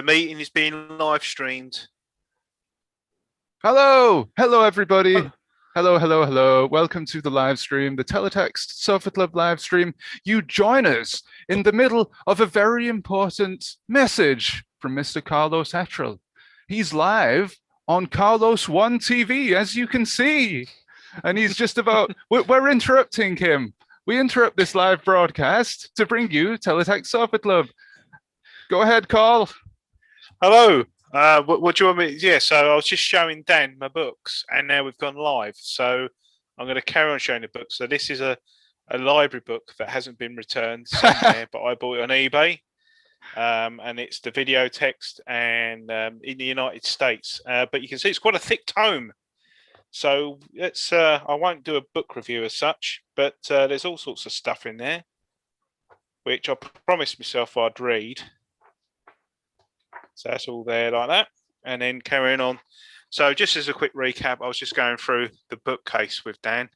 The meeting is being live streamed. Hello everybody. Hello. Welcome to the live stream, the Teletext Sofa Club live stream. You join us in the middle of a very important message from Mr. Carlos Hetrel. He's live on Carlos One TV, as you can see, and he's just about. We're interrupting him. We interrupt this live broadcast to bring you Teletext Sofa Club. Go ahead, Carl. Hello. What do you want me? Yeah, so I was just showing Dan my books, and now we've gone live. So I'm going to carry on showing the books. So this is a library book that hasn't been returned somewhere, but I bought it on eBay, and it's the video text and in the United States. But you can see it's quite a thick tome. So it's I won't do a book review as such, but there's all sorts of stuff in there, which I promised myself I'd read. So that's all there like that, and then carrying on. So just as a quick recap, I was just going through the bookcase with Dan.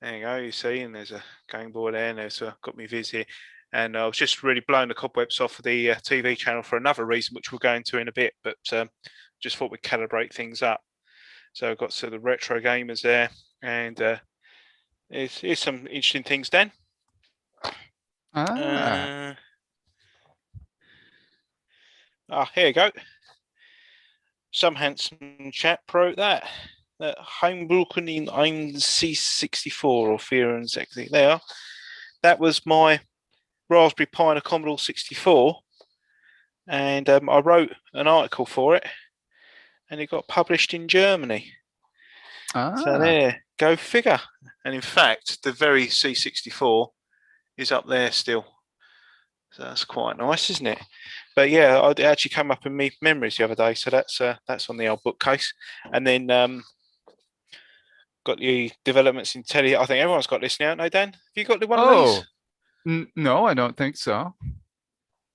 There you go, you see, and there's a Game Boy there, and there's got me Viz here, and I was just really blowing the cobwebs off of the TV channel for another reason, which we'll go into in a bit, but just thought we'd calibrate things up. So I've got the retro gamers there, and here's some interesting things, Dan. Here you go. Some handsome chap wrote that. Heimbrücken in ein C64 or Fear and Sexy. There. That was my Raspberry Pi and a Commodore 64. And I wrote an article for it. And it got published in Germany. So there, go figure. And in fact, the very C64 is up there still. So that's quite nice, isn't it? But yeah, it actually came up in me memories the other day. So that's on the old bookcase. And then got the developments in Telly. I think everyone's got this now, no, Dan? Have you got one of these? No, I don't think so.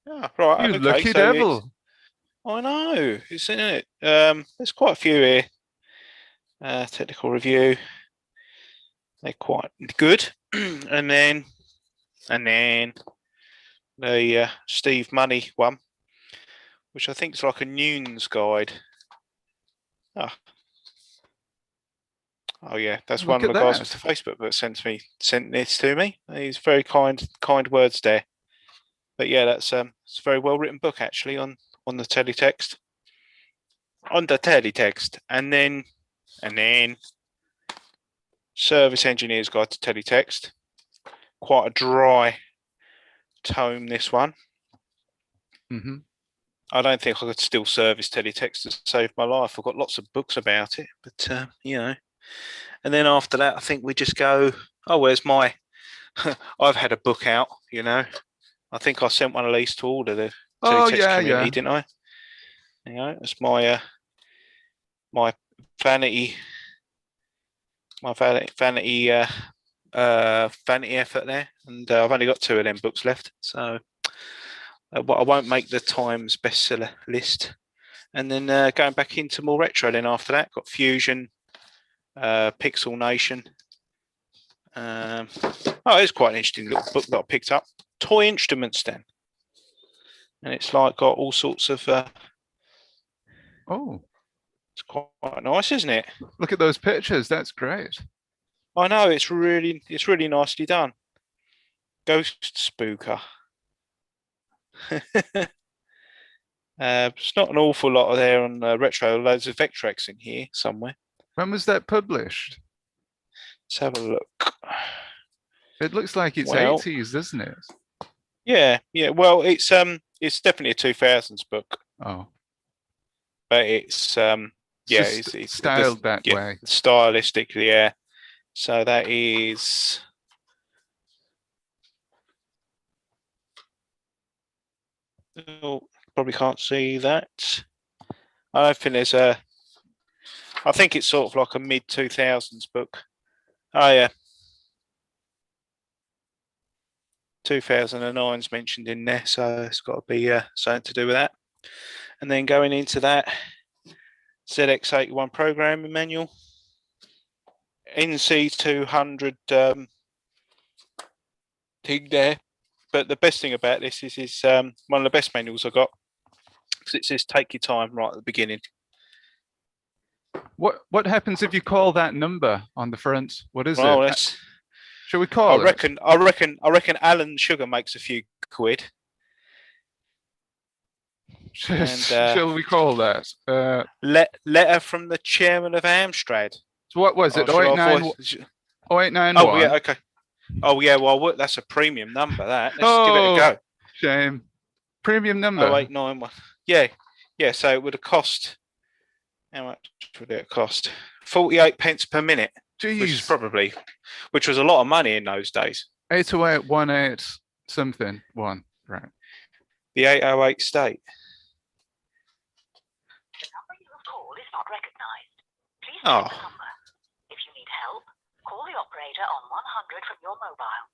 Oh, right. You lucky devil. I know, isn't it? There's quite a few here. Technical review. They're quite good. and then the Steve Money one, which I think is like a Nunes guide. Oh yeah, that's one of the guys with the Facebook that sent this to me. He's very kind words there. But yeah, that's it's a very well written book actually on the teletext. On the teletext, and then Service Engineer's Guide to Teletext. Quite a dry tome, this one. I don't think I could still service teletext to save my life. I've got lots of books about it, but you know. And then after that, I think we just go, oh, where's my I've had a book out, you know. I think I sent one of these to all of the teletext community, didn't I? You know, it's my my vanity effort there, and I've only got 2 of them books left, so I won't make the Times bestseller list. And then going back into more retro, then after that got Fusion, Pixel Nation. It's quite an interesting little book that I picked up. Toy Instruments, then, and it's like got all sorts of it's quite nice, isn't it? Look at those pictures. That's great. I know, it's really nicely done. Ghost Spooker. It's not an awful lot there on retro. Loads of Vectrex in here somewhere. When was that published? Let's have a look. It looks like it's 80s, doesn't it? Yeah. Well, it's definitely a 2000s book. Oh, but it's it's styled that way. Stylistically, yeah. So that is. Oh, probably can't see that. I don't think there's a. I think it's sort of like a mid 2000s book. Oh yeah. 2009's mentioned in there, so it's got to be something to do with that. And then going into that, ZX81 programming manual, NC200 thing there. But the best thing about this is one of the best manuals I got because it says take your time right at the beginning. What happens if you call that number on the front? What is Well, it? Shall we call I reckon Alan Sugar makes a few quid. Shall we call that? Letter from the chairman of Amstrad. So what was it? 0891. Oh yeah, okay. Oh yeah, well that's a premium number. Let's give it a go. Shame. Premium number. 0891. Yeah. So it would have cost. How much would it cost? 48p per minute. Jeez. Which was a lot of money in those days. 80818 something one, right? The 808 state. The number you have called is not recognized. Please Oh. check the number. If you need help, call the operator on 100 from your mobile.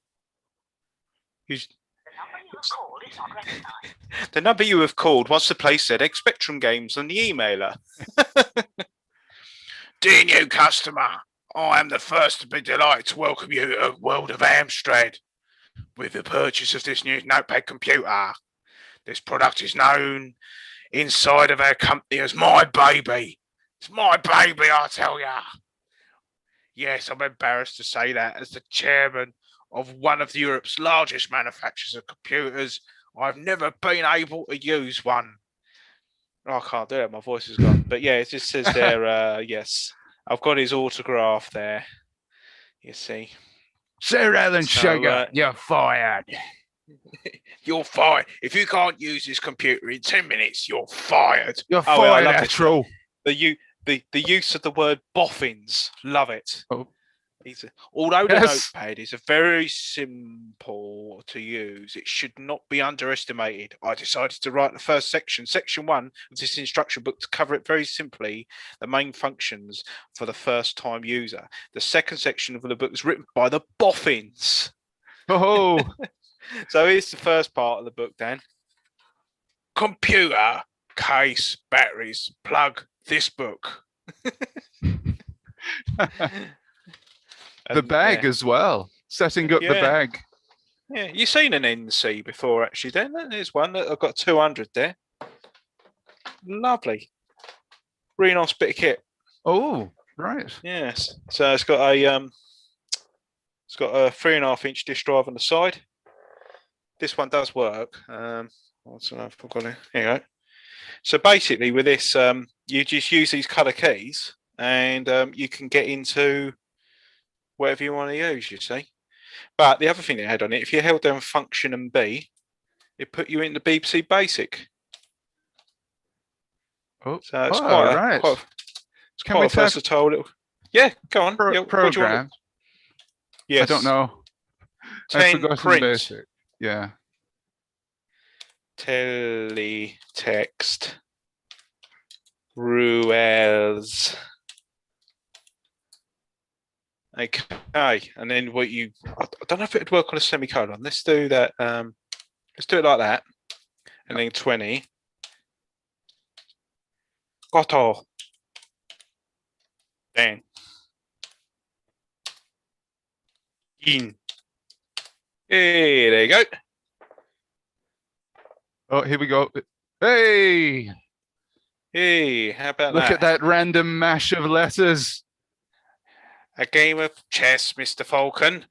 The number you have called is not recognized. The number you have called wants to play ZX Spectrum games on the emailer. Dear new customer, I am the first to be delighted to welcome you to the world of Amstrad with the purchase of this new notepad computer. This product is known inside of our company as my baby. It's my baby, I tell ya. Yes, I'm embarrassed to say that as the chairman of one of Europe's largest manufacturers of computers, I've never been able to use one. Oh, I can't do it. My voice is gone. But yeah, it just says there, yes. I've got his autograph there. You see. Sir Alan Sugar, you're fired. You're fired. If you can't use this computer in 10 minutes, you're fired. You're fired, Astro. The use of the word boffins. Love it. Oh. Although the notepad is very simple to use, it should not be underestimated. I decided to write the first section, section 1 of this instruction book, to cover it very simply, the main functions for the first time user. The second section of the book is written by the boffins. Oh. So here's the first part of the book, Dan. Computer, case, batteries, plug this book. The bag as well. Setting up the bag. Yeah, you've seen an NC before, actually, Dan. There's one that I've got 200 there. Lovely. Really nice bit of kit. Oh, right. Yes. So it's got a 3.5-inch disk drive on the side. This one does work. What's enough? I've got it. Here you go. So basically, with this, you just use these colour keys, and you can get into whatever you want to use, you see. But the other thing it had on it, if you held down Function and B, it put you into BBC Basic. Oh, so it's quite a versatile little. Yeah, go on. Program. Yes. I don't know. 10 print. Basic. Yeah. Teletext rules. Okay, and then I don't know if it'd work on a semicolon. Let's do that. Let's do it like that, and then 20. Goto. Then. In. Hey, there you go. Oh, here we go. Hey, how about that? Look at that random mash of letters. A game of chess, Mr. Falcon.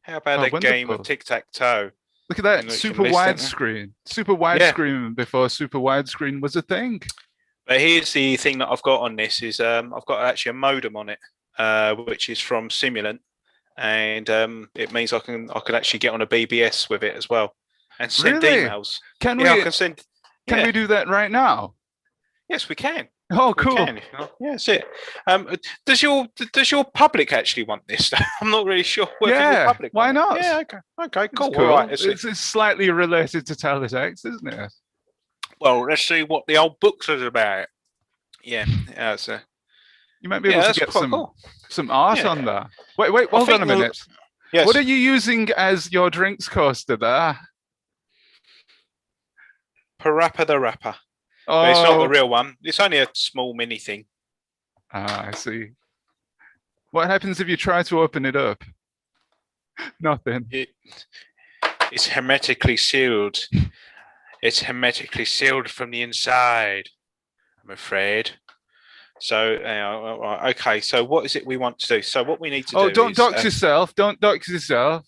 How about a game of tic-tac-toe? Look at that, super widescreen. Super widescreen before super widescreen was a thing. But here's the thing that I've got on this is I've got actually a modem on it, which is from Simulant, and it means I can actually get on a BBS with it as well and send emails. Can we do that right now? Yes, we can. Oh, cool. Yeah, that's it. Does your public actually want this? I'm not really sure. Public why not? Yeah, okay, cool. Cool. All right, it's slightly related to Teletext, isn't it? Well, let's see what the old book says about it. Yeah, you might be able to get some art on there. Wait, hold on a minute. Yes. What are you using as your drinks coaster there? Parappa the Rapper. Oh. But it's not the real one. It's only a small mini thing. Ah, I see. What happens if you try to open it up? Nothing. It's hermetically sealed. It's hermetically sealed from the inside, I'm afraid. So, okay. So, what is it we want to do? So, what we need to do don't is dox yourself. Don't dox yourself.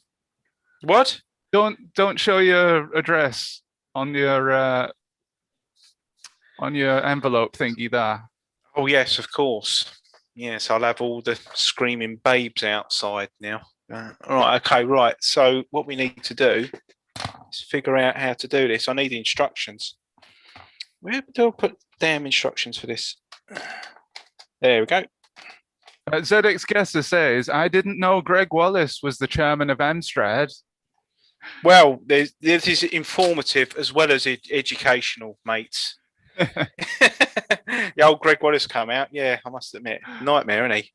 what? Don't show your address on your envelope thingy there. Oh yes, of course. Yes, I'll have all the screaming babes outside now. All right. Okay. Right. So, what we need to do is figure out how to do this. I need instructions. Where do I put damn instructions for this? There we go. ZX Guesser says, I didn't know Greg Wallace was the chairman of Amstrad. Well, this is informative as well as educational, mates. The old Greg Wallace come out. Yeah, I must admit, nightmare, isn't he?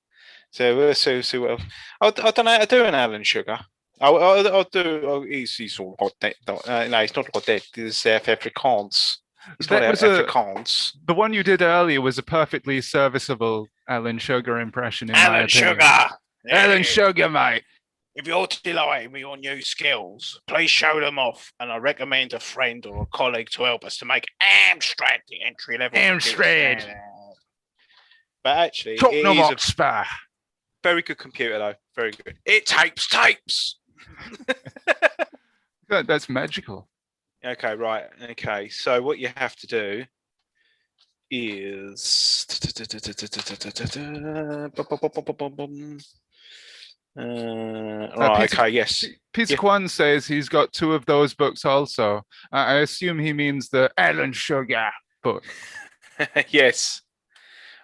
So we'll see what else. I don't know how to do an Alan Sugar. I'll do. He's all got dead. No, he's not got dead. He's South Afrikaans. He's not Afrikaans. The one you did earlier was a perfectly serviceable Alan Sugar impression. In my Alan opinion. Sugar. Alan Sugar, mate. If you're delighted with your new skills, please show them off. And I recommend a friend or a colleague to help us to make Amstrad the entry level. Amstrad. But actually, Top it number is a spare. very good computer, though. Very good. It tapes. That's magical. Okay, right. Okay, so what you have to do is right. Okay, yes. Peter Kwan says he's got 2 of those books also. I assume he means the Alan Sugar book. Yes.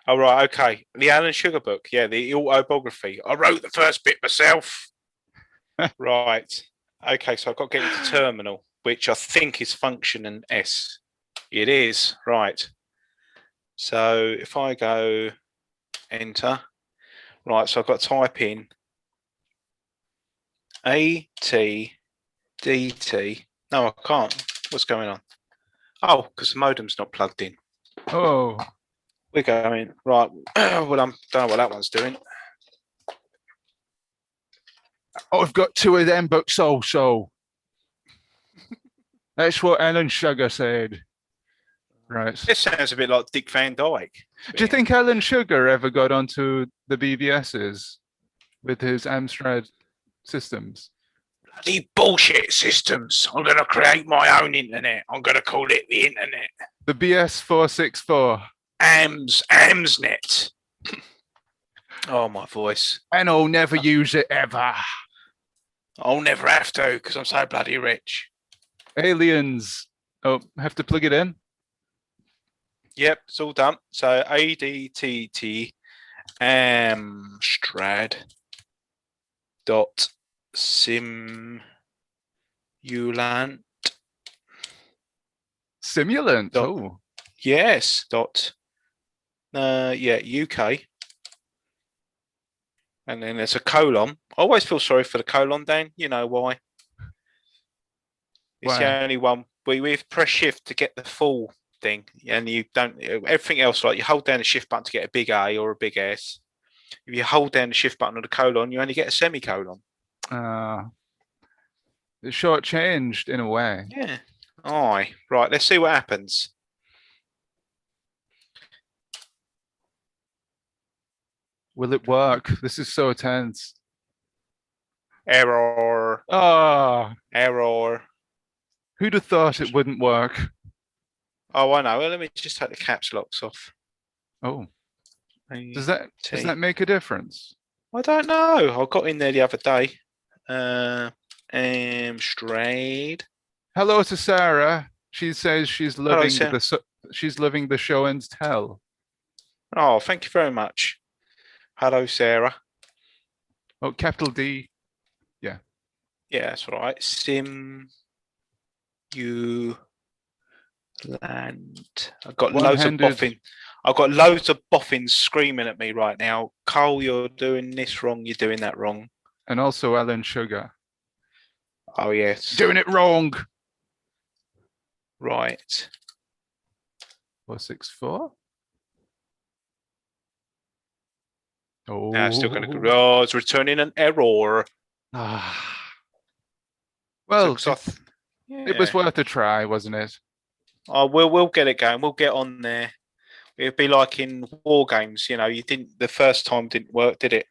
All right. Okay. The Alan Sugar book. Yeah, the autobiography. I wrote the first bit myself. Right. Okay. So I've got to get into terminal, which I think is function and S. It is. Right. So if I go enter, right. So I've got to type in ATDT. No, I can't. What's going on? Oh, because the modem's not plugged in. Oh. We're going right. Well, I don't know what that one's doing. Oh, I've got 2 of them books also. That's what Alan Sugar said. Right. This sounds a bit like Dick Van Dyke. Do you think Alan Sugar ever got onto the BBSs with his Amstrad systems? Bloody bullshit systems. I'm going to create my own internet. I'm going to call it the internet. The BS464. Amsnet. Oh, my voice. And I'll never use it ever. I'll never have to because I'm so bloody rich. Aliens. Oh, have to plug it in? Yep, it's all done. So ADTT Amstrad dot simulant. Simulant. Oh. Yes. Dot. UK. And then there's a colon. I always feel sorry for the colon, Dan. You know why? It's the only one. We press shift to get the full thing, and you don't. Everything else, like you hold down the shift button to get a big A or a big S. If you hold down the shift button on the colon, you only get a semicolon. It's shortchanged in a way. Yeah. Aye. Right. Let's see what happens. Will it work? This is so tense. Error. Oh. Error. Who'd have thought it wouldn't work? Oh, I know. Well, let me just take the caps locks off. Oh. Does that make a difference? I don't know. I got in there the other day. Amstrad. Hello to Sarah. She says she's loving the show and tell. Oh, thank you very much. Hello, Sarah. Oh, capital D. Yeah. Yeah, that's right. Land. I've got loads of boffins. I've got loads of boffins screaming at me right now. Cole, you're doing this wrong. You're doing that wrong. And also Alan Sugar. Oh yes. Doing it wrong. Right. 464. Oh. Now it's still going to. Oh, it's returning an error. Well, it was worth a try, wasn't it? Oh, we'll get it going. We'll get on there. It'd be like in war games, you know. You didn't the first time didn't work, did it?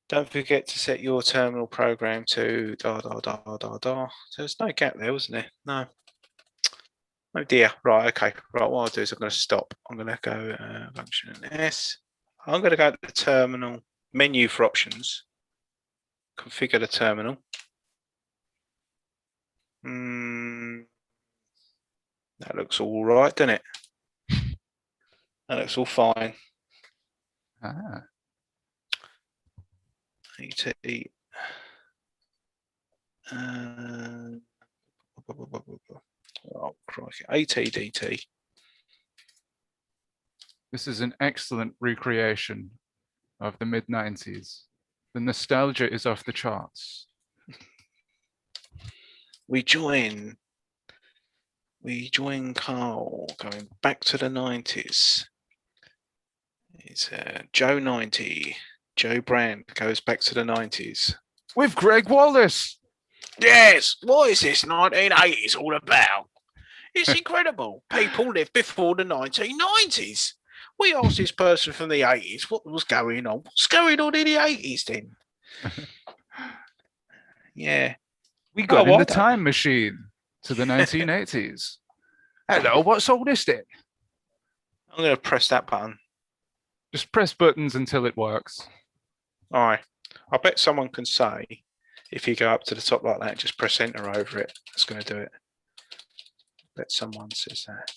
Don't forget to set your terminal program to da da da da da. There's no gap there, wasn't there? No. Oh dear. Right. Okay. Right. What I'll do is I'm going to stop. I'm going to go function S. I'm going to go to the terminal menu for options. Configure the terminal. That looks all right, doesn't it? That looks all fine. Ah. AT. Oh, crikey. ATDT. This is an excellent recreation of the mid-90s. The nostalgia is off the charts. We join Carl going back to the 90s. It's Joe 90. Joe Brand goes back to the 90s. With Greg Wallace. Yes, what is this 1980s all about? It's incredible. People lived before the 1990s. We asked this person from the 80s what was going on. What's going on in the 80s then? Yeah. We got in the time machine to the 1980s. Hello, what's all this then? I'm going to press that button. Just press buttons until it works. All right. I bet someone can say, if you go up to the top like that, just press enter over it. That's going to do it. I bet someone says that.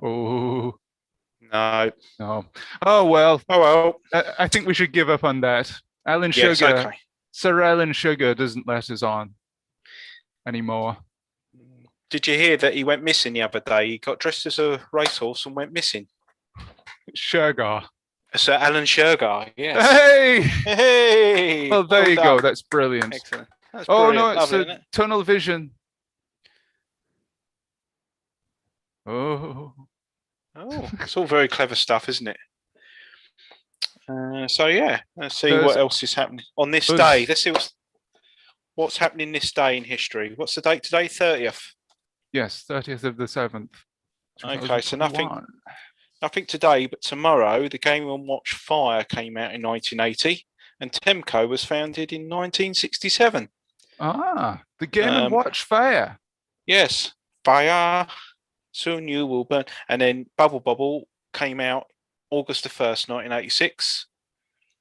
Oh. No. No. Oh, well. Oh, well. I think we should give up on that. Alan Yes, Sugar. okay. Sir Alan Sugar doesn't let us on anymore. Did you hear that he went missing the other day? He got dressed as a racehorse and went missing. Sugar. Sir Alan Sugar, yes. Hey! Hey! Well, there you done. go. That's brilliant. Excellent. That's Oh, brilliant. no, it's Lovely, a isn't it? tunnel vision. Oh. Oh, it's all very clever stuff, isn't it? So yeah, let's see There's what else is happening on this us. day. Let's see what's happening this day in history. What's the date today? 30th. Yes, 30th of the 7th. Okay, so 2021. nothing today, but tomorrow the Game & Watch Fire came out in 1980, and Temco was founded in 1967. Ah, the Game & Watch Fire. Yes, fire. Soon you will burn. And then Bubble Bobble came out August the 1st, 1986.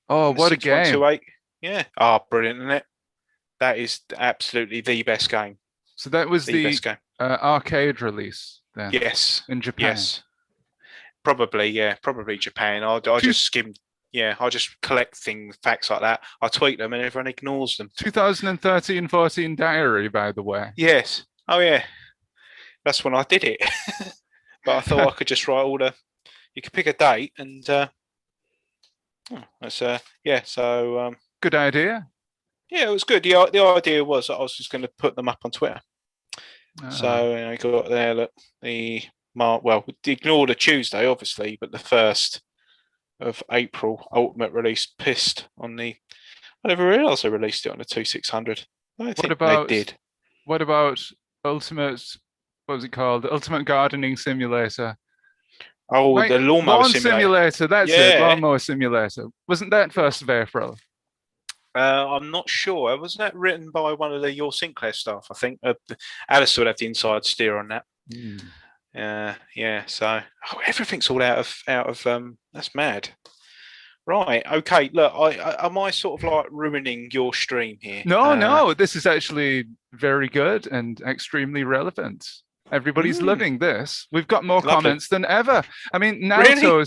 Oh, what a game. 6.28. Yeah. Oh, brilliant, isn't it? That is absolutely the best game. So that was the best game. arcade release then? Yes. In Japan? Yes. Probably, yeah. Probably Japan. I just skimmed. Yeah, I just collect facts like that. I tweet them and everyone ignores them. 2013-14 diary, by the way. Yes. Oh, yeah. That's when I did it. But I thought I could just write all the... You could pick a date and... that's yeah, so... Good idea. Yeah, it was good. The idea was that I was just going to put them up on Twitter. So I got there, look, ignore the Tuesday, obviously, but the 1st of April Ultimate release pissed on the... I never realised they released it on the 2600. I think they did. What about Ultimate... What was it called? The Ultimate Gardening Simulator. Oh, the Lawnmower Simulator. That's it. Lawnmower Simulator. Wasn't that 1st of April? I'm not sure. Wasn't that written by one of your Sinclair staff? I think Alice would have the inside steer on that. Yeah. So everything's all out of. That's mad. Right. Okay. Look, am I sort of like ruining your stream here? No. This is actually very good and extremely relevant. Everybody's loving this. We've got more comments than ever. I mean, Nalto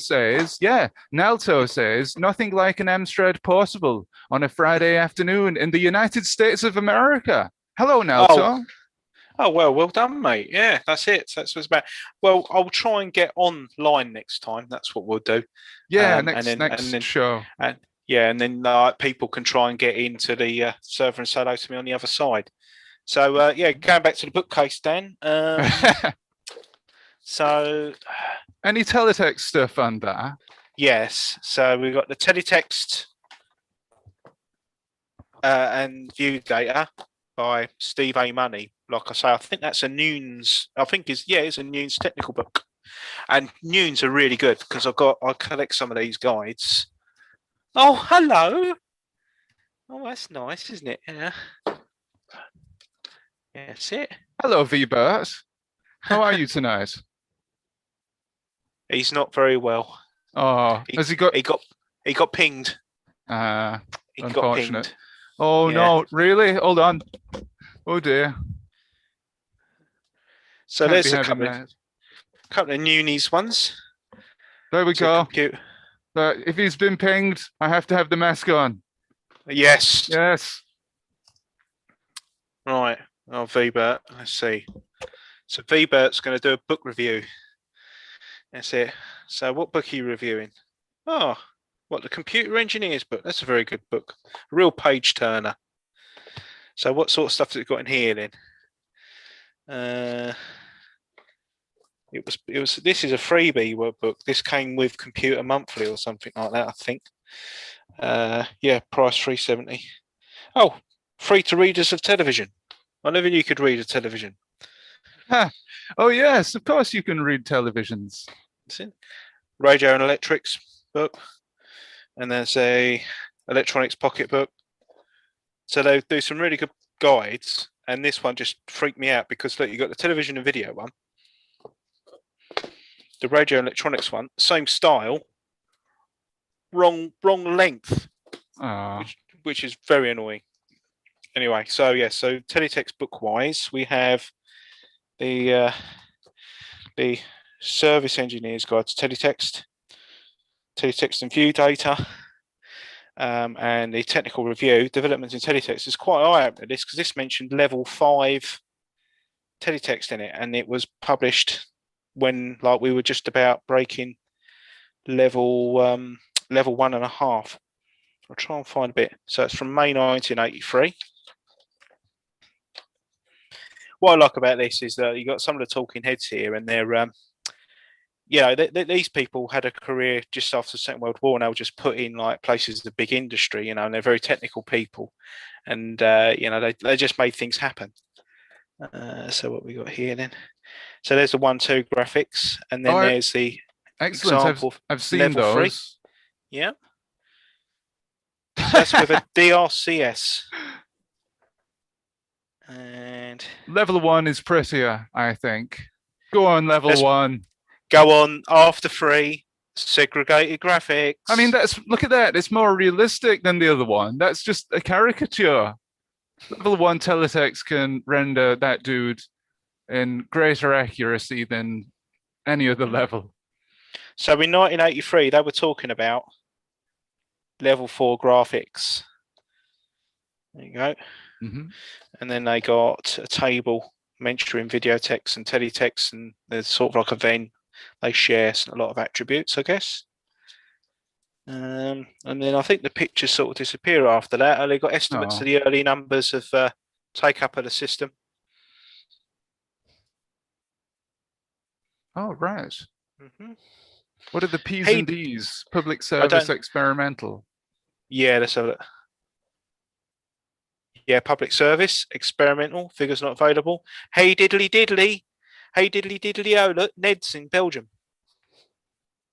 says, nothing like an Amstrad portable on a Friday afternoon in the United States of America. Hello, Nalto. Oh, well done, mate. Yeah, that's it. That's what it's about. Well, I'll try and get online next time. That's what we'll do. Yeah, next show. And then people can try and get into the server and say hello to me on the other side. So, going back to the bookcase, Dan. So... Any teletext stuff on that? Yes. So, we've got the Teletext and View Data by Steve A. Money. Like I say, I think that's a Nunes. I think it's a Nunes technical book, and Nunes are really good because I collect some of these guides. Oh, hello. Oh, that's nice, isn't it? Yeah. Yeah, that's it. Hello, V-Bert. How are you tonight? He's not very well. Oh, has he got? He got pinged. He got Unfortunate. pinged. Oh Yeah. no, really? Hold on. Oh dear. So Can't be there's a having couple of Nunes ones. There we to go. compute. But if he's been pinged, I have to have the mask on. Yes. Yes. Right. Oh, V-Bert. Let's see. So V-Bert's going to do a book review. That's it. So what book are you reviewing? Oh, what, the Computer Engineer's book? That's a very good book. A real page turner. So what sort of stuff has it got in here then? This is a freebie workbook. This came with Computer Monthly or something like that, I think. Yeah, price $3.70. Oh, free to readers of television. I never knew you could read a television. Oh yes, of course you can read televisions. That's it. Radio and Electrics book. And there's a electronics pocketbook. So they do some really good guides. And this one just freaked me out because look, you got the television and video one. The radio and electronics one, same style, wrong length, which is very annoying. Anyway, so Teletext book wise, we have the Service Engineer's Guide to Teletext and View Data, and the technical review, developments in Teletext. Is quite eye-opening this because this mentioned level 5 Teletext in it, and it was published when we were just about breaking level 1.5. I'll try and find a bit. So it's from May 1983. What I like about this is that you got some of the talking heads here, and they're these people had a career just after the Second World War, and they were just put in places of big industry, and they're very technical people, and they just made things happen. So what we got here then? So there's the 1-2 graphics, and then there's the example. I've seen level those. 3. Yeah. So that's with a DRCS. And level 1 is prettier, I think. Go on, level 1. Go on, after 3, segregated graphics. I mean, look at that. It's more realistic than the other one. That's just a caricature. Level 1 Teletext can render that dude in greater accuracy than any other level. So in 1983, they were talking about level 4 graphics. There you go. Mm-hmm. And then they got a table mentioning video text and teletext, and there's sort of like a Venn. They share a lot of attributes, I guess. And then I think the pictures sort of disappear after that. They got estimates of the early numbers of take up of the system. Oh, right. Mm-hmm. What are the P's and D's? Public service experimental. Yeah, let's have a look. Yeah, public service, experimental, figures not available. Hey diddly diddly. Hey diddly diddly, oh look, Ned's in Belgium.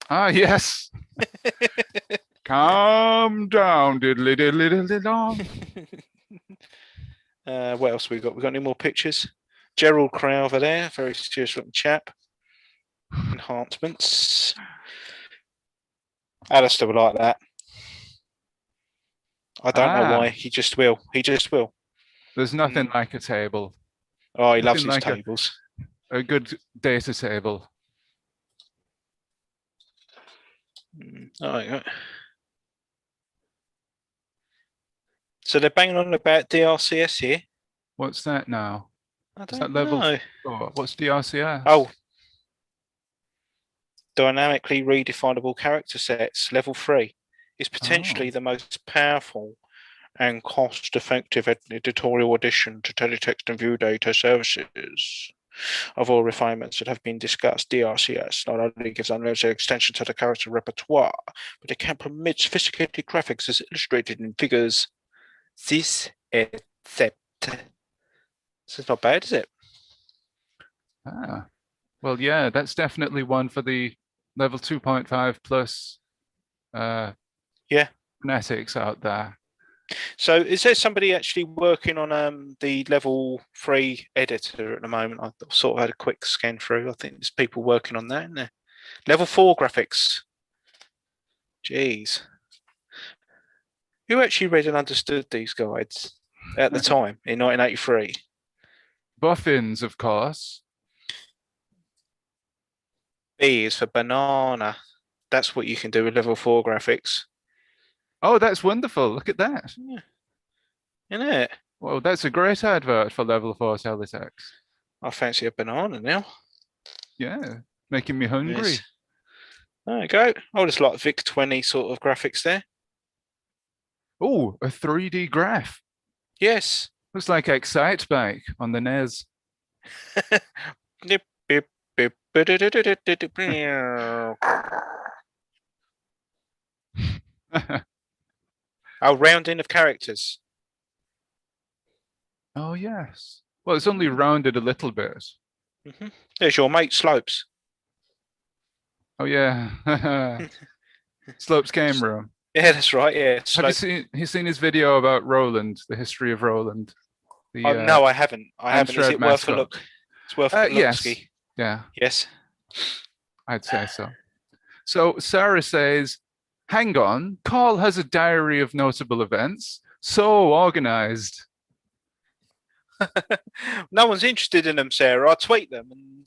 Ah, yes. Calm down, diddly diddly diddly dong. What else we got? We got any more pictures? Gerald Crowther there, very serious looking chap. Enhancements. Alistair would like that. I don't know why. He just will. He just will. There's nothing like a table. Oh, he loves his tables. A good data table. All right. So they're banging on about DRCS here. What's that now? I don't know. What's DRCS? Oh. Dynamically redefinable character sets, level 3. Is potentially the most powerful and cost-effective editorial addition to teletext and view data services. Of all refinements that have been discussed, DRCS not only gives unlimited extension to the character repertoire, but it can permit sophisticated graphics as illustrated in figures this accept. This is not bad, is it? Ah, well, yeah, that's definitely one for the level 2.5 plus phonetics out there. So is there somebody actually working on the level 3 editor at the moment? I sort of had a quick scan through. I think there's people working on that, isn't there? Level 4 graphics. Jeez. Who actually read and understood these guides at the time in 1983? Boffins, of course. B is for banana. That's what you can do with level 4 graphics. Oh, that's wonderful. Look at that. Yeah. Isn't it? Well, that's a great advert for level 4 Teletext. I fancy a banana now. Yeah, making me hungry. Yes. There you go. Oh, just like Vic 20 sort of graphics there. Oh, a 3D graph. Yes. Looks like Excite Bike on the NES. Nip, bip, bip, Oh, rounding of characters. Oh, yes. Well, it's only rounded a little bit. There's your mate Slopes. Oh, yeah. Slopes Game Room. Yeah, that's right. Yeah. Have you seen his video about Roland, the history of Roland? The, no, I haven't. I haven't. Is Amstrad it worth a mascot. look? It's worth a look. Yes. Ski. Yeah, Yes. I'd say so. So Sarah says, hang on, Carl has a diary of notable events. So organized. No one's interested in them, Sarah. I tweet them,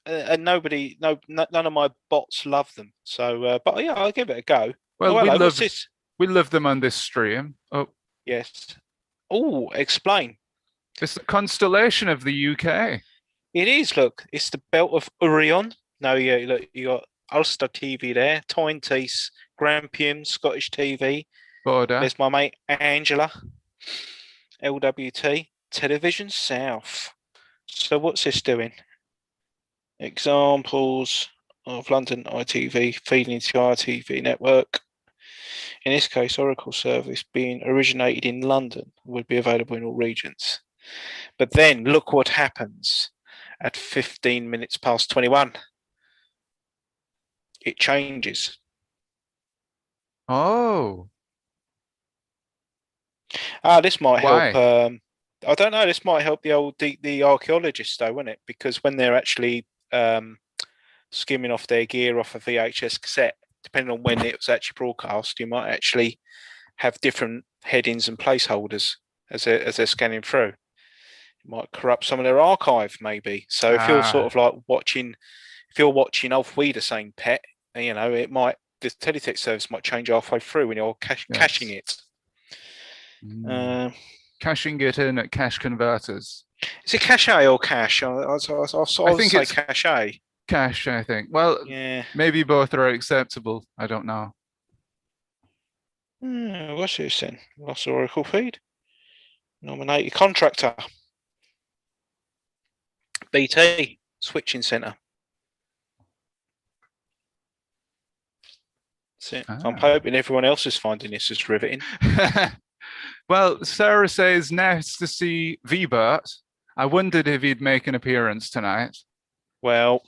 and nobody, none of my bots love them. So, but yeah, I'll give it a go. Well, hello, what's this? we love them on this stream. Oh, Yes. Oh, explain. it's the constellation of the UK. It is. Look, it's the belt of Orion. No, yeah, look, you got Ulster TV there, Tyne-Tees, Grampian, Scottish TV. Border. There's my mate Angela, LWT, Television South. So what's this doing? Examples of London ITV feeding into ITV network. In this case, Oracle service being originated in London would be available in all regions. But then look what happens at 15 minutes past 21. It changes. Oh. This might Why? help. I don't know. This might help the archaeologists though, wouldn't it? Because when they're actually skimming off their gear off a VHS cassette, depending on when it was actually broadcast, you might actually have different headings and placeholders as they're scanning through. It might corrupt some of their archive, maybe. So if you're sort of like watching, if you're watching Alf Wiedersehen Pet, you know, it might, the teletext service might change halfway through when you're caching it. Caching it in at cache converters. Is it cache or cache? I think it's cache. Cache, I think. Well, yeah. Maybe both are acceptable. I don't know. What's this then? Lost Oracle feed. Nominated contractor. BT switching center. That's it. I'm hoping everyone else is finding this as riveting. Well, Sarah says, nice to see V-Bert. I wondered if he'd make an appearance tonight. Well,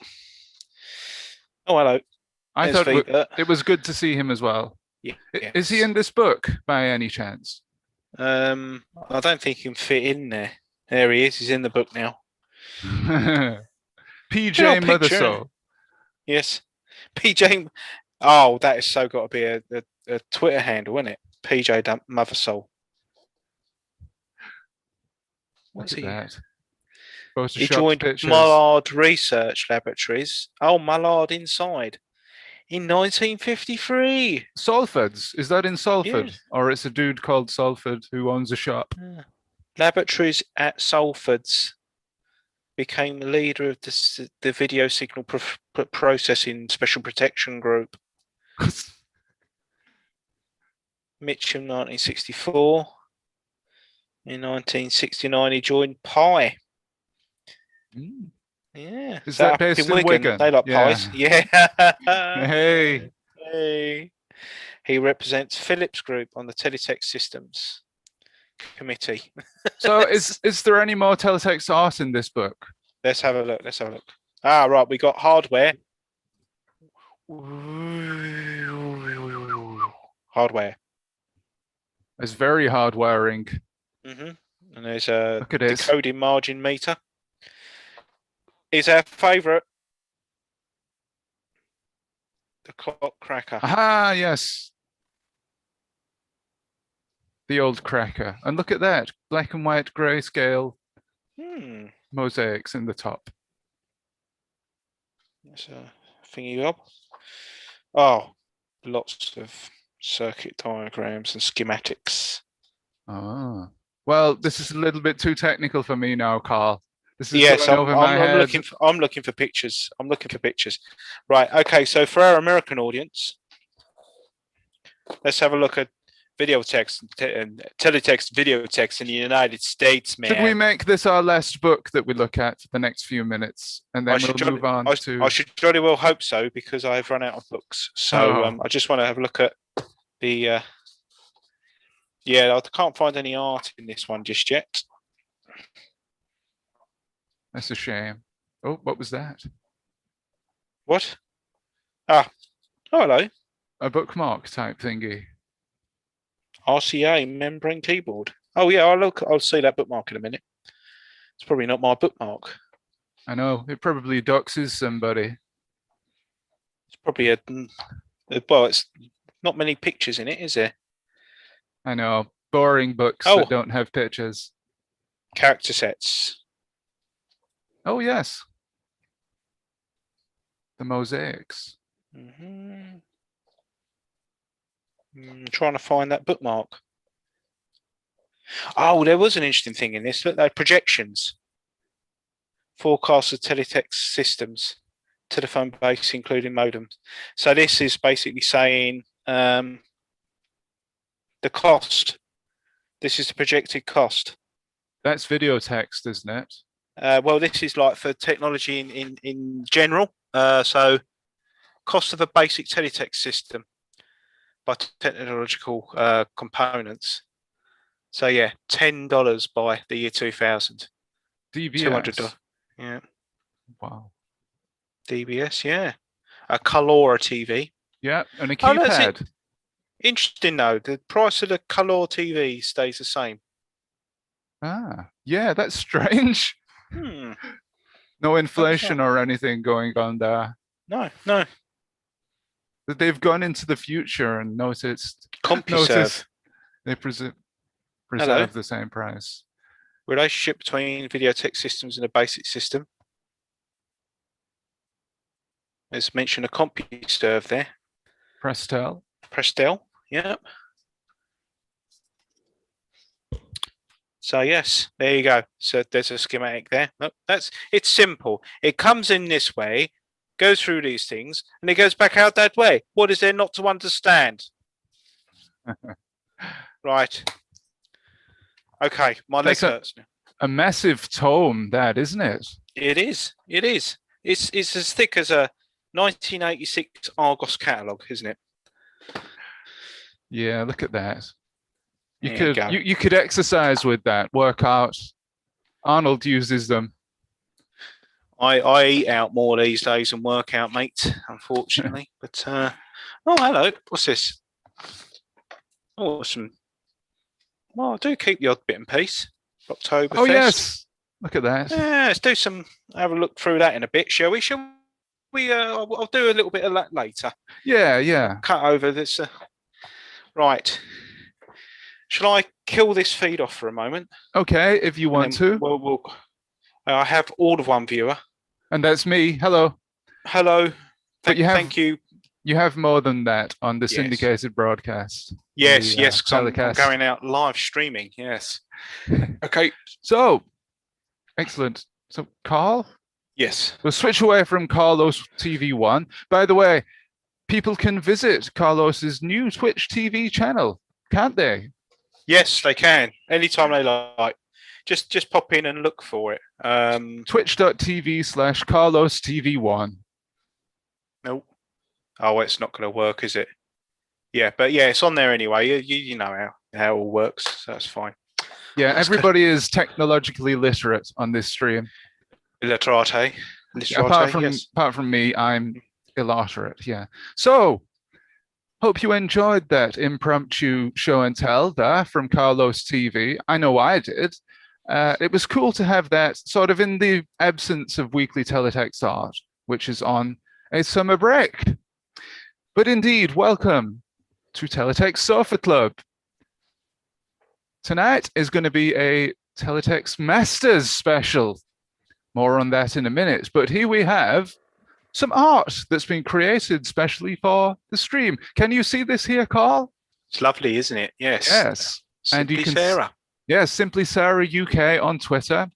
oh, hello. I thought it was good to see him as well. Yeah. Is he in this book by any chance? I don't think he can fit in there. There he is. He's in the book now. PJ Mothersoul. Yes. PJ. Oh, that is so got to be a Twitter handle, isn't it? PJ Mothersoul. What's he? He joined pictures. Mullard Research Laboratories. Oh, Mullard Inside. In 1953. Salford's. Is that in Salford? Yes. Or it's a dude called Salford who owns a shop? Laboratories at Salford's became the leader of the video signal processing special protection group. Mitcham, 1964. In 1969, he joined Pi. Yeah. Is that based in Wigan? They like pies. Yeah. Hey. Hey. He represents Philips Group on the teletext systems. committee. So is there any more teletext art in this book? Let's have a look. Let's have a look. Ah, right. We got hardware. Hardware. It's very hard wiring. And there's a Look at it. decoding margin meter. Is our favourite the clock cracker? Aha, yes. The old cracker. And look at that. Black and white grayscale mosaics in the top. That's a thingy gob. Oh, lots of circuit diagrams and schematics. Ah. Well, this is a little bit too technical for me now, Carl. This is Yes, going over my head. I'm looking for pictures. I'm looking for pictures. Right. Okay. So for our American audience, let's have a look at video text and teletext video text in the United States, man. Should we make this our last book that we look at for the next few minutes, and then we'll move on to? I should jolly well hope so, because I've run out of books. So I just want to have a look at the. Yeah, I can't find any art in this one just yet. That's a shame. Oh, what was that? What? Ah, oh, hello. A bookmark type thingy. RCA membrane keyboard. Oh yeah, I'll see that bookmark in a minute. It's probably not my bookmark. I know, it probably doxes somebody. It's probably well, it's not many pictures in it, is there? I know, boring books that don't have pictures. Character sets. Oh yes. The mosaics. Trying to find that bookmark. Oh, there was an interesting thing in this. Look, they projections. Forecast of teletext systems, telephone base, including modems. So this is basically saying the cost. This is the projected cost. That's video text, isn't it? Well, this is like for technology in general. So cost of a basic teletext system by technological components. So yeah, $10 by the year 2000. DBS. $200. Yeah. Wow. DBS, yeah. A Colora TV. Yeah, and a keypad. Interesting though, the price of the Color TV stays the same. Ah, yeah, that's strange. No inflation or anything going on there. No, no. That they've gone into the future and noticed they preserve the same price. Relationship between video text systems and a basic system. There's mention of CompuServe there. Prestel. Prestel, yeah. So yes, there you go. So there's a schematic there. Look, it's simple. It comes in this way, goes through these things, and it goes back out that way. What is there not to understand? Right. Okay, my leg hurts now. A massive tome, that, isn't it? It is. It is. It's as thick as a 1986 Argos catalogue, isn't it? Yeah, look at that. You could exercise with that, work out. Arnold uses them. I eat out more these days and work out, mate, unfortunately. But oh, hello. What's this? Awesome. Well, I do keep the odd bit in peace. October. Oh yes. Look at that. Yeah, let's do have a look through that in a bit, shall we? I'll do a little bit of that later. Yeah, yeah. Cut over this. Right. Shall I kill this feed off for a moment? Okay, if you want to. I have all of one viewer. And that's me. Hello. Hello. Thank you. You have more than that on the syndicated broadcast. Yes, yes. I'm going out live streaming. Yes. Okay. So, excellent. So, Carl? Yes. We'll switch away from Carlos TV1. By the way, people can visit Carlos's new Twitch TV channel, can't they? Yes, they can. Anytime they like. Just pop in and look for it. Twitch.tv/CarlosTV1. Nope. Oh, it's not going to work, is it? Yeah, but yeah, it's on there anyway. You know how it all works, so that's fine. Yeah, everybody is technologically literate on this stream. Literate. Apart Yes. from me, I'm illiterate. Yeah. So, hope you enjoyed that impromptu show and tell there from Carlos TV. I know I did. It was cool to have that sort of in the absence of Weekly Teletext Art, which is on a summer break. But indeed, welcome to Teletext Sofa Club. Tonight is going to be a Teletext Masters special. More on that in a minute. But here we have some art that's been created specially for the stream. Can you see this here, Carl? It's lovely, isn't it? Yes. Yes. Simply And you can Sarah. Yes, Simply Sarah UK on Twitter.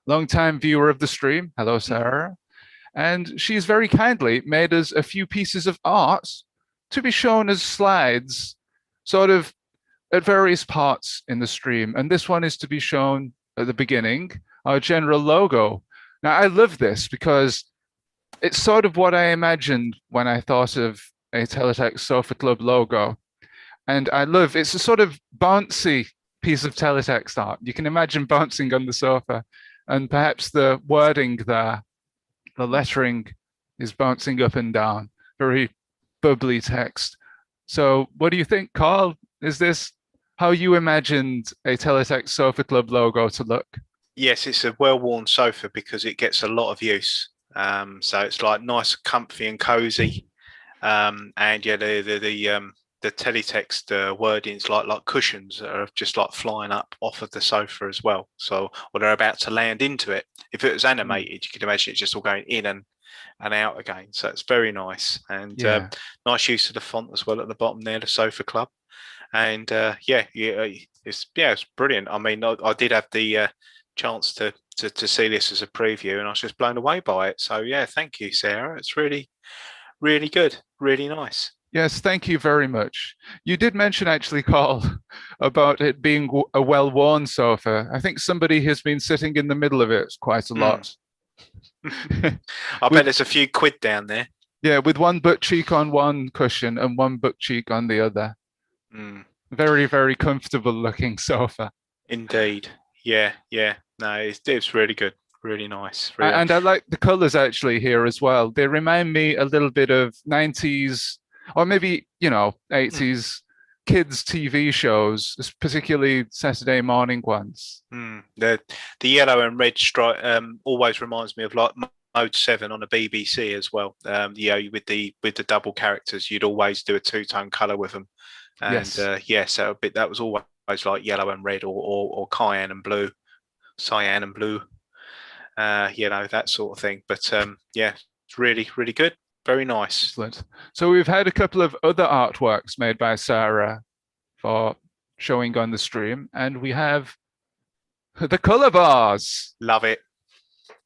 Long-time viewer of the stream. Hello, Sarah. And she's very kindly made us a few pieces of art to be shown as slides, sort of at various parts in the stream. And this one is to be shown at the beginning, our general logo. Now, I love this because it's sort of what I imagined when I thought of a Teletext Sofa Club logo. And I love, it's a sort of bouncy piece of Teletext art. You can imagine bouncing on the sofa, and perhaps the wording there, the lettering is bouncing up and down, very bubbly text. So what do you think, Carl? Is this how you imagined a Teletext Sofa Club logo to look? Yes, it's a well-worn sofa because it gets a lot of use. So it's like nice, comfy, and cozy. And yeah, the teletext wordings like cushions that are just like flying up off of the sofa as well. So, or they're about to land into it. If it was animated, you could imagine it just all going in and out again. So it's very nice, and nice use of the font as well at the bottom there, the Sofa Club. And it's brilliant. I mean, I did have the chance to see this as a preview, and I was just blown away by it. So yeah, thank you, Sarah. It's really, really good, really nice. Yes, thank you very much. You did mention actually, Carl, about it being a well-worn sofa. I think somebody has been sitting in the middle of it quite a lot. I bet there's a few quid down there. Yeah, with one butt cheek on one cushion and one butt cheek on the other. Very, very comfortable looking sofa. Indeed. Yeah. No, it's really good. Really nice. Really and I like the colors actually here as well. They remind me a little bit of 90s or maybe, 80s kids TV shows, particularly Saturday morning ones. The yellow and red stripe always reminds me of like Mode 7 on the BBC as well. With the double characters, you'd always do a two-tone color with them. And yes. So that was always like yellow and red or cyan and blue, that sort of thing. But it's really, really good. Very nice. Excellent. So we've had a couple of other artworks made by Sarah for showing on the stream, and we have the color bars. Love it.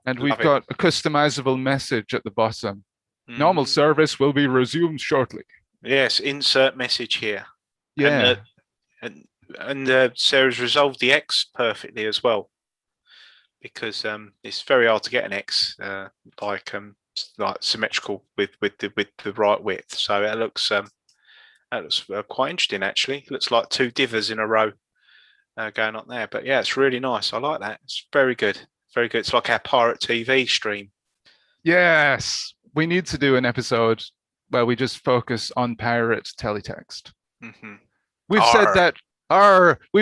And we've got a customizable message at the bottom. Normal service will be resumed shortly. Yes, insert message here. Yeah. And Sarah's resolved the X perfectly as well, because it's very hard to get an X like symmetrical with the right width. So it looks quite interesting actually. It looks like two divers in a row going on there. But yeah, it's really nice. I like that. It's very good. Very good. It's like our Pirate TV stream. Yes, we need to do an episode where we just focus on Pirate Teletext. We've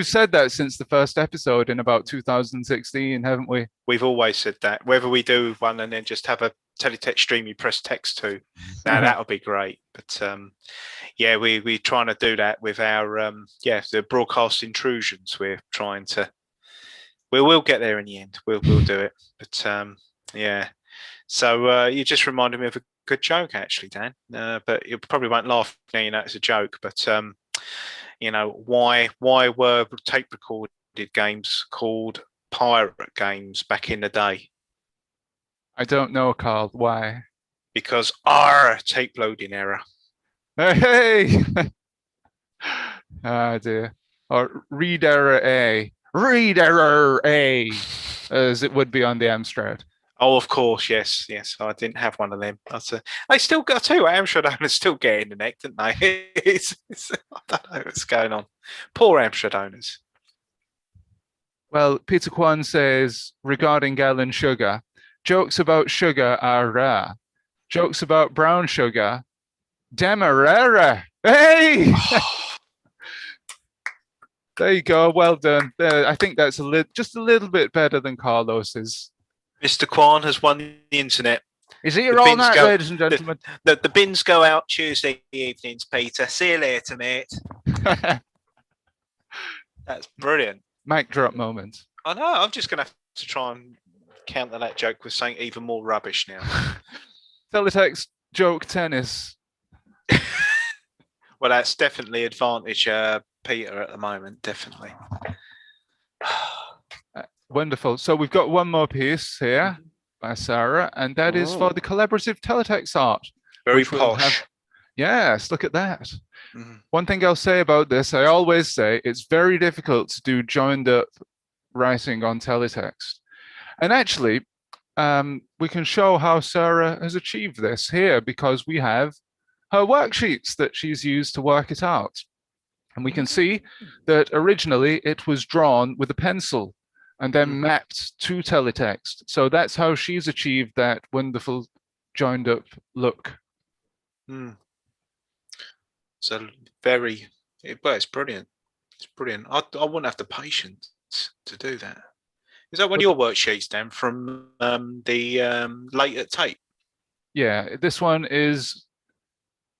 said that since the first episode in about 2016, haven't we? We've always said that. Whether we do one and then just have a teletext stream you press text to, now that would be great. But we're trying to do that with our the broadcast intrusions. We will get there in the end. We'll do it. But so you just reminded me of a good joke actually, Dan. But you probably won't laugh now you know it's a joke. But why were tape recorded games called pirate games back in the day? I don't know, Carl. Why? Because our tape loading error. Hey! Ah, dear. Or read error A. Read error A, as it would be on the Amstrad. Oh, of course, yes. I didn't have one of them. I still got two. Amstrad owners still getting the neck, didn't they? I don't know what's going on. Poor Amstrad owners. Well, Peter Kwan says regarding gallon sugar, jokes about sugar are rare. Jokes about brown sugar, demerara. Hey! There you go. Well done. There, I think that's just a little bit better than Carlos's. Mr. Kwan has won the internet. Is it your all night, ladies and gentlemen? The bins go out Tuesday evenings, Peter. See you later, mate. That's brilliant. Mic drop moment. I know. I'm just going to have to try and counter that joke with saying even more rubbish now. Teletext joke tennis. Well, that's definitely advantage Peter at the moment, definitely. Wonderful. So we've got one more piece here by Sarah, and that is for the collaborative teletext art. Very posh. Yes, look at that. One thing I'll say about this, I always say it's very difficult to do joined up writing on teletext. And actually, we can show how Sarah has achieved this here because we have her worksheets that she's used to work it out. And we can see that originally it was drawn with a pencil and then mapped to teletext. So that's how she's achieved that wonderful joined up look. So very, well, it's brilliant. It's brilliant. I wouldn't have the patience to do that. Is that one of your worksheets, Dan, from the later tape? Yeah, this one is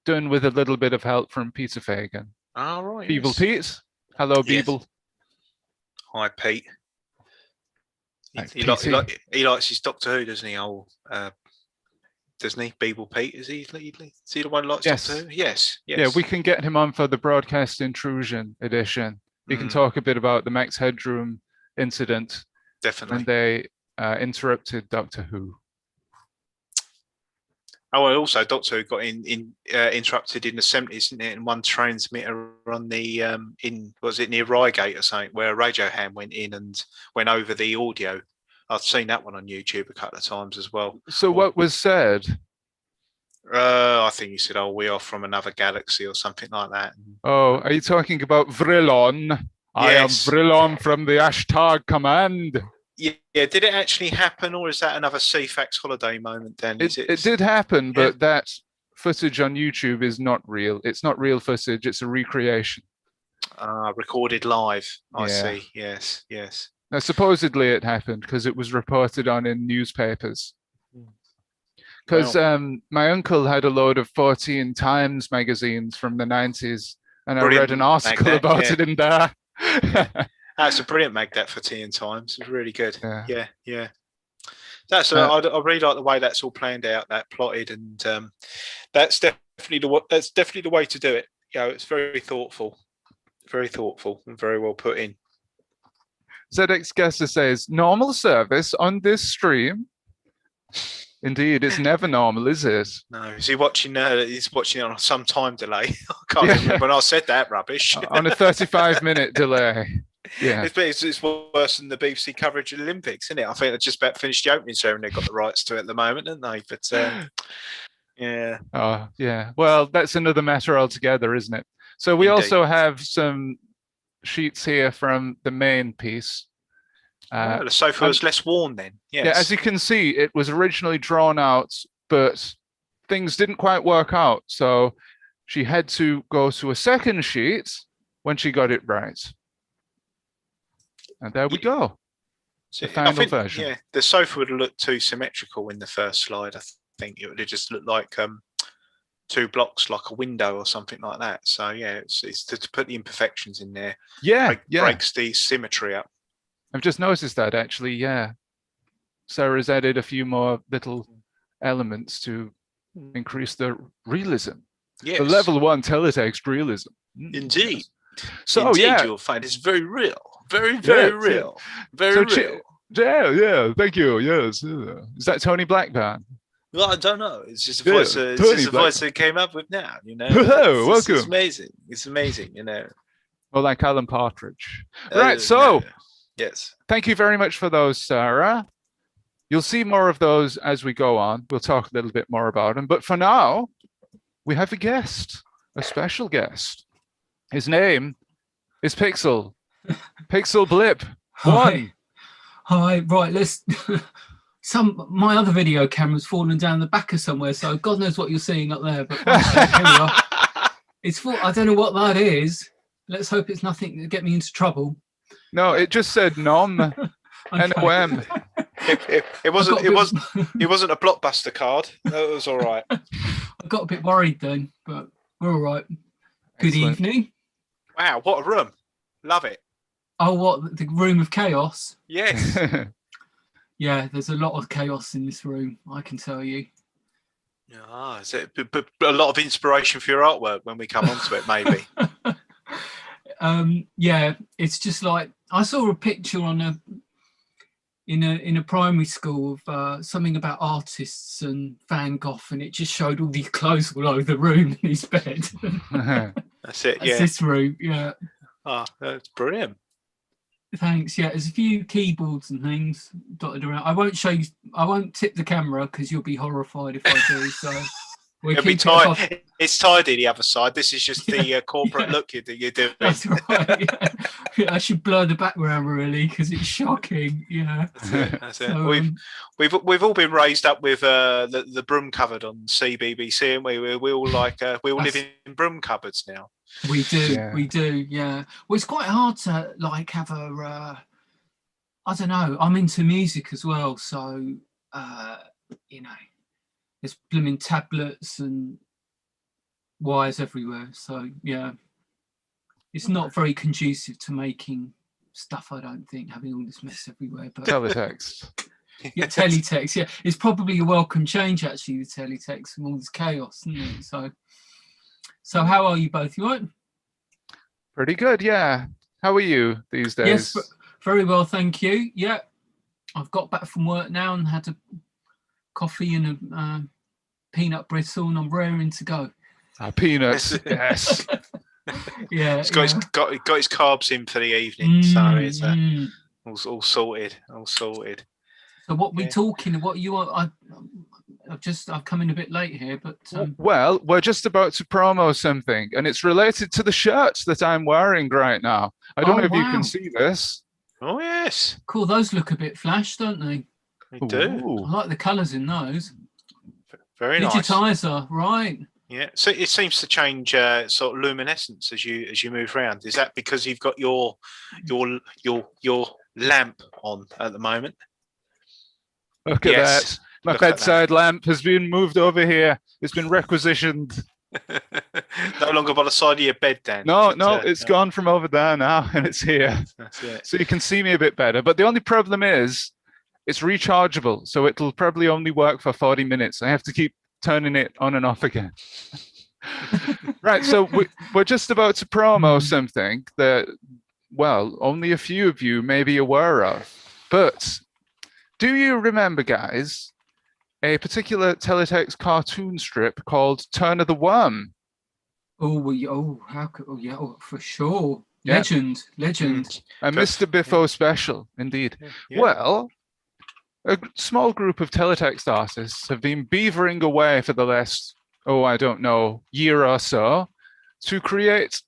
done with a little bit of help from Peter Fagan. Oh, right. Beeble Yes. Pete. Hello, Yes. Beeble. Hi, Pete. Thanks, He likes his Doctor Who, doesn't he? Doesn't he? Beeble Pete, is he the one who likes Yes. Doctor Who? Yes. Yeah, we can get him on for the broadcast intrusion edition. He can talk a bit about the Max Headroom incident Definitely. when they interrupted Doctor Who. Oh, and also Doctor Who got interrupted in the 70s, didn't it? And one transmitter on the was it near Reigate or something, where a radio ham went in and went over the audio. I've seen that one on YouTube a couple of times as well. So what was said? I think you said, "Oh, we are from another galaxy" or something like that. Oh, are you talking about Vrillon? Yes. I am Vrillon from the Ashtag Command. Yeah, did it actually happen, or is that another CFAX holiday moment? Then it did happen, but that footage on YouTube is not real. It's not real footage. It's a recreation. Recorded live. I Yeah. see. Yes, yes. Now, supposedly it happened because it was reported on in newspapers. Because my uncle had a load of 14 Times magazines from the 90s, and I read an article about it in there. That's a brilliant mag, that for Tea and Times. It's really good. Yeah. That's I really like the way that's all planned out, that plotted, and that's definitely the way to do it. You know, it's very thoughtful and very well put in. ZX Guesser says normal service on this stream. Indeed, it's never normal, is it? No, is he watching? He's watching it on some time delay. I can't remember when I said that rubbish. On a 35-minute delay. Yeah, it's worse than the BBC coverage of the Olympics, isn't it? I think they just about finished the opening ceremony. They've got the rights to it at the moment, haven't they? But yeah. Oh, yeah. Well, that's another matter altogether, isn't it? So we also have some sheets here from the main piece. The sofa was less worn then. Yes. Yeah, as you can see, it was originally drawn out, but things didn't quite work out. So she had to go to a second sheet when she got it right. And there we go. The final version. Yeah, the sofa would have looked too symmetrical in the first slide. I think it would have just looked like two blocks, like a window or something like that. So yeah, it's to put the imperfections in there. Yeah, breaks the symmetry up. I've just noticed that actually. Yeah, Sarah's added a few more little elements to increase the realism. Yes. The level 1 teletext realism. Indeed. So Indeed, you'll find it's very real. Very real. Very real. Yeah. Thank you. Yes. Is that Tony Blackburn? Well, I don't know. It's just a voice. It's just a voice that came up with now. You know. Welcome. It's amazing. It's amazing. You know. Well, like Alan Partridge. Right. So. No. Yes. Thank you very much for those, Sarah. You'll see more of those as we go on. We'll talk a little bit more about them. But for now, we have a guest, a special guest. His name is Pixelblip. One. Hi, right, let's my other video camera's fallen down the back of somewhere, so God knows what you're seeing up there, but okay, here we are. It's full. I don't know what that is. Let's hope it's nothing to get me into trouble. No, it just said nom. N-O-M. It wasn't a Blockbuster card. That was all right. I got a bit worried then, but we're all right. Good Excellent. evening. Wow, what a room. Love it. Oh, what, the room of chaos? Yes. Yeah, there's a lot of chaos in this room, I can tell you. Ah, is it but a lot of inspiration for your artwork when we come onto it, maybe? Yeah, it's just like I saw a picture on in a primary school of something about artists and Van Gogh, and it just showed all these clothes all over the room in his bed. That's it. That's Yeah. this room. Yeah. Oh, that's brilliant. Thanks. Yeah, there's a few keyboards and things dotted around. I won't show you. I won't tip the camera because you'll be horrified if I do. So we'll It'll be keep it off. It's tidy the other side. This is just the corporate look that you're doing. That's right. Yeah. I should blur the background really because it's shocking. Yeah. That's it. So, We've all been raised up with the broom cupboard on CBBC, and we all live in broom cupboards now. we do. Yeah. We do. Yeah. Well, it's quite hard to like have a. I don't know. I'm into music as well, so you know, there's blooming tablets and wires everywhere. So yeah, it's not very conducive to making stuff. I don't think having all this mess everywhere. But Teletext. yeah, teletext. Yeah, it's probably a welcome change actually. The teletext and all this chaos, isn't it? So how are you both? You all right? Pretty good, yeah. How are you these days? Yes, very well, thank you. Yeah, I've got back from work now and had a coffee and a peanut brittle, and I'm raring to go. Peanuts, yes. Yeah, He's got his carbs in for the evening, so it's all sorted. All sorted. So what we Yeah. talking? What you are? I've come in a bit late here, but Well, we're just about to promo something, and it's related to the shirts that I'm wearing right now. I don't know if you wow. can see this. Oh yes, cool. Those look a bit flash, don't they? we do. Ooh. I like the colours in those. Very nice. Digitizer, right? Yeah. So it seems to change sort of luminescence as you move around. Is that because you've got your lamp on at the moment? Look at Yes. that. My Look at bedside lamp has been moved over here. It's been requisitioned. No longer by the side of your bed, Dan. No, it's gone from over there now, and it's here. That's it. So you can see me a bit better. But the only problem is it's rechargeable, so it'll probably only work for 40 minutes. I have to keep turning it on and off again. Right, so we're just about to promo something that, well, only a few of you may be aware of. But do you remember, guys, a particular Teletext cartoon strip called Turn of the Worm? For sure. Yeah. Legend. A Mr. Biffo special, indeed. Yeah. Well, a small group of teletext artists have been beavering away for the last, year or so to create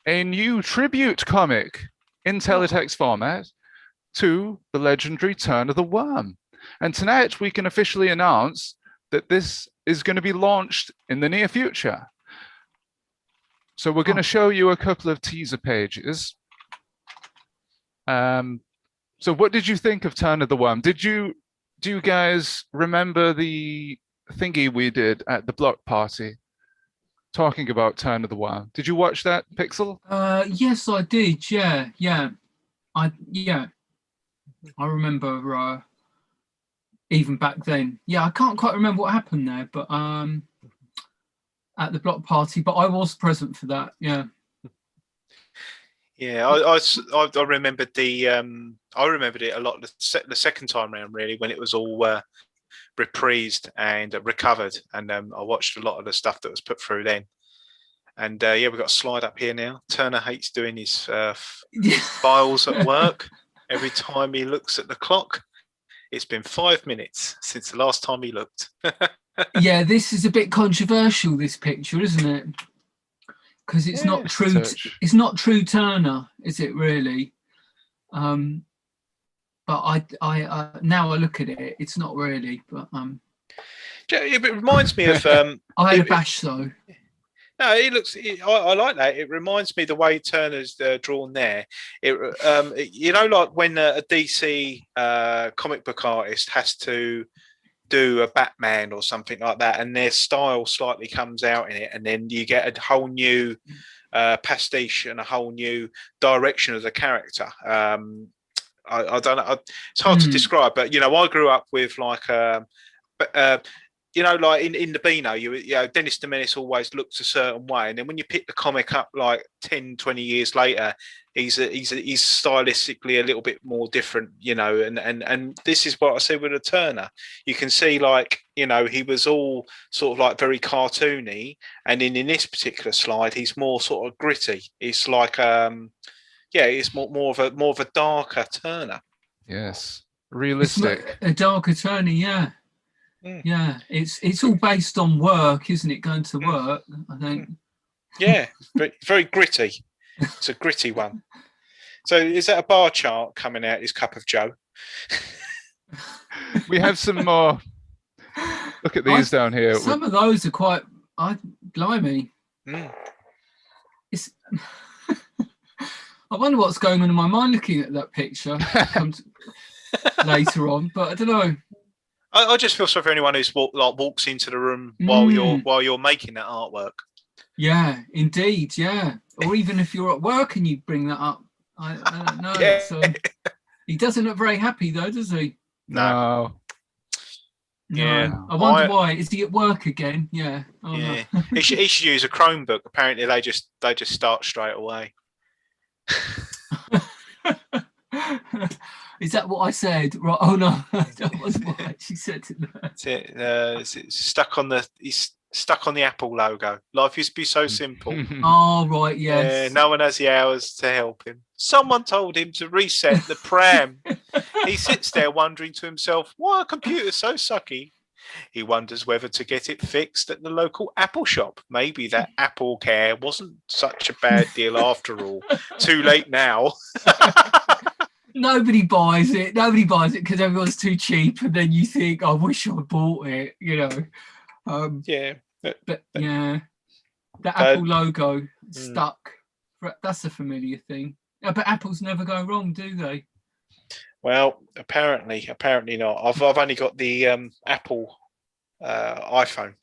a new tribute comic in teletext format to the legendary Turn of the Worm. And tonight we can officially announce that this is going to be launched in the near future. So we're going to show you a couple of teaser pages. So what did you think of Turn of the Worm? Do you guys remember the thingy we did at the block party talking about Turn of the Worm? Did you watch that, Pixel? Yes, I did. Yeah. I remember even back then. Yeah, I can't quite remember what happened there, but at the block party, but I was present for that. Yeah. Yeah, I remembered I remembered it a lot the second time round, really, when it was all reprised and recovered, and I watched a lot of the stuff that was put through then. And we've got a slide up here now. Turner hates doing his files at work. Every time he looks at the clock, it's been 5 minutes since the last time he looked. Yeah, this is a bit controversial, this picture, isn't it? Because it's not true. It's not true Turner, is it really? but I now I look at it, it's not really. But It reminds me of. I had a bash though. No, it looks. I like that. It reminds me the way Turner's drawn there. You know, like when a DC comic book artist has to do a Batman or something like that, and their style slightly comes out in it, and then you get a whole new pastiche and a whole new direction of the character. I don't know. It's hard to describe, but you know, I grew up with like you know, like in the Beano, you know, Dennis the Menace always looks a certain way, and then when you pick the comic up like 10, 20 years later, he's stylistically a little bit more different, you know, and this is what I said with the Turner. You can see, like, you know, he was all sort of like very cartoony, and in this particular slide, he's more sort of gritty. It's like it's more of a darker Turner. Yes, realistic. A darker Turner, yeah. Yeah, it's all based on work, isn't it? Going to work, I think. Yeah, very, very gritty. It's a gritty one. So, is that a bar chart coming out his cup of Joe? We have some more. Look at these down here. Some of those are quite. Blimey. It's. I wonder what's going on in my mind looking at that picture later on, but I don't know. I just feel sorry for anyone who's walks into the room while you're making that artwork. Yeah, indeed, yeah. Or even if you're at work and you bring that up, I don't know. Yeah. So, he doesn't look very happy though, does he? No. Yeah. No. I wonder why. Is he at work again? Yeah. Oh, yeah. No. he should use a Chromebook. Apparently, they just start straight away. Is that what I said? Right. Oh no, that wasn't what I actually said to that. That's it. It's he's stuck on the Apple logo. Life used to be so simple. Oh right, yes. No one has the hours to help him. Someone told him to reset the pram. He sits there wondering to himself, why are computers so sucky? He wonders whether to get it fixed at the local Apple shop. Maybe that Apple Care wasn't such a bad deal after all. Too late now. Nobody buys it because everyone's too cheap, and then you think, I wish I bought it, you know. Yeah. But yeah, the Apple logo stuck. That's a familiar thing. But Apples never go wrong, do they? Well, apparently not. I've only got the Apple iPhone,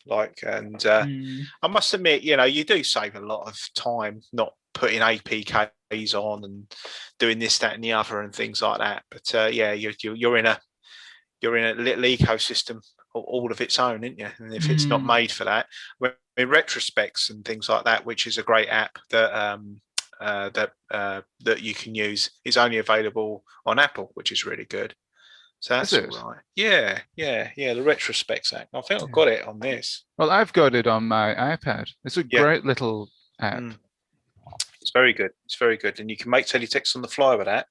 I must admit, you know, you do save a lot of time not putting APKs on and doing this, that, and the other, and things like that. But you're in a little ecosystem all of its own, isn't you? And if it's not made for that, in retrospects and things like that, which is a great app that that you can use, is only available on Apple, which is really good. So that's all right. Yeah. The retrospects app. I think I've got it on this. Well, I've got it on my iPad. It's a great little app. It's very good. It's very good, and you can make teletext on the fly with that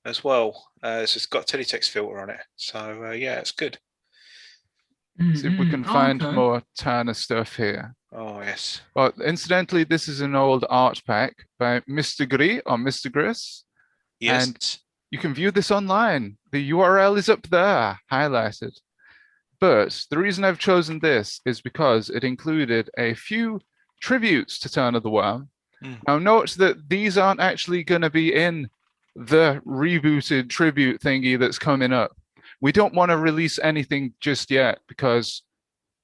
as well. So it's got a teletext filter on it. So it's good. See if we can find more Turner stuff here. Oh yes. Well, incidentally, this is an old art pack by Mr. Gris or Mr. Gris. Yes. And you can view this online. The URL is up there, highlighted. But the reason I've chosen this is because it included a few tributes to Turner the Worm. Now note that these aren't actually going to be in the rebooted tribute thingy that's coming up. We don't want to release anything just yet because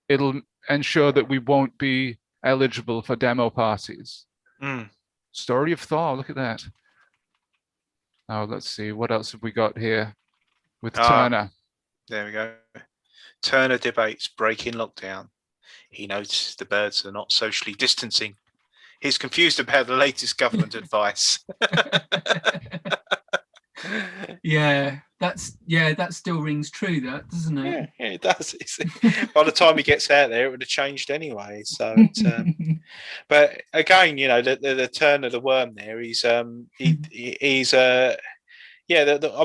it'll ensure that we won't be eligible for demo parties. Story of Thor, look at that. Now let's see, what else have we got here with Turner? There we go. Turner debates breaking lockdown. He notices the birds are not socially distancing. He's confused about the latest government advice. that still rings true, that, doesn't it? Yeah, it does. By the time he gets out there, it would have changed anyway. So, but again, you know, the turn of the worm there. I'm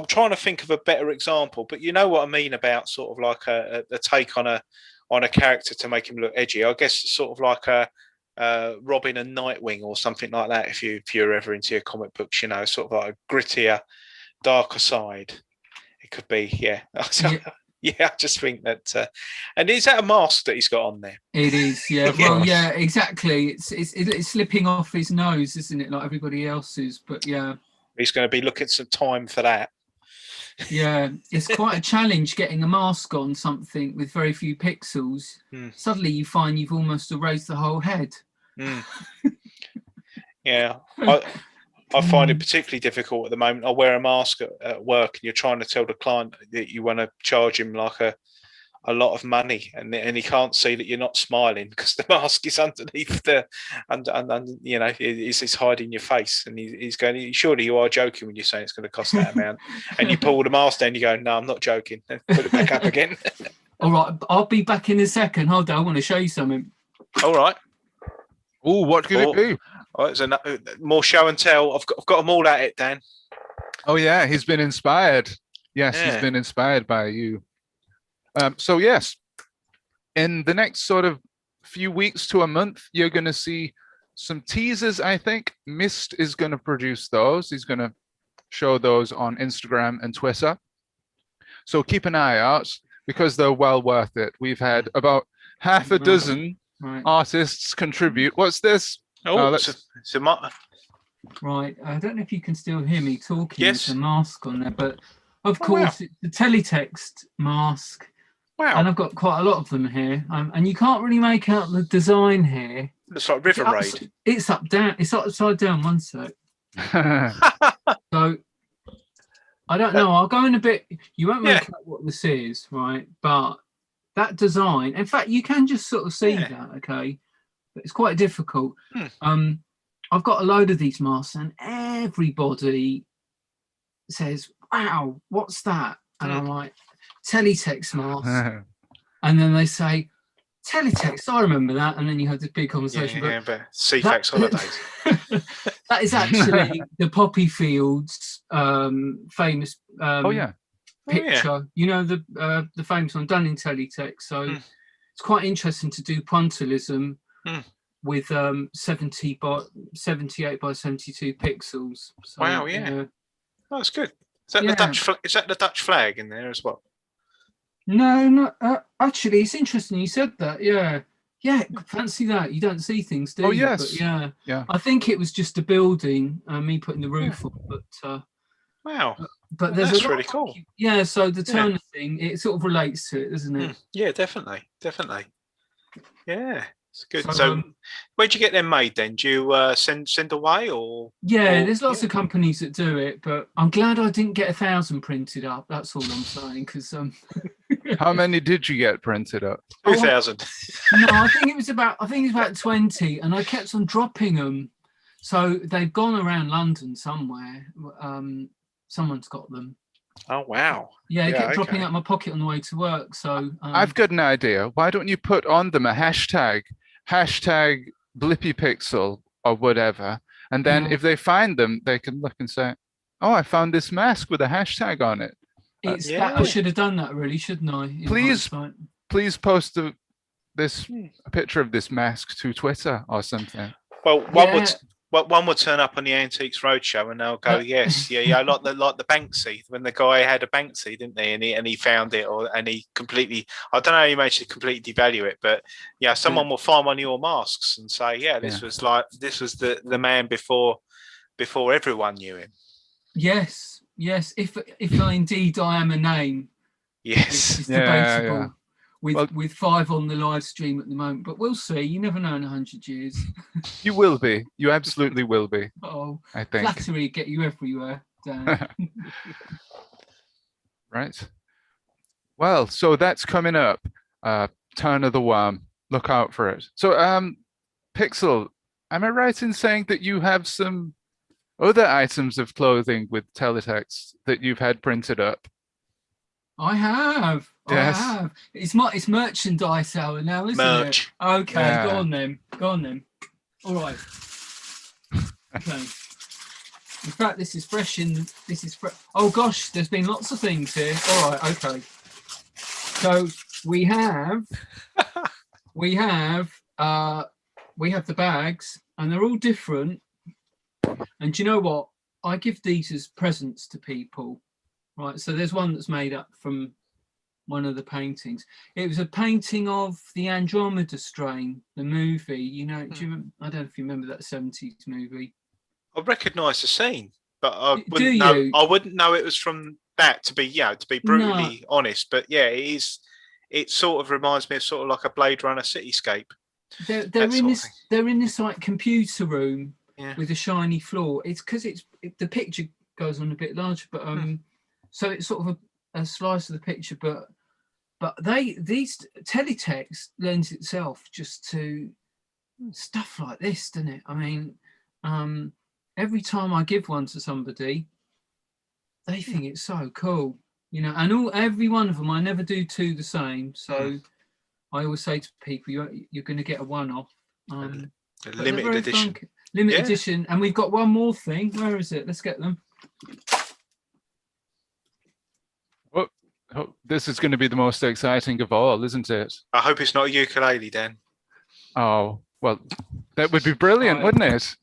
trying to think of a better example, but you know what I mean about sort of like a take on a character to make him look edgy. I guess it's sort of like a Robin and Nightwing or something like that. If you're ever into your comic books, you know, sort of like a grittier, darker side. It could be, yeah. Yeah. Yeah, I just think that. And is that a mask that he's got on there? It is, yeah. Yeah. Well, yeah, exactly. It's slipping off his nose, isn't it? Like everybody else's. But yeah, He's going to be looking some time for that. yeah, it's quite a challenge getting a mask on something with very few pixels. Suddenly, you find you've almost erased the whole head. Yeah, I find it particularly difficult at the moment. I wear a mask at work, and you're trying to tell the client that you want to charge him like a lot of money, and he can't see that you're not smiling because the mask is underneath and you know, it's hiding your face, and he's going, surely you are joking when you're saying it's going to cost that amount, and you pull the mask down, you go, no, I'm not joking, and put it back up again. All right, I'll be back in a second. Hold on, I want to show you something. All right. Oh, what could it be? Oh, it's more show and tell. I've got them all at it, Dan. Oh yeah, he's been inspired. Yes, Yeah. He's been inspired by you. So yes, in the next sort of few weeks to a month, you're going to see some teasers. I think Mist is going to produce those. He's going to show those on Instagram and Twitter. So keep an eye out because they're well worth it. We've had about half a dozen artists contribute. What's this? It's a Right, I don't know if you can still hear me talking. Yes. With a mask on there, but of course, it's the Teletext mask. Wow. And I've got quite a lot of them here, and you can't really make out the design here. Looks like River Raid. It's up down. It's upside down. One sec. So I don't know. I'll go in a bit. You won't make out what this is, right? But that design. In fact, you can just sort of see that. Okay, but it's quite difficult. I've got a load of these masks, and everybody says, "Wow, what's that?" And I'm like, "Teletext mask." And then they say, "Teletext, I remember that." And then you have this big conversation. But CFAX holidays. That is actually the Poppy Fields famous picture. You know, the famous one done in Teletext. So it's quite interesting to do pointillism with 78 by 72 pixels. So, wow, that's good. Is that the Dutch? Is that the Dutch flag in there as well? No, actually, it's interesting you said that. Yeah, fancy that. You don't see things, do you? Oh yes. But yeah. I think it was just a building. Me putting the roof on, but wow. But there's that's really cool. Yeah, so the Turner thing, it sort of relates to it, doesn't it? Yeah, definitely. Yeah. It's good. So, where'd you get them made then? Do you send away or? Yeah, there's lots of companies that do it, but I'm glad I didn't get 1,000 printed up. That's all I'm saying. Because how many did you get printed up? 2,000. No, I think it was about 20, and I kept on dropping them. So they've gone around London somewhere. Someone's got them. Oh wow! Yeah, it kept dropping out my pocket on the way to work. So I've got an idea. Why don't you put on them a hashtag #BlippyPixel or whatever, and then if they find them, they can look and say, "Oh, I found this mask with a hashtag on it." I should have done that, really, shouldn't I? Please post a picture of this mask to Twitter or something. Well, one would turn up on the Antiques Roadshow and they'll go, yes, like the Banksy, when the guy had a Banksy, didn't they? And he found it, and he completely, I don't know how he managed to completely devalue it, but someone will find one of your masks and say, this was the man before everyone knew him. Yes. If indeed I am a name. Yes. It's debatable. With 5 on the live stream at the moment, but we'll see. You never know in 100 years. You will be. You absolutely will be. Oh, I think flattery get you everywhere, Dan. Right. Well, so that's coming up. Turn of the Worm. Look out for it. So, Pixel, am I right in saying that you have some other items of clothing with teletext that you've had printed up? I have. Yes. I have. It's merchandise hour now, isn't it? Okay, go on then. All right. Okay. In fact, this is fresh. Oh gosh, there's been lots of things here. All right. Okay. So we have the bags, and they're all different. And do you know what? I give these as presents to people. right? So there's one that's made up from one of the paintings. It was a painting of the Andromeda Strain, the movie. You know, do you remember, I don't know if you remember that 70s movie. I recognise the scene, but I Do wouldn't know. you? I wouldn't know it was from that. To be brutally No. honest, but yeah, it is. It sort of reminds me of sort of like a Blade Runner cityscape. They're That in sort of this. thing. They're in this like computer room Yeah. with a shiny floor. It's because the picture goes on a bit larger, but so it's sort of a slice of the picture, but these teletext lends itself just to stuff like this, doesn't it? I mean, every time I give one to somebody, they think it's so cool, you know. And every one of them, I never do two the same. So I always say to people, you're going to get a one-off. A But limited edition. Limited Yeah. edition, and we've got one more thing. Where is it? Let's get them. Oh, this is going to be the most exciting of all, isn't it? I hope it's not a ukulele, Dan. Oh, well, that would be brilliant, Right. wouldn't it?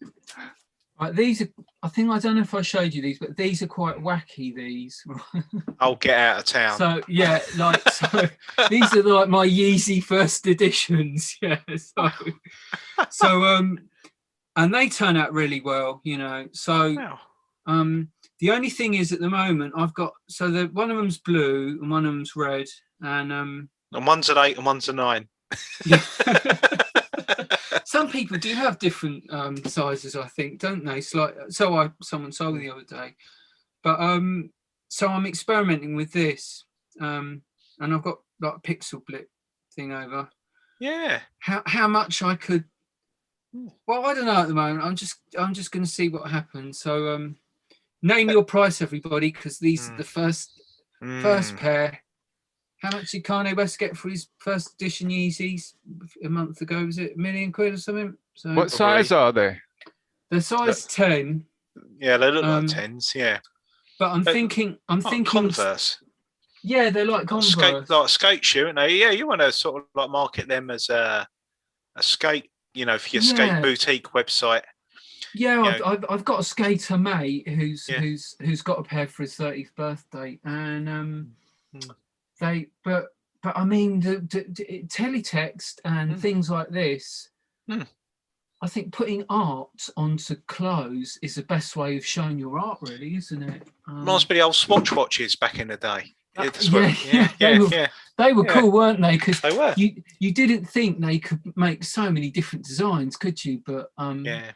Right, these are. I don't know if I showed you these, but these are quite wacky. These. I'll get out of town. So yeah, like so. These are like my Yeezy first editions. Yeah. So and they turn out really well, you know. So Wow. the only thing is at the moment I've got one of them's blue and one of them's red, and And one's an 8 and one's a 9. yeah. Some people do have different sizes, I think, don't they? Someone told me the other day, but so I'm experimenting with this, and I've got like a Pixelblip thing over. Yeah. How much I could. Well, I don't know at the moment. I'm just going to see what happens. So name your price, everybody, because these are the first pair. How much did Kanye West get for his first edition Yeezys a month ago? Was it £1 million or something? So What size are they? they're size 10. Yeah, they look like 10s. Yeah. But I'm thinking Converse. Yeah, they're like Converse. Like skate shoe, aren't they? Yeah, you want to sort of like market them as a skate, you know, for your skate boutique website. Yeah, I've got a skater mate who's got a pair for his 30th birthday, and but I mean the teletext and things like this. I think putting art onto clothes is the best way of showing your art, really, isn't it? Reminds me of the old Swatch watches back in the day. They were cool, weren't they? Because they were. You didn't think they could make so many different designs, could you? But they're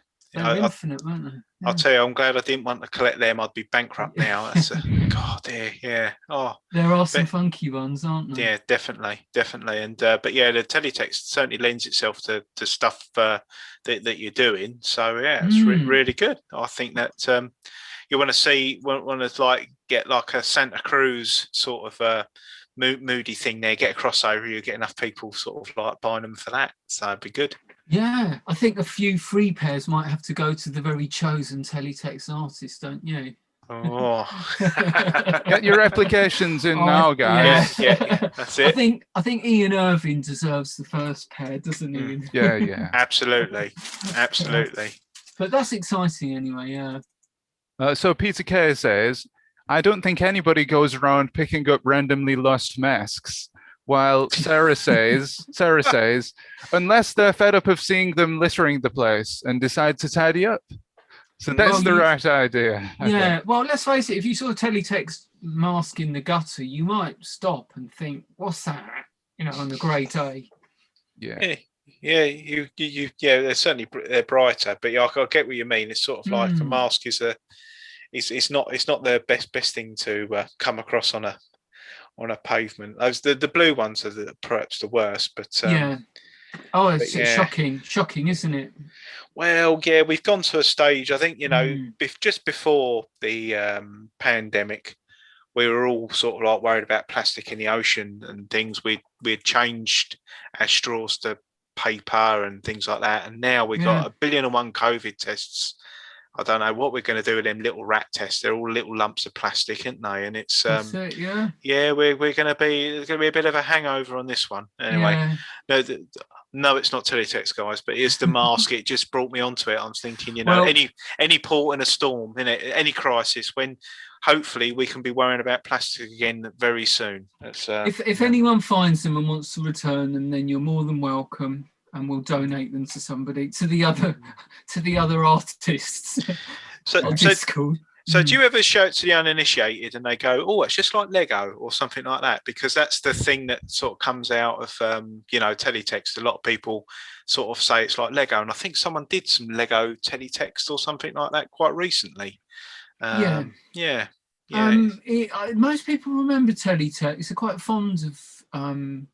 infinite, weren't they? Yeah. I'll tell you, I'm glad I didn't want to collect them. I'd be bankrupt now. That's God, yeah. Oh, there are some funky ones, aren't there? Yeah, definitely. And but yeah, the teletext certainly lends itself to stuff that you're doing. So yeah, it's really good. I think that you want to like get like a Santa Cruz sort of moody thing there. Get a crossover. You get enough people sort of like buying them for that. So it'd be good. Yeah, I think a few free pairs might have to go to the very chosen teletext artist, don't you? Oh, get your applications in now, guys. Yeah, that's it. I think Ian Irving deserves the first pair, doesn't he? Yeah. Absolutely. But that's exciting anyway. Yeah. So Peter K says, I don't think anybody goes around picking up randomly lost masks. While Sarah says, unless they're fed up of seeing them littering the place and decide to tidy up. So that's the right idea. Yeah. Well, let's face it. If you saw a teletext mask in the gutter, you might stop and think, "What's that?" You know, on a grey day. Yeah. You. They're certainly brighter, but I get what you mean. It's sort of like a mask is it's not the best thing to come across on a pavement. Those the blue ones are perhaps the worst, but it's shocking, isn't it? Well, yeah, we've gone to a stage. I think just before the pandemic, we were all sort of like worried about plastic in the ocean and things. We'd changed our straws to paper and things like that, and now we've got 1,000,001 COVID tests. I don't know what we're going to do with them little rat tests. They're all little lumps of plastic, aren't they? And it's That's it, yeah. yeah, we're going to be there's going to be a bit of a hangover on this one. Anyway, Yeah. no, it's not Teletext, guys, but it's the mask. It just brought me onto it. I was thinking, you know, Well- any port in a storm, any crisis, when hopefully we can be worrying about plastic again very soon. That's, If anyone finds them and wants to return them, then you're more than welcome, and we'll donate them to somebody, to the other artists on Discord. So do you ever show it to the uninitiated and they go, oh, it's just like Lego or something like that? Because that's the thing that sort of comes out of, you know, teletext. A lot of people sort of say it's like Lego. And I think someone did some Lego teletext or something like that quite recently. Yeah. Most people remember teletext. They're quite fond of,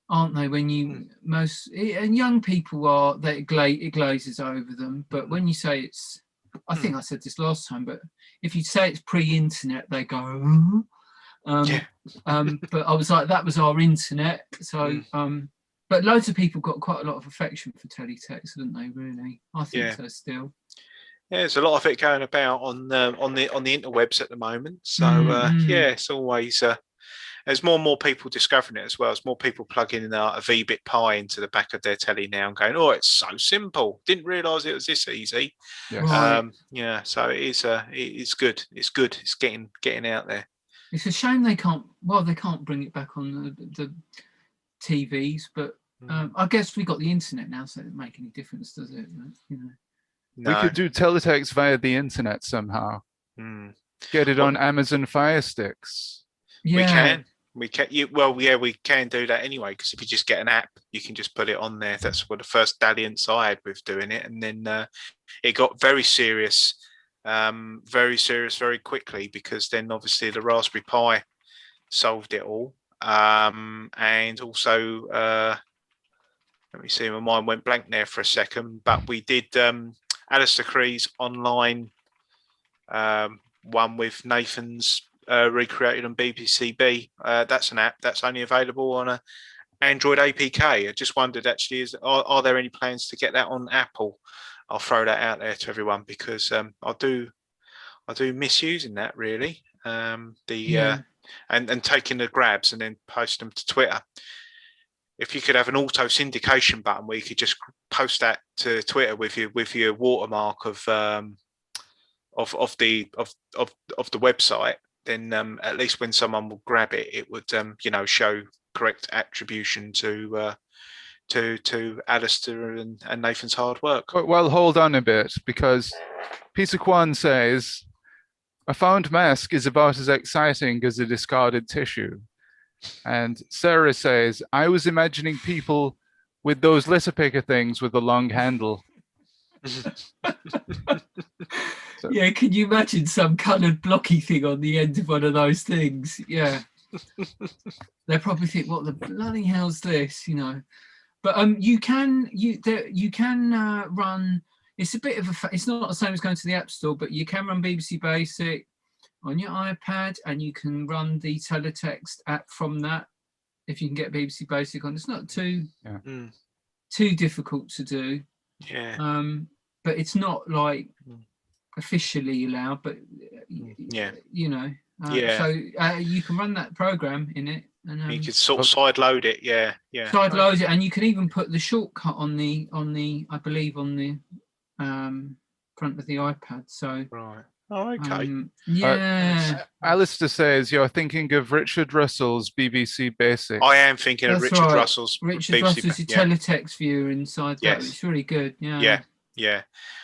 aren't they? When you and young people are, it glazes over them. But when you say it's, I think I said this last time, but if you say it's pre-internet, they go. But I was like, that was our internet. So, but loads of people got quite a lot of affection for teletext, didn't they? Really, I think so still. Yeah, there's a lot of it going about on the interwebs at the moment. So yeah, it's always there's more and more people discovering it as well. There's more people plugging in a VBit Pi into the back of their telly now and going, "Oh, it's so simple. Didn't realise it was this easy." Yes. Right. Yeah, so it's good. It's good. It's getting out there. It's a shame they can't. Well, they can't bring it back on the TVs, but I guess we got the internet now, so it doesn't make any difference, does it? You know. No. We could do teletext via the internet somehow. Get it on Amazon Fire Sticks. Yeah. We can do that anyway, because if you just get an app, you can just put it on there. That's what the first dalliance I had with doing it, and then it got very serious very quickly, because then obviously the Raspberry Pi solved it all, and also let me see, my mind went blank there for a second, but we did Alistair Cree's online one with Nathan's recreated on BBCB. That's an app that's only available on a Android APK. I just wondered, actually, are there any plans to get that on Apple? I'll throw that out there to everyone, because I do miss using that, really. And taking the grabs and then post them to Twitter. If you could have an auto syndication button where you could just post that to Twitter with your watermark of the website, then at least when someone will grab it, it would show correct attribution to Alistair and Nathan's hard work. Well, hold on a bit, because Peter Kwan says a found mask is about as exciting as a discarded tissue. And Sarah says, I was imagining people with those litter picker things with the long handle. Yeah, can you imagine some coloured blocky thing on the end of one of those things? Yeah. They probably think, what the bloody hell's this, you know? But you can run. It's a bit of it's not the same as going to the App Store, but you can run BBC Basic on your iPad, and you can run the Teletext app from that if you can get BBC Basic on. It's not too difficult to do. Yeah. But it's not like officially allowed. But you know. So you can run that program in it. And, you could sort of side load it, side load it, and you can even put the shortcut on the I believe on the front of the iPad. So right, okay, Alistair says you're thinking of Richard Russell's BBC Basic. I am thinking of Richard Russell's. Richard Russell's teletext viewer inside that. It's really good. Yeah.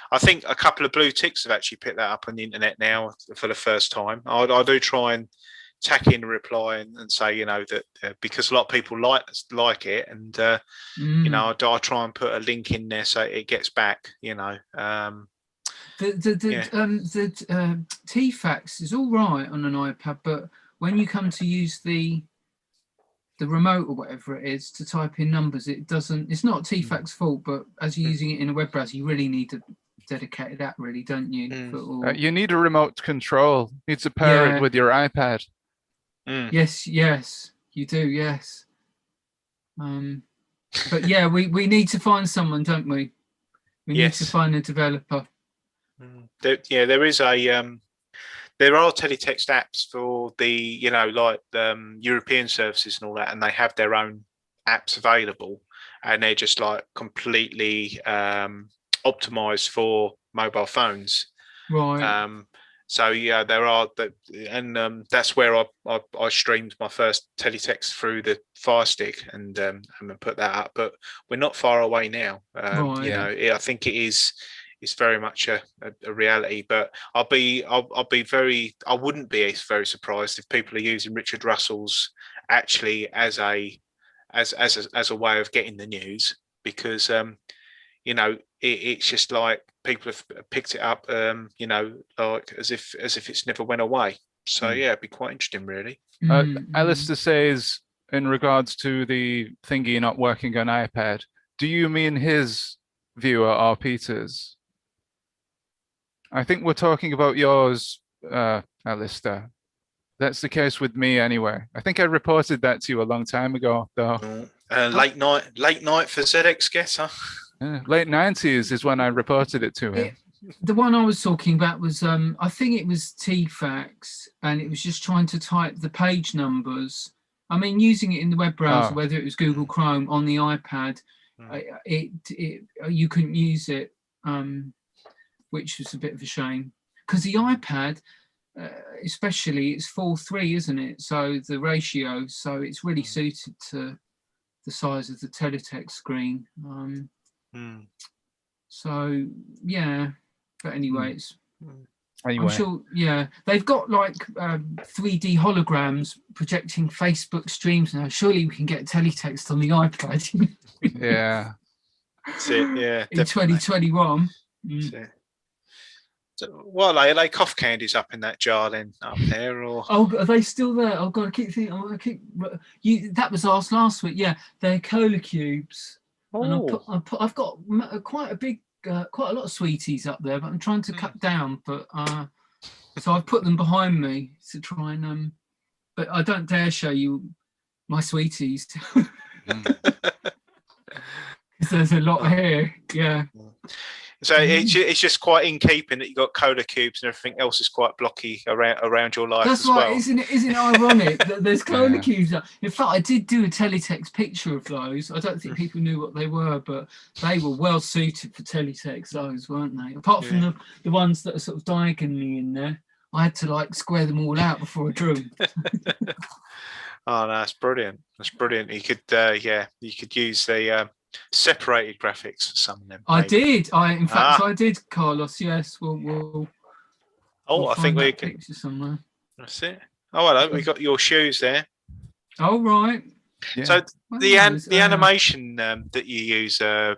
I think a couple of blue ticks have actually picked that up on the internet now for the first time. I do try and tack in a reply and say, you know, that because a lot of people like it, and you know, I try and put a link in there so it gets back, you know. The T-Fax is all right on an iPad, but when you come to use the remote or whatever it is to type in numbers, it doesn't. It's not T-Fax fault, but as you're using it in a web browser, you really need a dedicated app, really, don't you? You need a remote control. You need to pair it with your iPad. Yes, you do. Yes, but yeah, we need to find someone, don't we? We need to find a developer. There is a there are teletext apps for the like European services and all that, and they have their own apps available, and they're just like completely optimized for mobile phones. Right. So yeah, there are and that's where I streamed my first teletext through the Fire Stick and put that up. But we're not far away now. Right. I think it is. It's very much a reality. But I wouldn't be very surprised if people are using Richard Russell's actually as a way of getting the news, because it's just like people have picked it up, like as if it's never went away. So yeah, it'd be quite interesting, really. Alistair says, in regards to the thingy not working on iPad, do you mean his viewer or Peter's? I think we're talking about yours, Alistair. That's the case with me anyway. I think I reported that to you a long time ago, though. Late night for ZX Guesser. Late 90s is when I reported it to him. The one I was talking about was, I think it was TFAX, and it was just trying to type the page numbers. I mean, using it in the web browser, whether it was Google Chrome on the iPad, you couldn't use it, which was a bit of a shame. Because the iPad, especially, it's 4:3, isn't it? So the ratio, so it's really suited to the size of the teletext screen. So yeah, but anyway, I'm sure. Yeah, they've got like 3D holograms projecting Facebook streams now. Surely we can get teletext on the iPad. Yeah, that's it. Yeah, in 2021. So, what are they cough candies up in that jar then up there, or? Oh, are they still there? Oh God, I keep thinking. That was asked last week. Yeah, they're cola cubes. And I've got quite a lot of sweeties up there, but I'm trying to cut down. But so I've put them behind me to try and but I don't dare show you my sweeties because there's a lot here. Yeah. So it's just quite in keeping that you got cola cubes and everything else is quite blocky around your life. That's as right, well. Isn't it ironic that there's cola cubes? In fact, I did do a teletext picture of those. I don't think people knew what they were, but they were well suited for teletext. Those weren't they? Apart from the ones that are sort of diagonally in there, I had to like square them all out before I drew them. Oh, no, that's brilliant. That's brilliant. You could use the separated graphics for some of them. I did. In fact, I did, Carlos. Yes, we'll I think we can. Picture somewhere. That's it. Oh, hello. We got your shoes there. Oh, right. Yeah. So the animation that you use. So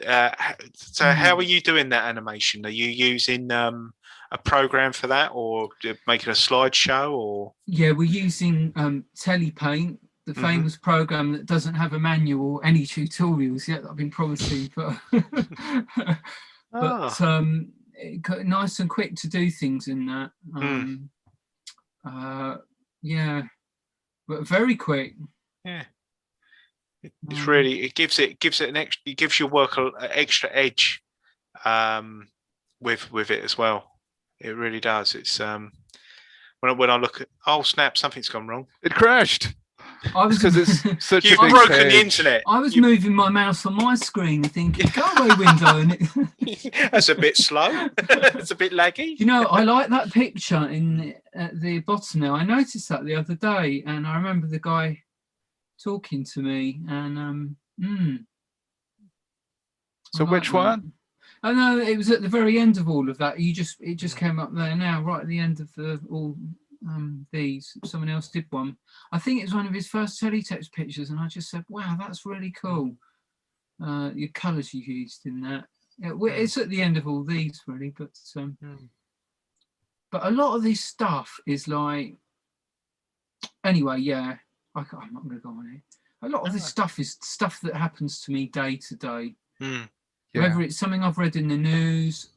how are you doing that animation? Are you using a program for that, or making a slideshow, or? Yeah, we're using Telepaint, the famous program that doesn't have a manual or any tutorials yet that I've been promising, but nice and quick to do things in that. Yeah, but very quick. Yeah, it's really it gives your work an extra edge with it as well. It really does. It's when I look at snap, something's gone wrong. It crashed. Because it's such You've a big broken page. the internet. I was moving my mouse on my screen and thinking, go away, window. And that's a bit slow. It's a bit laggy. You know, I like that picture at the bottom now. I noticed that the other day, and I remember the guy talking to me. And So which one? Oh no, it was at the very end of all of that. It just came up there now, right at the end of all. These someone else did one. I think it was one of his first teletext pictures, and I just said, wow, that's really cool. Your colors you used in that. It's at the end of all these really, but a lot of this stuff is like, anyway, yeah, I'm not going to go on here. A lot of this stuff is stuff that happens to me day to day. Whether it's something I've read in the news,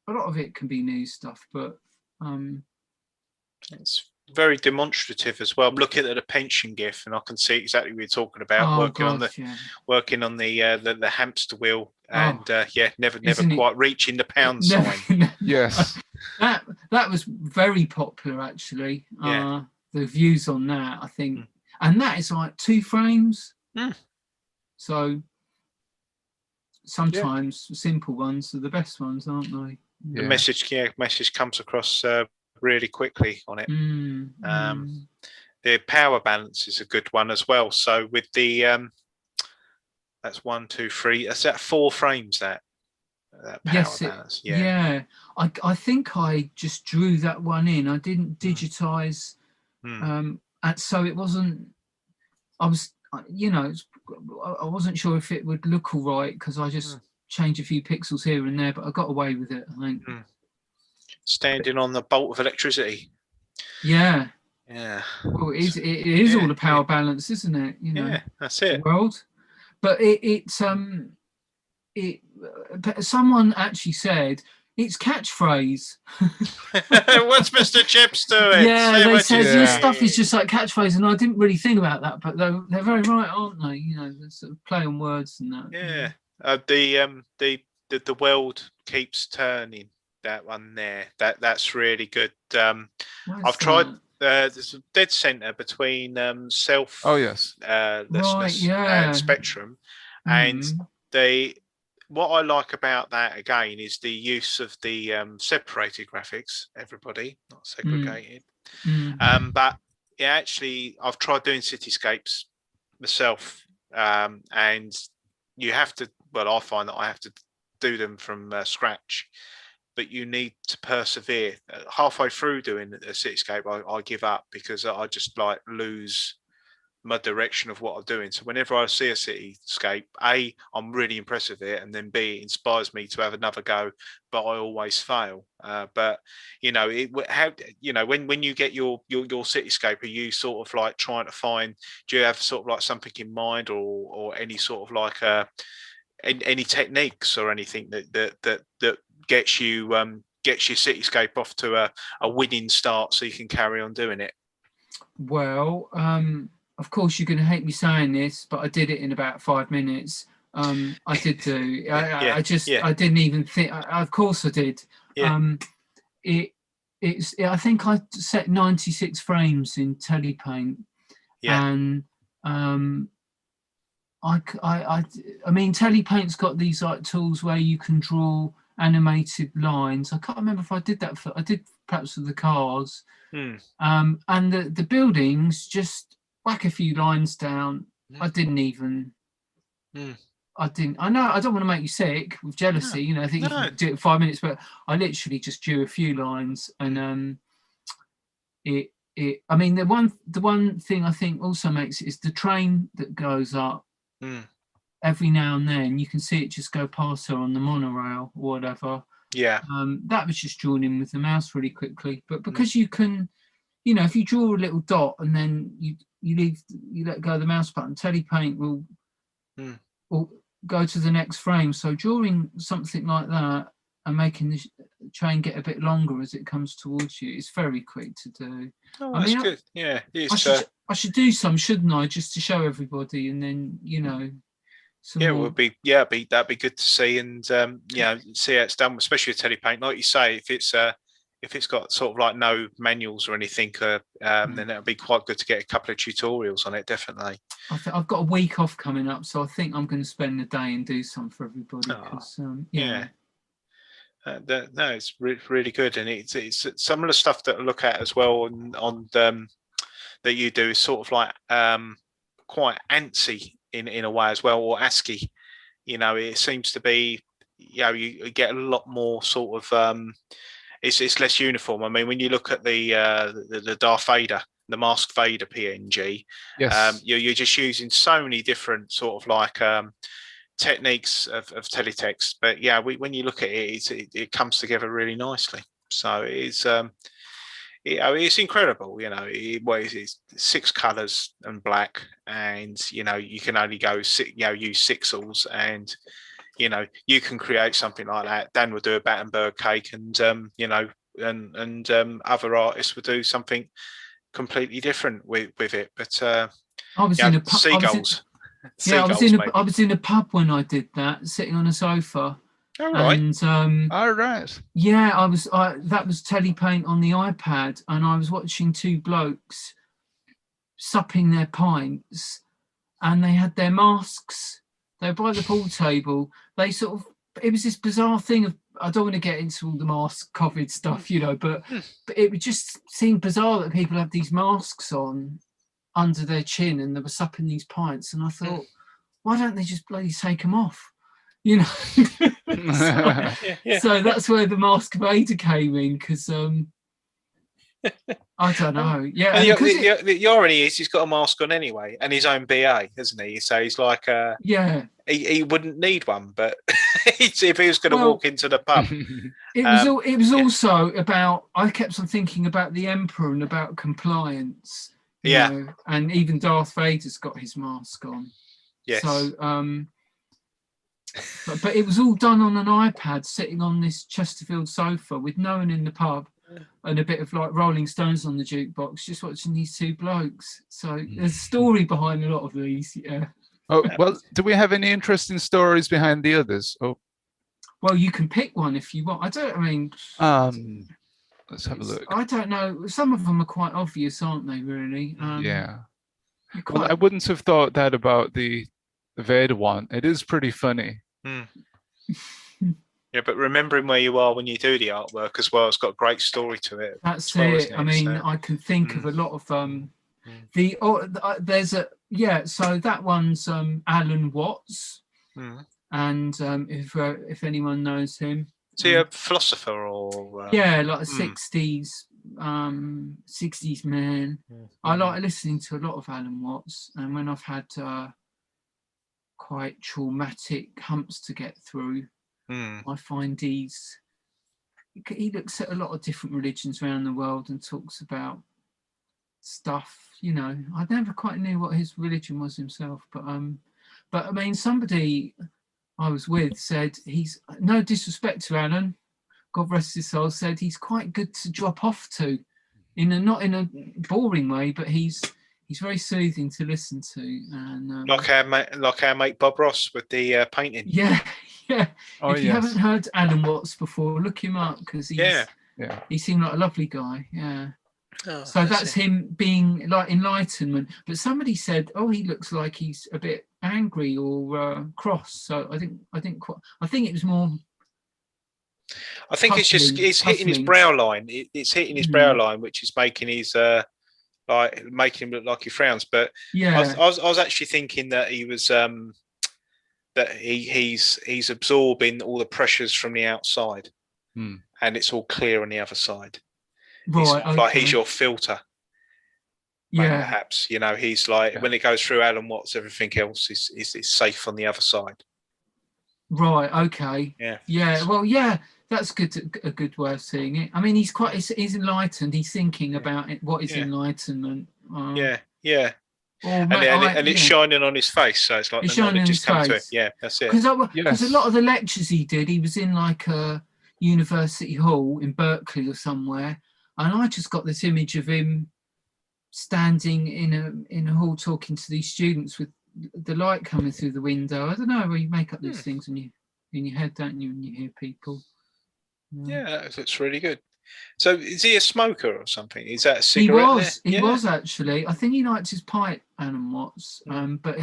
a lot of it can be news stuff, but very demonstrative as well. I'm looking at the pension GIF, and I can see exactly what you're talking about. Oh working on God, the yeah. working on the hamster wheel, Oh. and never Isn't it- quite reaching the pound No, sign. Yes. that was very popular actually. Yeah. The views on that, I think, Mm. and that is like 2 frames. Mm. So sometimes simple ones are the best ones, aren't they? The Yeah. message comes across really quickly on it. Mm. The power balance is a good one as well. So with the that's 1, 2, 3. That's at 4 frames. That power Yes, balance. yeah. I think I just drew that one in. I didn't digitize, and so it wasn't. I was, I wasn't sure if it would look all right because I just changed a few pixels here and there, but I got away with it, I think. Standing on the bolt of electricity. Yeah. Yeah. Well, it is all a power balance, isn't it? You know. Yeah, that's it. The world, but someone actually said it's catchphrase. What's Mr. Chips doing? Yeah, they said you your say. stuff is just like catchphrase, and I didn't really think about that, but they're very right, aren't they? You know, the sort of play on words and that. Yeah. The world keeps turning. That one there. That's really good. I've tried. There's a dead center between self. Oh yes. Lessness yeah. and spectrum, and what I like about that again is the use of the separated graphics. Everybody, not segregated. But actually, I've tried doing cityscapes myself, and you have to. Well, I find that I have to do them from scratch, but you need to persevere. Halfway through doing a cityscape, I give up because I just like lose my direction of what I'm doing. So whenever I see a cityscape, A, I'm really impressed with it, and then B, it inspires me to have another go, but I always fail. But when you get your cityscape, are you sort of like trying to find? Do you have sort of like something in mind, or any sort of like any techniques or anything that gets you gets your cityscape off to a winning start, so you can carry on doing it? Well, of course, you're going to hate me saying this, but I did it in about 5 minutes. I did do. I didn't even think. Of course, I did. Yeah. I think I set 96 frames in Telepaint, and I mean, Telepaint's got these like tools where you can draw animated lines. I can't remember if I did that I did perhaps for the cars. And the buildings, just whack a few lines down. I didn't even. I know I don't want to make you sick with jealousy. I think you can do it in 5 minutes, but I literally just drew a few lines, and I mean, the one thing I think also makes it is the train that goes up. Every now and then you can see it just go past her on the monorail or whatever. That was just drawn in with the mouse really quickly, but because you can, if you draw a little dot and then you let go of the mouse button, Telepaint will go to the next frame. So drawing something like that and making the train get a bit longer as it comes towards you is very quick to do. Oh, that's good. Yeah, I should do some, shouldn't I, just to show everybody, and then it would be that'd be good to see, and see how it's done, especially with Telepaint. Like you say, if it's got sort of like no manuals or anything, then it'll be quite good to get a couple of tutorials on it. Definitely. I've got a week off coming up, so I think I'm going to spend the day and do some for everybody. No, it's really good, and it's some of the stuff that I look at as well on that you do is sort of like quite antsy in a way as well, or ASCII. It seems to be, you get a lot more sort of it's less uniform. I mean, when you look at the Darth Vader, the Masked Vader PNG, you're just using so many different sort of like techniques of teletext, but when you look at it, it comes together really nicely. So it's incredible. It's 6 colors and black, and you can only go use 6s, and you can create something like that. Dan would do a Battenberg cake, and other artists would do something completely different with it. But I was in a pub. seagulls. Yeah, Seagulls, I was in a pub when I did that, sitting on a sofa. All right. And All right. yeah, that was Telepaint on the iPad, and I was watching two blokes supping their pints, and they had their masks. They were by the pool table. They sort of, it was this bizarre thing of, I don't want to get into all the mask COVID stuff, but it just seemed bizarre that people had these masks on under their chin and they were supping these pints, and I thought, why don't they just bloody take them off? So that's where the Mask Vader came in, because I don't know. Yeah, the irony is he's got a mask on anyway, and his own BA, hasn't he? So he's like, he wouldn't need one, but if he was going to walk into the pub, it was also about. I kept on thinking about the Emperor and about compliance. You know, and even Darth Vader's got his mask on. Yes. So, but it was all done on an iPad, sitting on this Chesterfield sofa with no one in the pub, and a bit of like Rolling Stones on the jukebox, just watching these two blokes. So there's a story behind a lot of these. Yeah. Oh well, do we have any interesting stories behind the others? Oh, well, you can pick one if you want. Let's have a look. I don't know. Some of them are quite obvious, aren't they? Really. Yeah. Well, I wouldn't have thought that about the Vader one. It is pretty funny. Yeah, but remembering where you are when you do the artwork as well, it's got a great story to it. That's it. I mean, I can think of a lot of there's a so that one's Alan Watts, and if anyone knows him. Is he a philosopher or like a 60s man? I like listening to a lot of Alan Watts, and when I've had quite traumatic humps to get through, I find he looks at a lot of different religions around the world and talks about stuff. I never quite knew what his religion was himself, but I mean, somebody I was with said he's, no disrespect to Alan, God rest his soul, said he's quite good to drop off to, not in a boring way, but he's very soothing to listen to. And like our mate Bob Ross with the painting. Yeah. If you haven't heard Alan Watts before, look him up, because he seemed like a lovely guy. Yeah. Oh, so that's him being like enlightenment. But somebody said, he looks like he's a bit angry or cross. So I think it was more. I think it's hitting his brow line. It's hitting his brow line, which is making his making him look like he frowns. But I was actually thinking that he was that he's absorbing all the pressures from the outside, and it's all clear on the other side. Right, like he's your filter. Perhaps he's like when it goes through Alan Watts, everything else is safe on the other side. Right. Okay. Yeah. Well, that's good. A good way of seeing it. I mean, he's enlightened. He's thinking about it. What is enlightenment? And it's shining on his face, so it's like it's shining on his face. Yeah, that's it. Because a lot of the lectures he did, he was in like a university hall in Berkeley or somewhere. And I just got this image of him standing in a hall talking to these students with the light coming through the window. I don't know, where you make up these things in your head, don't you, when you hear people? Yeah, that's really good. So is he a smoker or something? Is that a cigarette? He was actually. I think he liked his pipe, Alan Watts. But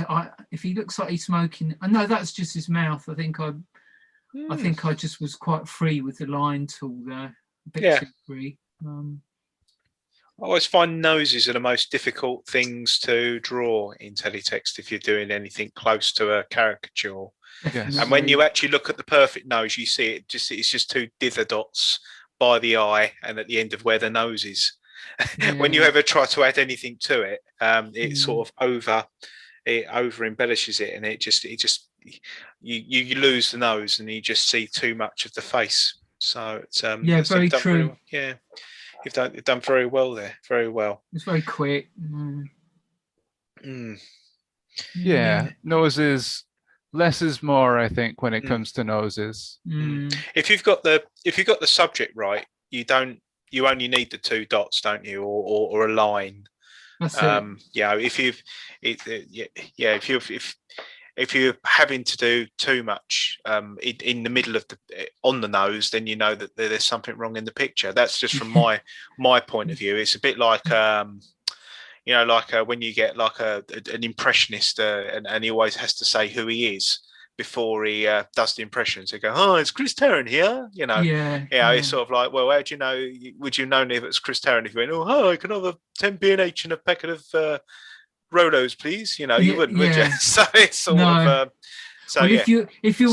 if he looks like he's smoking, no, that's just his mouth. I think I just was quite free with the line tool there. A bit too free. I always find noses are the most difficult things to draw in teletext if you're doing anything close to a caricature. Yes. And when you actually look at the perfect nose, you see it's just two dither dots by the eye and at the end of where the nose is. When you ever try to add anything to it, it sort of over embellishes it, and it just you lose the nose and you just see too much of the face. So it's very true. You've done very well there. Very well. It's very quick. Yeah, noses. Less is more, I think, when it comes to noses. If you've got the subject right, you don't you only need the 2 dots, don't you, or a line. That's it. Yeah, if you've if you're having to do too much in the middle of on the nose, then you know that there's something wrong in the picture. That's just from my point of view. It's a bit like when you get like an impressionist and he always has to say who he is before he does the impressions. They go, "Oh, it's Chris Tarrant here," Yeah. It's sort of like, well, how do you know? Would you know if it's Chris Tarrant if you went, "Oh, hi, I can have a 10 B&H and a packet of Rolos, please"? You wouldn't, would you? So it's sort of. Well, if you're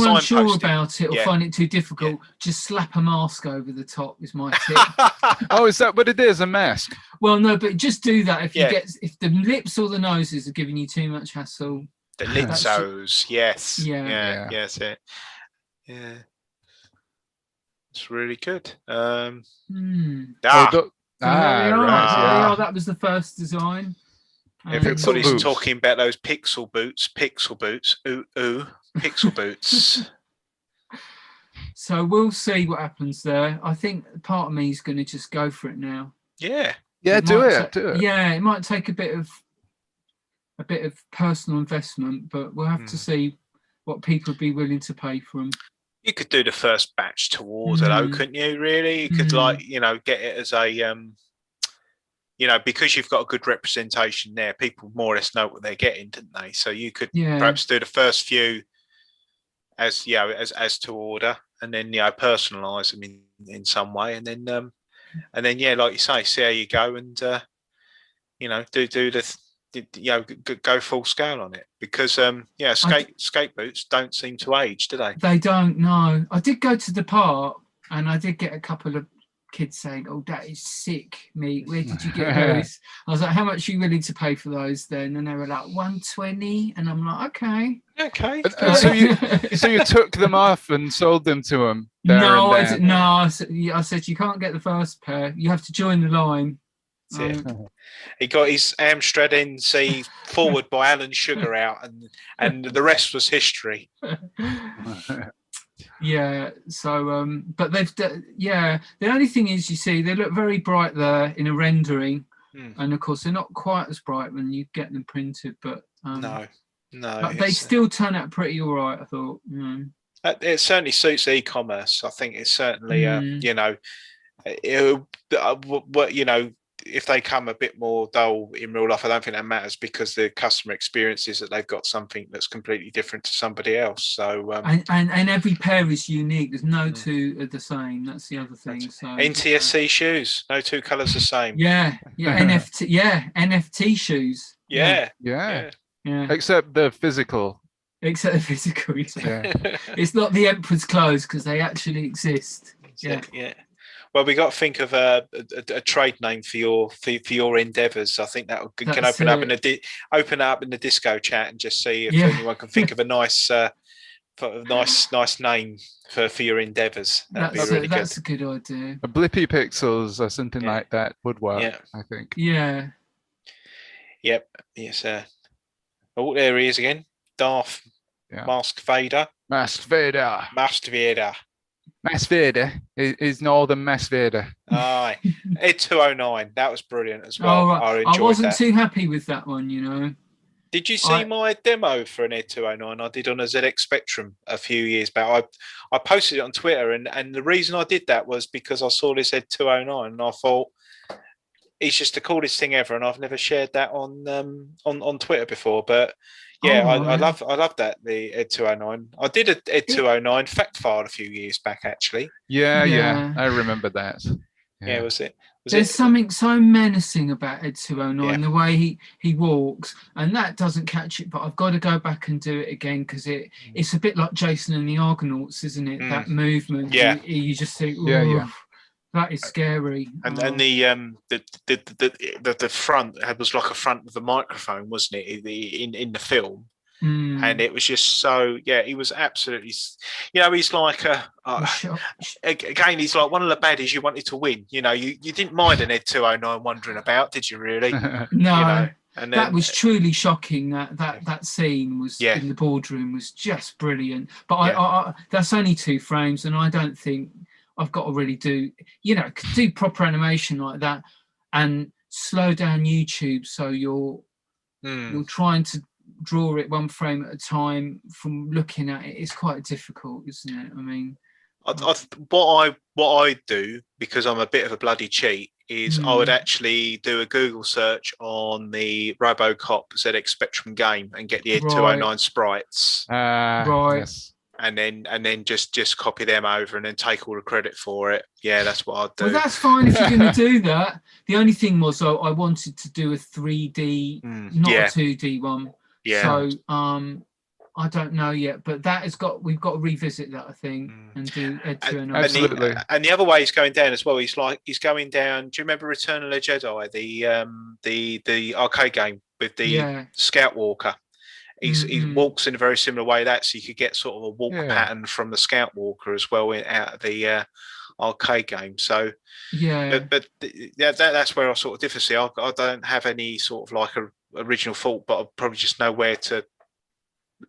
unsure Signposting. about it or find it too difficult, just slap a mask over the top is my tip. Oh, is that what it is? A mask? Well, no, but just do that if if the lips or the noses are giving you too much hassle. The litsos, yes. Yeah. Yes, it. Yeah. It's really good. Right. That was the first design. Everybody's talking about those pixel boots. Pixel boots. So we'll see what happens there. I think part of me is going to just go for it now. Yeah. Yeah, do it. Yeah, it might take a bit of personal investment, but we'll have to see what people would be willing to pay for them. You could do the first batch to order, though, couldn't you? Really, you could get it as a because you've got a good representation there. People more or less know what they're getting, didn't they? So you could perhaps do the first few as to order, and then personalize them in some way, and then like you say, see how you go, and go full scale on it, because skate boots don't seem to age, do they? They don't. No, I did go to the park and I did get a couple of kids saying, "Oh, that is sick, mate. Where did you get those?" I was like, "How much are you willing to pay for those then?" And they were like, $120, and I'm like, okay. So you took them off and sold them to them? I said you can't get the first pair. You have to join the line. He got his Amstrad NC forward by Alan Sugar out, and the rest was history. Yeah. So, but the only thing is, you see, they look very bright there in a rendering, and of course they're not quite as bright when you get them printed. But no, but they still turn out pretty all right, I thought. It certainly suits e-commerce. I think it's certainly if they come a bit more dull in real life, I don't think that matters, because the customer experience is that they've got something that's completely different to somebody else. So and every pair is unique. There's no two are the same. That's the other thing. So NTSC shoes, no two colours the same. Yeah. NFT shoes. Yeah. Except the physical. Yeah. It's not the Emperor's clothes, because they actually exist. Yeah. Well, we got to think of a trade name for your endeavours. I think that can open up in the disco chat and just see if anyone can think of a nice name for your endeavours. That's a good idea. A Blippy Pixels or something like that would work. I think. Yeah. Yep. Yes. Oh, there he is again. Darth Masked Vader. Masked Vader. Mass Vader is Northern Mass Vader. Aye. Ed 209. That was brilliant as well. Right. I wasn't too happy with that one, Did you see my demo for an Ed 209 I did on a ZX Spectrum a few years back? I posted it on Twitter, and the reason I did that was because I saw this Ed 209 and I thought, it's just the coolest thing ever, and I've never shared that on Twitter before. But I love that, the Ed 209. I did a Ed 209 fact file a few years back, actually. Yeah, I remember that. Yeah, was it? There's something so menacing about Ed 209, the way he walks, and that doesn't catch it. But I've got to go back and do it again, because it's a bit like Jason and the Argonauts, isn't it? That movement. Yeah. You just think, that is scary. And the front was like a front of the microphone, wasn't it? In the film. And it was just so, he was absolutely, he's like again, he's like one of the baddies you wanted to win. You didn't mind an Ed 209 wandering about, did you really? No. And that was truly shocking. That scene was in the boardroom was just brilliant. But I that's only 2 frames, and I don't think I've got to really do, do proper animation like that, and slow down YouTube so you're trying to draw it one frame at a time from looking at it. It's quite difficult, isn't it? I mean, what I do, because I'm a bit of a bloody cheat, is I would actually do a Google search on the RoboCop ZX Spectrum game and get the Ed 209 sprites, right, yes. and then just copy them over and then take all the credit for it. Yeah, that's what I'd do. Well, that's fine if you're going to do that. The only thing was, though, I wanted to do a 3D, not a 2D one. Yeah. So I don't know yet, but we've got to revisit that, I think, and do Ed 209. Absolutely. And the other way he's going down as well, he's going down. Do you remember Return of the Jedi, the arcade game with the Scout Walker? He walks in a very similar way so you could get sort of a walk pattern from the Scout Walker as well out of the arcade game. So but that's where I sort of differ. See, I don't have any sort of like a original thought, but I probably just know where to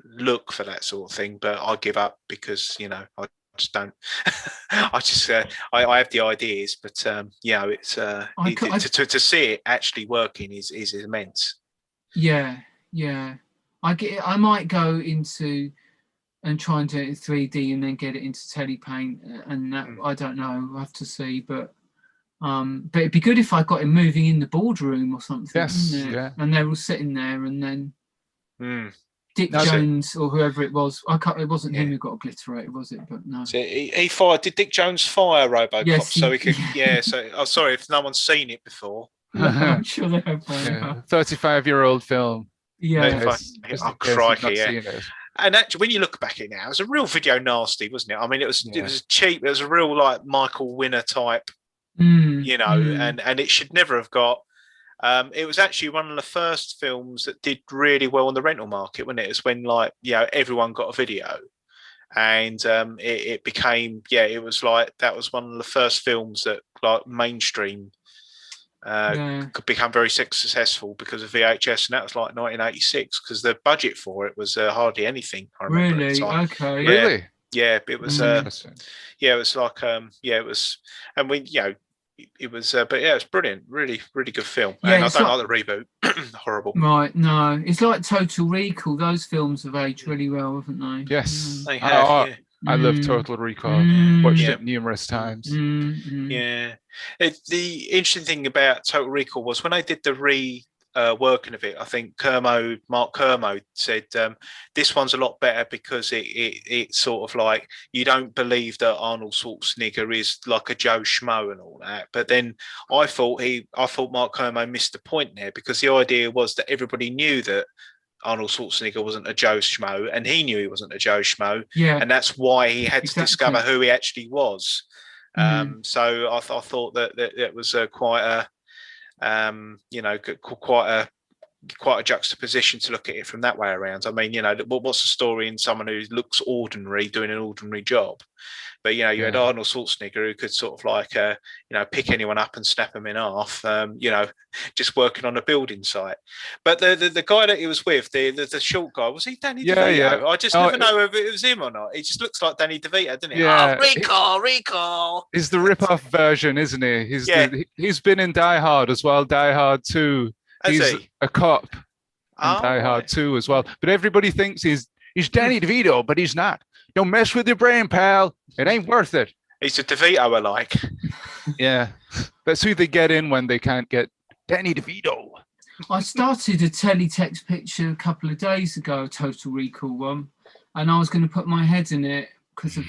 look for that sort of thing. But I give up because I just don't. I have the ideas, but it's to see it actually working is immense. Yeah. I might go into and try and do it in 3D and then get it into Telepaint, and that I don't know. I'll have to see, but it'd be good if I got him moving in the boardroom or something. Yes, yeah. And they're all sitting there, and then Dick Jones or whoever it was. It wasn't him who got obliterated, was it? But no. So he fired. Did Dick Jones fire RoboCop? Yes, so he could. Yeah. So sorry if no one's seen it before. I'm sure they have. 35-year-old film. Yeah. Oh, crikey, yeah. And actually, when you look back at it now, it was a real video nasty, wasn't it? I mean, it was cheap. It was a real like Michael Winner type, and it should never have got. It was actually one of the first films that did really well on the rental market, wasn't it? It was when everyone got a video, and it became it was like that was one of the first films that like mainstream. Could become very successful because of VHS, and that was like 1986 because the budget for it was hardly anything. I remember really? Okay. Really? Yeah, it was. It was like it was, and we it was, but it was brilliant, really, really good film. Yeah, and I don't like the reboot. Horrible. Right? No, it's like Total Recall. Those films have aged really well, haven't they? Yes, they have. I love Total Recall. Watched it numerous times. Yeah. The interesting thing about Total Recall was when I did the working of it, I think Mark Kermode said this one's a lot better because it's sort of like you don't believe that Arnold Schwarzenegger is like a Joe Schmo and all that. But then I thought Mark Kermode missed the point there because the idea was that everybody knew that Arnold Schwarzenegger wasn't a Joe Schmo, and he knew he wasn't a Joe Schmo, and that's why he had to discover who he actually was. So I thought that was quite a juxtaposition to look at it from that way around. I mean, what's the story in someone who looks ordinary doing an ordinary job? But you had Arnold Schwarzenegger who could sort of like pick anyone up and snap them in half. Just working on a building site. But the guy that he was with, the short guy, was he Danny DeVito? Yeah. I just never know if it was him or not. He just looks like Danny DeVito, doesn't he? Yeah. Oh, recall. He's the rip-off version, isn't he? He's been in Die Hard as well. Die Hard 2. He's a cop in Die Hard 2 as well. But everybody thinks he's Danny DeVito, but he's not. Don't mess with your brain, pal. It ain't worth it. He's a DeVito alike. Yeah. That's who they get in when they can't get Danny DeVito. I started a teletext picture a couple of days ago, a Total Recall one, and I was going to put my head in it because of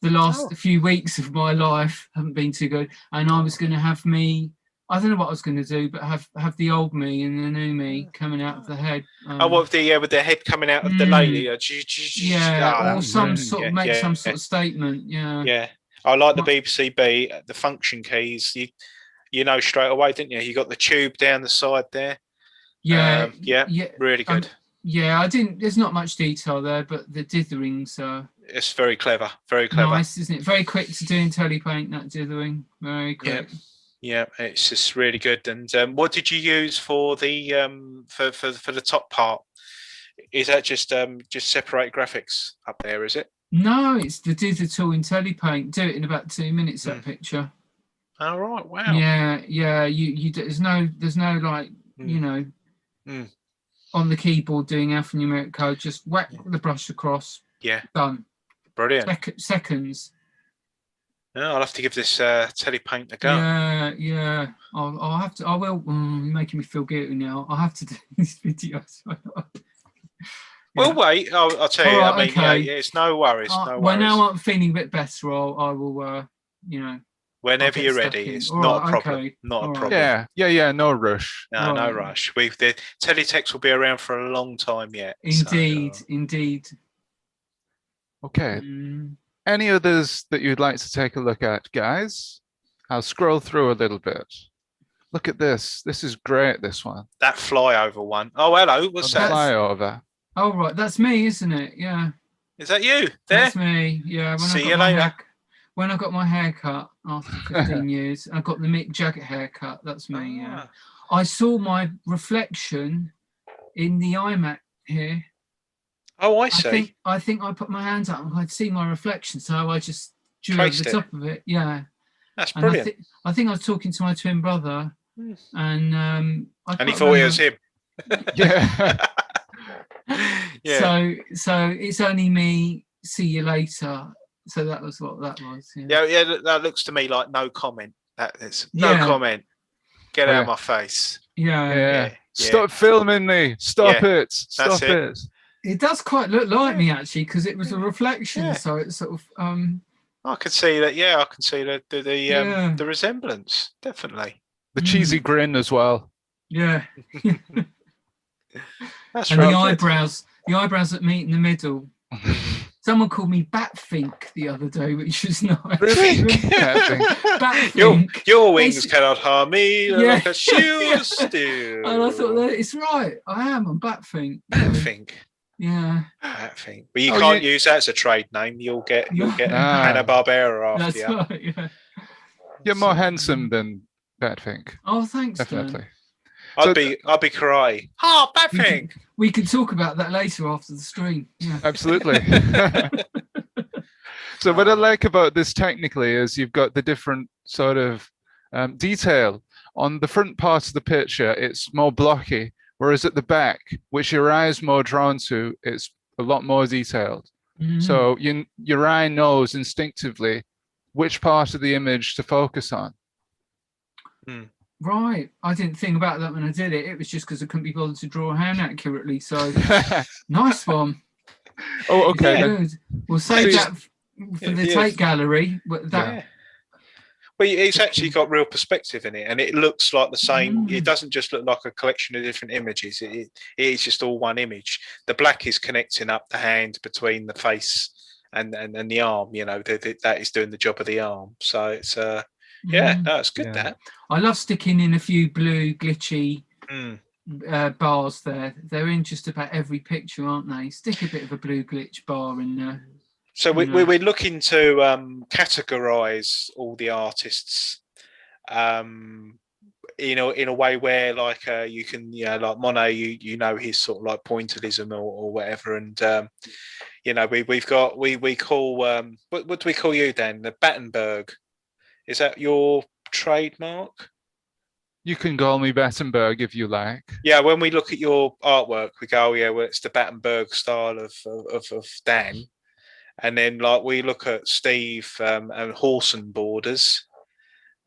the last few weeks of my life haven't been too good, and I was going to have me. I don't know what I was going to do, but have the old me and the new me coming out of the head. With the head coming out of the lady. Or some sort of make some sort of statement. Yeah. Yeah. I like the BBC B, the function keys. You know straight away, didn't you? You got the tube down the side there. Yeah. Really good. I didn't. There's not much detail there, but the ditherings are. It's very clever. Very clever. Nice, isn't it? Very quick to do in telepaint. That dithering. Very quick. Yeah, it's just really good. And what did you use for the for the top part? Is that just separate graphics up there? Is it? No, it's the digital in Telepaint. Do it in about 2 minutes. That picture. All right. Wow. Yeah. You there's no like you know on the keyboard doing alphanumeric code. Just whack the brush across. Yeah. Done. Brilliant. Seconds. Yeah, I'll have to give this Telepaint a go. Yeah. I'll have to. I will. You're making me feel guilty now. I'll have to do this video. Well, wait. I'll tell you. Right, I mean, okay. yeah, it's no worries. No worries. Well, now I'm feeling a bit better. I will. Whenever I'll you're get ready, stuck in. it's All not right, a problem. okay. Not All a right. problem. Yeah. No rush. No Right. rush. The Teletext will be around for a long time yet. Indeed. Okay. Any others that you'd like to take a look at, guys? I'll scroll through a little bit. Look at this. This is great, this one. That flyover one. Oh, hello. What's The that? flyover. Oh, right. That's me, isn't it? Yeah. Is that you? There? That's me. Yeah. See you later. When I got my haircut after 15 years, I got the Mick Jagger haircut. That's me. Yeah. I saw my reflection in the iMac here. Oh, I see. I think I put my hands up and I'd see my reflection, so I just drew Traced over the top of it. Yeah. That's And brilliant. I think I was talking to my twin brother, and And he thought it was him. Yeah. Yeah. So it's only me. See you later. So that was what that was. Yeah. That looks to me like no comment. That is no comment. Get out of my face. Yeah. Stop filming me. Stop it. Stop it. It does quite look like me actually, because it was a reflection. Yeah. So it's sort of I can see that. Yeah, I can see the resemblance. Definitely. The cheesy grin as well. Yeah. That's and right. the eyebrows that meet in the middle. Someone called me Batfink the other day, which was nice. Batfink. Your wings cannot harm me. Yeah. Like a shield of steel. And I thought that it's right. I'm Batfink. Batfink. Yeah. Batfink. But you can't use that as a trade name. You'll get Hanna-Barbera after you. That's right. Yeah. You're more handsome than Batfink. Oh, thanks. Definitely. Dan. I'd be karate. Oh, Batfink. We can talk about that later after the stream. Yeah. Absolutely. So what I like about this technically is you've got the different sort of detail. On the front part of the picture, it's more blocky, whereas at the back, which your eye is more drawn to, it's a lot more detailed. So your eye knows instinctively which part of the image to focus on. Right. I didn't think about that when I did it. It was just because I couldn't be bothered to draw a hand accurately. So nice one. Oh, okay. Good. We'll save that for the take gallery. But Well, it's actually got real perspective in it, and it looks like the same. It doesn't just look like a collection of different images. It is just all one image. The black is connecting up the hand between the face and the arm. You know, that is doing the job of the arm. So it's it's good. That I love sticking in a few blue glitchy bars there. They're in just about every picture, aren't they? Stick a bit of a blue glitch bar in there. So we're looking to categorize all the artists, in a way where like you can, like Monet, you know his sort of like pointillism or whatever, and we call what do we call you, Dan? The Battenberg. Is that your trademark? You can call me Battenberg if you like. Yeah, when we look at your artwork, we go, well, it's the Battenberg style of Dan. And then like we look at Steve and Horson Borders,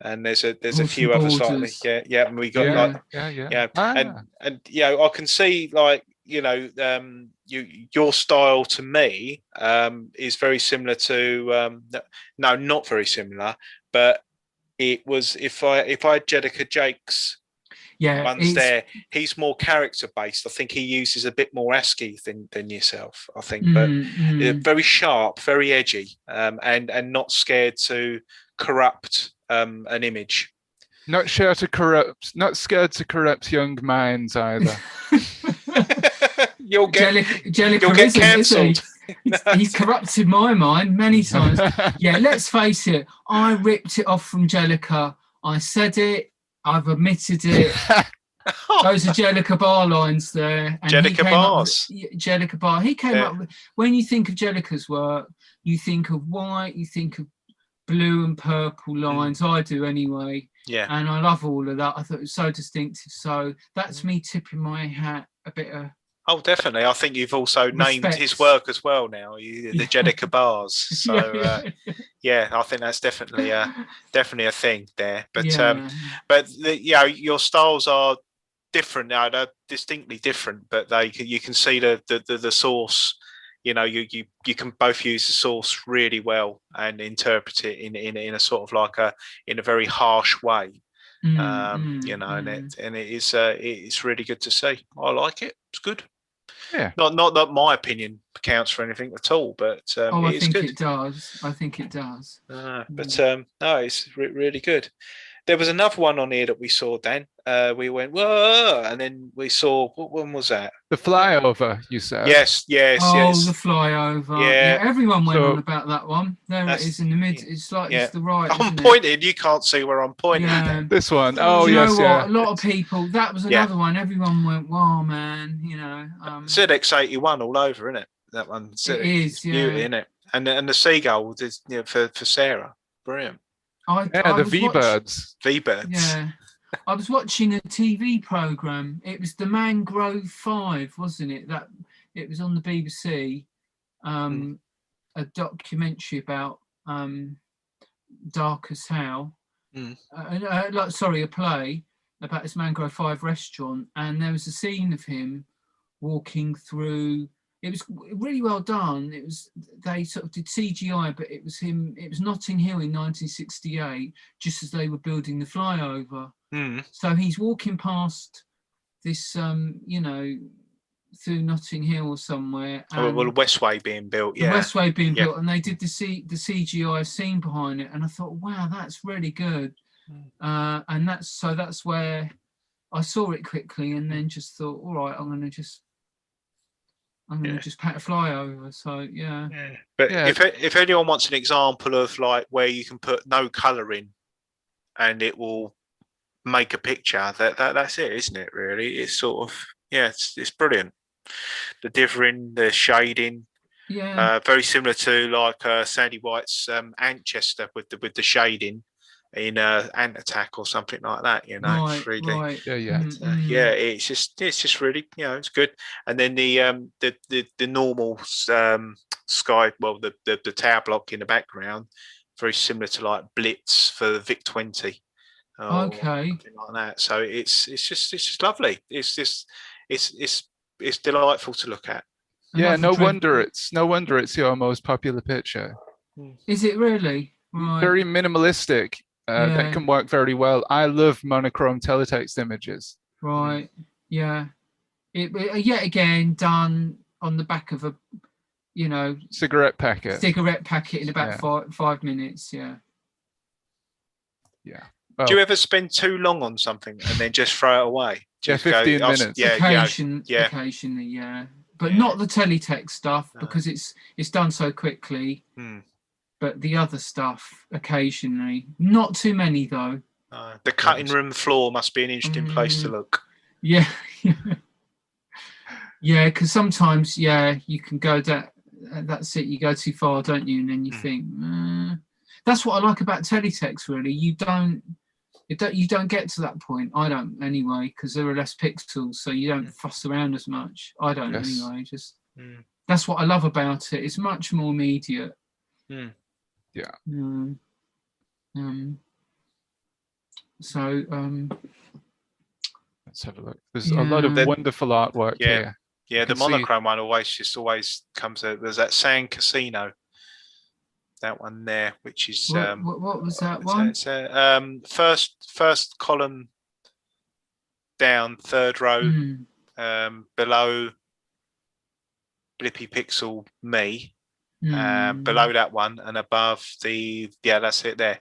and there's a few others like and we got and I can see like your style to me is very similar to no, not very similar, but it was if I had Jedica Jakes ones there, he's more character based. I think he uses a bit more ASCII than yourself, I think, but very sharp, very edgy, and not scared to corrupt an image. Not scared to corrupt young minds either. You'll get cancelled. He's corrupted my mind many times. Yeah, let's face it. I ripped it off from Jellica. I said it. I've admitted it. Those are Jellica Bar lines there. And Jellica Bars. Jellica Bar. He came up with, when you think of Jellica's work, you think of white, you think of blue and purple lines. I do anyway. Yeah. And I love all of that. I thought it was so distinctive. So that's me tipping my hat a bit of. Oh, definitely. I think you've also named Respect. his work as well now. The Jedika bars. So yeah, I think that's definitely a thing there. But your styles are different now. They're distinctly different, but you can see the source. You can both use the source really well and interpret it in a sort of like in a very harsh way. And it's really good to see. I like it. It's good. Yeah. Not that my opinion counts for anything at all, but I think good. it does. I think it does. But no, it's really good. There was another one on here that we saw, Dan. We went, whoa, and then we saw, what one was that? The flyover, you said. Yes. The flyover. Yeah. Everyone went on about that one. There it is in the mid. It's like it's the right. I'm pointing. You can't see where I'm pointing. Yeah. This one. Oh, you yes, know what? A lot of people. That was another one. Everyone went, wow, man. ZX81 all over, isn't it? That one. It is, beauty, isn't it? And the seagull is for Sarah. Brilliant. The V-Birds. V-Birds. Yeah. I was watching a TV program. It was the Mangrove 5, wasn't it? That it was on the BBC. A documentary about Darkest How. A play about this Mangrove 5 restaurant, and there was a scene of him walking through. It was really well done. They sort of did CGI, but it was him. It was Notting Hill in 1968, just as they were building the flyover. So he's walking past this, through Notting Hill or somewhere. Well, Westway being built. Yeah, the Westway being built, and they did the CGI scene behind it, and I thought, wow, that's really good. And that's where I saw it quickly, and then just thought, all right, I'm gonna just pat a flyover. So yeah. But if anyone wants an example of like where you can put no colour in, and it will make a picture, that's it, isn't it? Really, it's sort of it's brilliant. The dithering, the shading, very similar to like Sandy White's Antchester with the shading in Ant Attack or something like that. Right, 3D. right. It's just really it's good. And then the normal sky, well, the tower block in the background, very similar to like Blitz for the Vic 20. Okay. Something like that. So it's just lovely. It's delightful to look at. No wonder it's your most popular picture. Is it really? Right. Very minimalistic. That can work very well. I love monochrome teletext images. Right. Yeah. It yet again done on the back of a cigarette packet in about 5 minutes. Yeah. Well, do you ever spend too long on something and then just throw it away? 15 minutes. Occasionally, yeah. But not the teletext stuff because it's done so quickly. But the other stuff occasionally. Not too many though. The cutting room floor must be an interesting place to look. Yeah. Yeah, because sometimes you can go that. That's it. You go too far, don't you? And then you think. That's what I like about teletext. Really, you don't get to that point. I don't anyway, because there are less pixels, so you don't fuss around as much. I don't anyway. Just that's what I love about it. It's much more immediate. So let's have a look. There's a lot of wonderful artwork here. Yeah, the monochrome one always comes out. There's that Sand Casino. That one there, which is what was that one? It's first column down, third row, below Blippy Pixel Me, below that one, and above that's it there.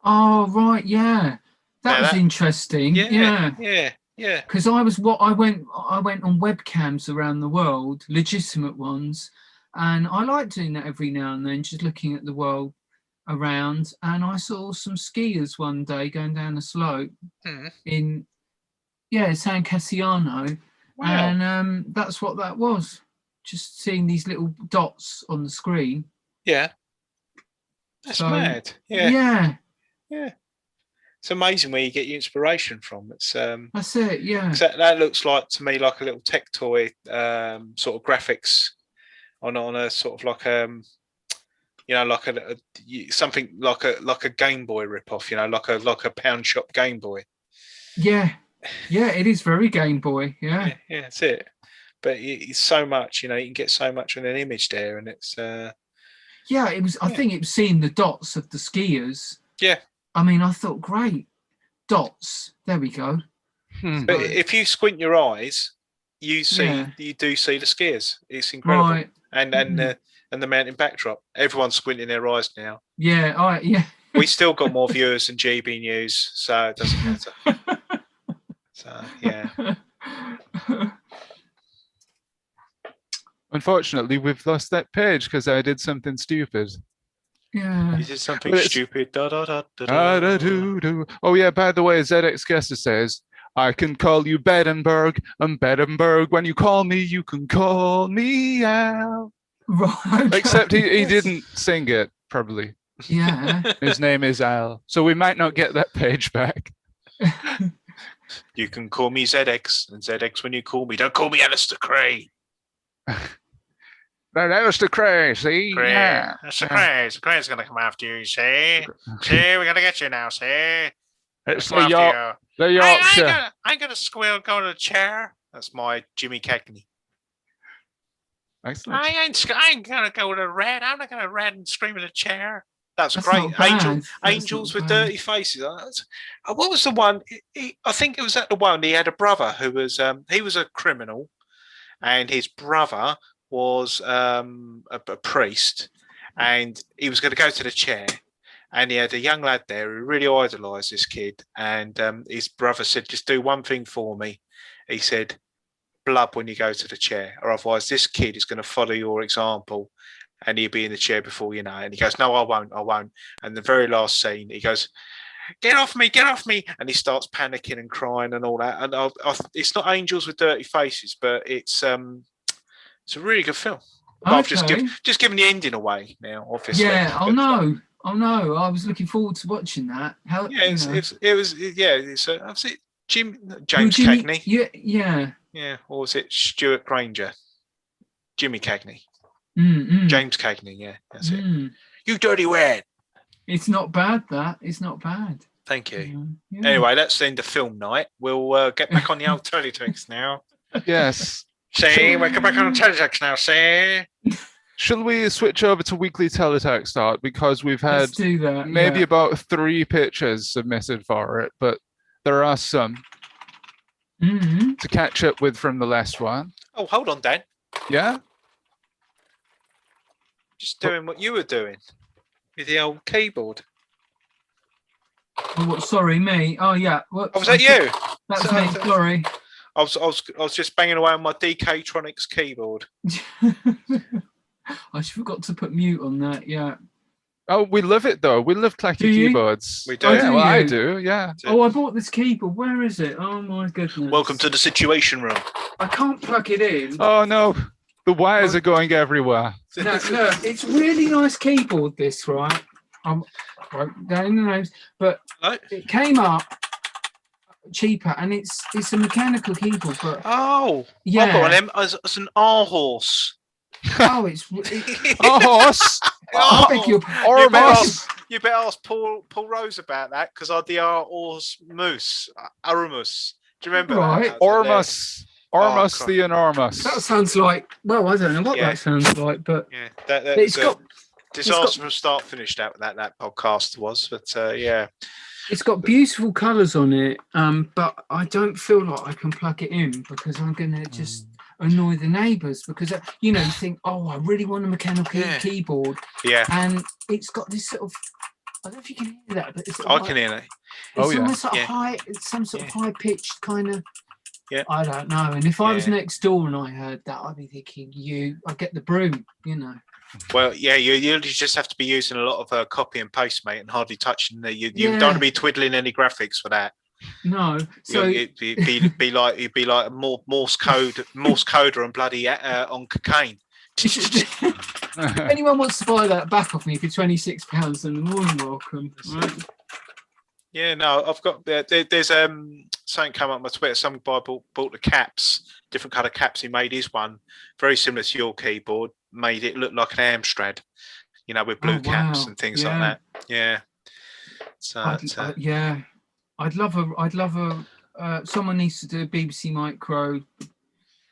Oh right, yeah, that was interesting. Yeah. Because I went on webcams around the world, legitimate ones. And I like doing that every now and then, just looking at the world around. And I saw some skiers one day going down a slope in San Cassiano. Wow. And that's what that was. Just seeing these little dots on the screen. Yeah. That's So, mad. Yeah. It's amazing where you get your inspiration from. It's That's it. Yeah. that looks like to me like a little tech toy sort of graphics on a sort of like like something like a Game Boy ripoff, like a pound shop Game Boy. Yeah. Yeah, it is very Game Boy. Yeah. Yeah, that's it. But it's so much, you can get so much on an image there, and it's Yeah, it was. I think it was seeing the dots of the skiers. Yeah. I mean, I thought, great dots. There we go. But if you squint your eyes, you do see the skiers. It's incredible. Right. And the mountain backdrop. Everyone's squinting their eyes now. Yeah. We still got more viewers than GB News, so it doesn't matter. So yeah. Unfortunately, we've lost that page because I did something stupid. Yeah. You did something stupid. Da-da-do-do. Oh yeah, by the way, ZX Guesser says, I can call you Bedenberg, and Bedenberg, when you call me, you can call me Al. Right. Except he didn't sing it, probably. Yeah. His name is Al. So we might not get that page back. You can call me ZX, and ZX when you call me, don't call me Alistair Cray. Alistair Cray, see? Cray. Yeah. Alistair Cray. Cray's going to come after you, see? See, we're going to get you now, see? It's the Yorkshire. I ain't gonna squeal go to the chair. That's my Jimmy Cagney. Excellent. I ain't gonna go to red. I'm not gonna red and scream at a chair. That's not great. bad. Angels with bad. dirty faces. What was the one? I think it was at the one. He had a brother who was he was a criminal, and his brother was a priest, and he was going to go to the chair. And he had a young lad there who really idolised this kid. And his brother said, just do one thing for me. He said, blub when you go to the chair, or otherwise this kid is going to follow your example and he'll be in the chair before you know it. And he goes, no, I won't. And the very last scene, he goes, get off me. And he starts panicking and crying and all that. And it's not Angels with Dirty Faces, but it's a really good film. But I've just given the ending away now, obviously. Yeah, Oh no! I was looking forward to watching that. James Cagney. Yeah. Or was it Stuart Granger? Jimmy Cagney. James Cagney. Yeah, that's it. You dirty rat. It's not bad. It's not bad. Thank you. Yeah. Anyway, that's the end of film night. We'll get back on the old Teletext now. Yes. See, we'll get back on the Teletext now. See. Shall we switch over to Weekly Teletext Art, because we've had maybe about 3 pictures submitted for it, but there are some to catch up with from the last one. Oh, hold on, Dan. Yeah? Just doing what you were doing with the old keyboard. Oh, what? Sorry, me. Oh, yeah. What? Oh, was that you? That's me. Sorry. I was just banging away on my DK-Tronics keyboard. I forgot to put mute on that. Yeah. Oh, we love it though. We love clacky keyboards. We do. Oh, yeah, well, I do. Yeah. Oh, I bought this keyboard. Where is it? Oh my goodness. Welcome to the Situation Room. I can't plug it in. Oh no, the wires are going everywhere. No, it's really nice keyboard. This right. I'm wrote down the names, but it came up cheaper, and it's a mechanical keyboard. But yeah, I've got one of them. It's an R horse. Oh, it's horse. You better ask Paul Rose about that, because I the R horse moose. Aramus. Do you remember that? Ormus the enormous. That sounds like, well, I don't know what that sounds like, but it's got disaster from start finish that podcast was, but yeah. It's got beautiful colours on it, but I don't feel like I can plug it in, because I'm gonna just annoy the neighbours, because you think, oh, I really want a mechanical keyboard, and it's got this sort of, I don't know if you can hear that, but I can hear it. It's almost like high, it's some sort of high pitched kind of. Yeah. I don't know, and if I was next door and I heard that, I'd be thinking, I'd get the broom, Well, yeah, you just have to be using a lot of code and paste, mate, and hardly touching the. You don't want to be twiddling any graphics for that. No, so it'd be like a Morse coder and bloody on cocaine. If anyone wants to buy that back off me for £26, then they're more than welcome. Right? Yeah, no, I've got there's something come up on my Twitter. Some guy bought the caps, different colour caps. He made his one very similar to your keyboard. Made it look like an Amstrad, with blue caps and things like that. Yeah. So I'd love a. Someone needs to do a BBC Micro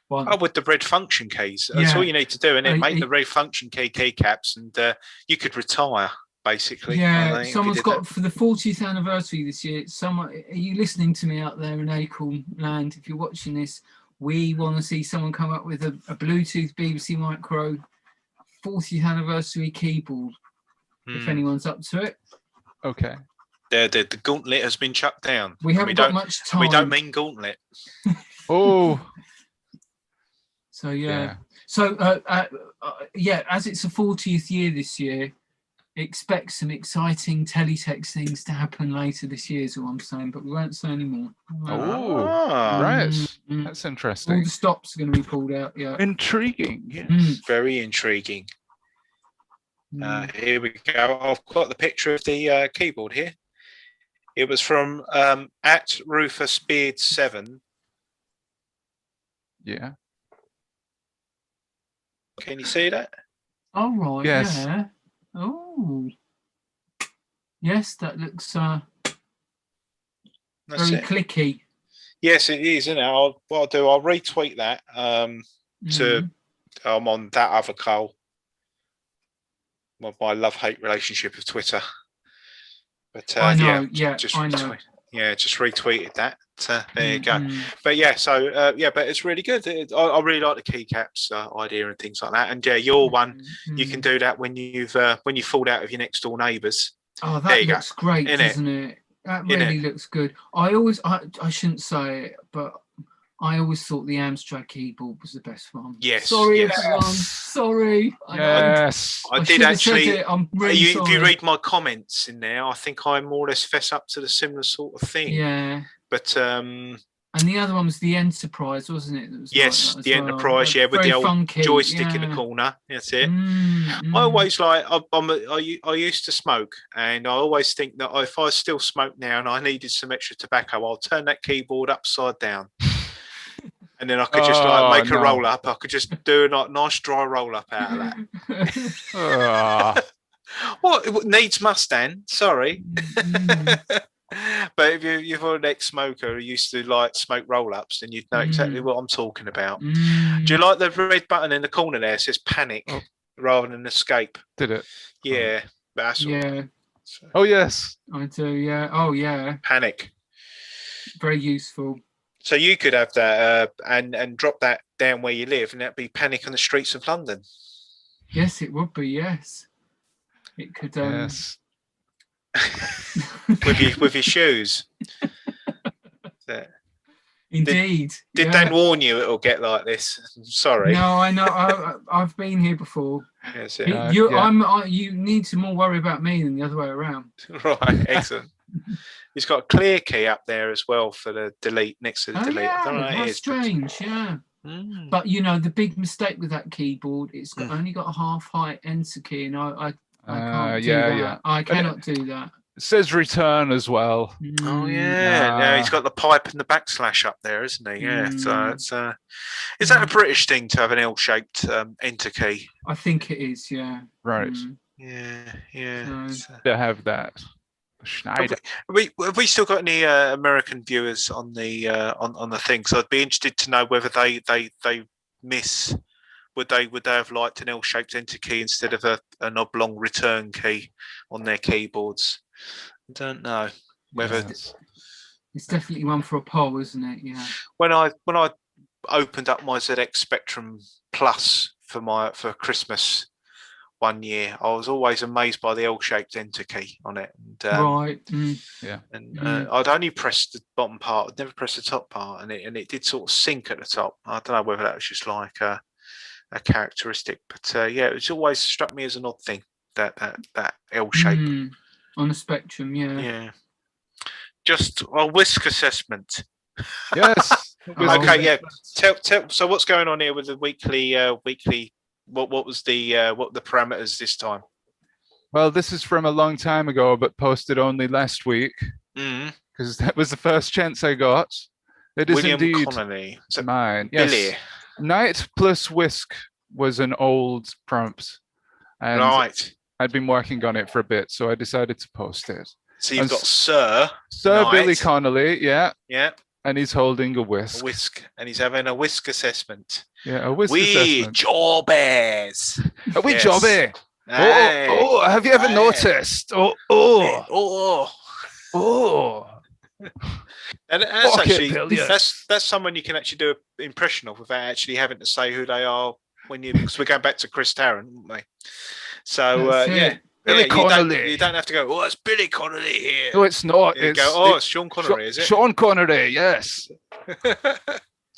one. Oh, with the red function keys. That's all you need to do, and make the red function keycaps, and you could retire. Basically, yeah. Someone's got for the 40th anniversary this year. Are you listening to me out there in Acorn Land? If you're watching this, we want to see someone come up with a Bluetooth BBC Micro 40th anniversary keyboard. If anyone's up to it, okay. The gauntlet has been chucked down. We haven't got much time. We don't mean gauntlet. Oh. So So as it's the 40th year this year. Expect some exciting teletext things to happen later this year is all I'm saying, but we won't say any more. Oh, right. That's interesting. All the stops are going to be pulled out. Yeah. Intriguing. Yes. Very intriguing. Here we go. I've got the picture of the keyboard here. It was from at Rufus Beard 7. Yeah. Can you see that? Oh, right. Yes. Yeah. Oh, yes, that looks very clicky. Yes, it is. Isn't it? What I'll do, I'll retweet that to on that other call. My love-hate relationship with Twitter. But I know. Just retweeted that. There you go. But but it's really good. I really like the keycaps idea and things like that. And your one, you can do that when you've fallen out of your next door neighbours. Oh, that looks great, doesn't it? That really looks good. I shouldn't say it, but I always thought the Amstrad keyboard was the best one. Yes. Sorry, everyone. Sorry. Yes. I did actually. I'm really sorry. If you read my comments in there, I think I more or less fess up to the similar sort of thing. Yeah. But and the other one was the Enterprise, wasn't it? Yes, the Enterprise. Yeah, with the old funky joystick in the corner. That's it. I always I used to smoke, and I always think that if I still smoke now and I needed some extra tobacco, I'll turn that keyboard upside down. And then I could just make a roll up. I could just do a nice dry roll up out of that. What needs must, Dan? Sorry. But if you're an ex-smoker who used to smoke roll-ups, then you'd know exactly what I'm talking about. Do you like the red button in the corner there? It says panic rather than escape. Did it? Yeah. That's Oh, yes. I do, yeah. Oh, yeah. Panic. Very useful. So you could have that and drop that down where you live, and that'd be panic on the streets of London. Yes, it would be, yes. It could... Yes. with your shoes. Indeed. Did Dan warn you it'll get like this? Sorry. No, I know. I've been here before. Yes, you need to more worry about me than the other way around. Right, excellent. He's got a clear key up there as well for the delete next to the delete. Yeah, I don't know what it is, strange, yeah. But the big mistake with that keyboard, it's only got a half height enter key, and I can't do that. Yeah. I cannot do that. It says return as well. Oh yeah, he's got the pipe and the backslash up there, isn't he? Yeah. So it's is that a British thing to have an L-shaped enter key? I think it is. Yeah. Right. Yeah. So, they have that. Schneider. Have we still got any American viewers on the on the thing? So I'd be interested to know whether they miss. Would they have liked an L-shaped enter key instead of an oblong return key on their keyboards? I don't know whether it's definitely one for a poll, isn't it? Yeah. When I opened up my ZX Spectrum Plus for Christmas one year, I was always amazed by the L-shaped enter key on it. And, right. Yeah. And I'd only press the bottom part. I'd never press the top part, and it did sort of sink at the top. I don't know whether that was just like a characteristic, but it was always struck me as an odd thing that L shape on a Spectrum. Yeah. Just a whisk assessment. Yes. Okay. Yeah. Tell. So what's going on here with the weekly What was the parameters this time? Well, this is from a long time ago, but posted only last week Mm. because that was the first chance I got. It is William indeed Connolly. Is it mine. Billy? Yes. Night plus whisk was an old prompt, and Right. I'd been working on it for a bit, so I decided to post it. So you've And got Sir Sir Billy Knight. Connolly, yeah, Yeah. and he's holding a A whisk. whisk, and he's having a whisk assessment. Yeah, a whisk We assessment. jobbies. Are we Yes. jobby? Aye. Oh, have you ever Aye. noticed? Oh. Oh. And that's Fuck it, actually Bill, yeah. that's someone you can actually do an impression of without actually having to say who they are when you, because we're going back to Chris Tarrant, aren't we? So That's yeah, it. Billy Connolly. You don't have to go. Oh, it's Billy Connolly here. No, it's not. You It's go. Oh, it's Sean Connery, is it? Sean Connery, yes.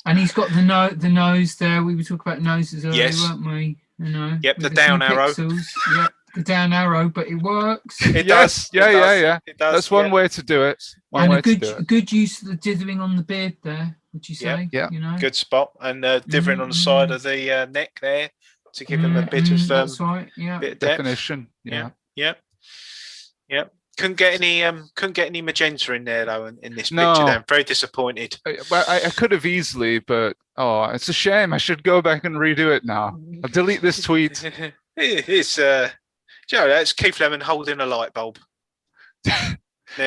And he's got the nose there. We were talking about noses earlier, Yes. weren't we? You know. Yep, with the down few arrow. pixels. Yep, the down arrow, but it works. It Yes, does. yeah, It does. yeah. It does. That's one yeah. way to do it. One And way a to do it. good use of the dithering on the beard there. Would you say? Yeah. You know. Good spot, and dithering on the side of the neck there to give him a bit of That's right. Yeah. bit of depth. Definition. Yeah. Yeah. Couldn't get any magenta in there though in this No. picture. Then I'm very disappointed. Well, I could have easily, but it's a shame. I should go back and redo it now. I'll delete this tweet. It's Joe, that's Keith Lemon holding a light bulb. There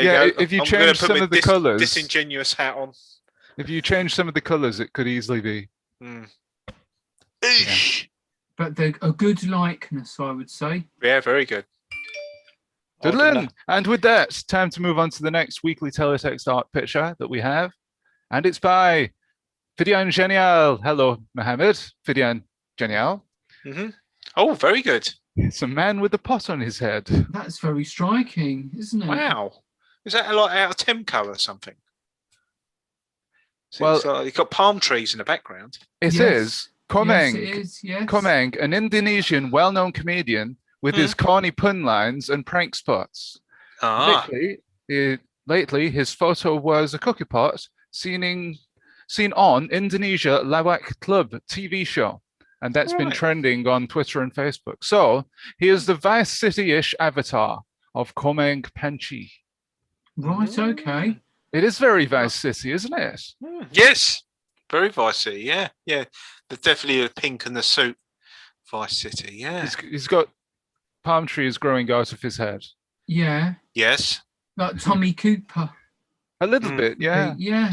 Yeah, you go. if you I'm gonna change put some my of the colours- disingenuous hat on. If you change some of the colors, it could easily be. Eesh. But a good likeness, I would say. Yeah, very good. Diddlin'. And with that, time to move on to the next weekly teletext art picture that we have. And it's by Fidian Genial. Hello, Mohammed. Fidian Genial. Oh, very good. It's a man with a pot on his head. That's very striking, isn't it? Wow. Is that a lot out of Temco or something? Well- Well, you've got palm trees in the background. It Yes. is Komeng. Yes, it is. Yes. Komeng, an Indonesian well-known comedian with his corny pun lines and prank spots. Ah, Lately, his photo was a cookie pot seen on Indonesia Lawak Club TV show. And that's been Right. trending on Twitter and Facebook. So he is the Vice City-ish avatar of Komeng Panchi. Right. Okay. It is very Vice City, isn't it? yes. Very Vice City, yeah. There's definitely the pink and the suit. Vice City, yeah. He's got palm trees growing out of his head. Yeah. Yes. Like Tommy Cooper. A little bit, yeah. Yeah.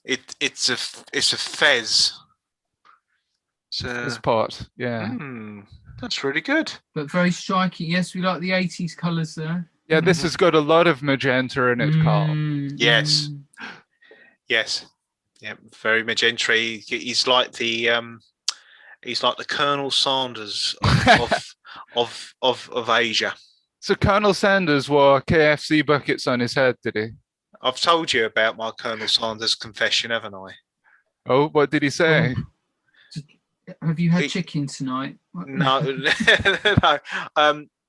It's a fez. So, His pot, yeah. that's really good. But very striking. Yes, we like the 80s colours there. Yeah, this has got a lot of magenta in it, Carl. Yes. Yes. Yeah, very magenta. He's like the Colonel Sanders of Asia. So Colonel Sanders wore KFC buckets on his head, did he? I've told you about my Colonel Sanders confession, haven't I? Oh, what did he say? Have you had chicken tonight? No, no.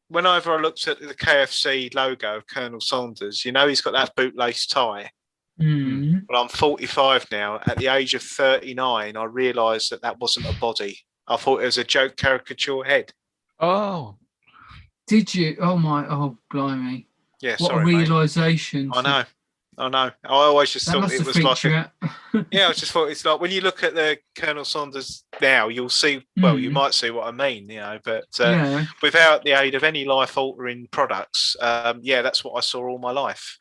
Whenever I looked at the KFC logo of Colonel Sanders, you know he's got that bootlace tie. But I'm 45 now. At the age of 39, I realised that wasn't a body. I thought it was a joke caricature head. Oh. Did you? Oh, blimey. Yeah, What sorry, a mate. realisation. I know. I always just That thought must it have was freaked like you out. yeah, I just thought it's like when you look at the Colonel Sanders now, you'll see. Well, you might see what I mean, you know. But Yeah. without the aid of any life-altering products, yeah, that's what I saw all my life.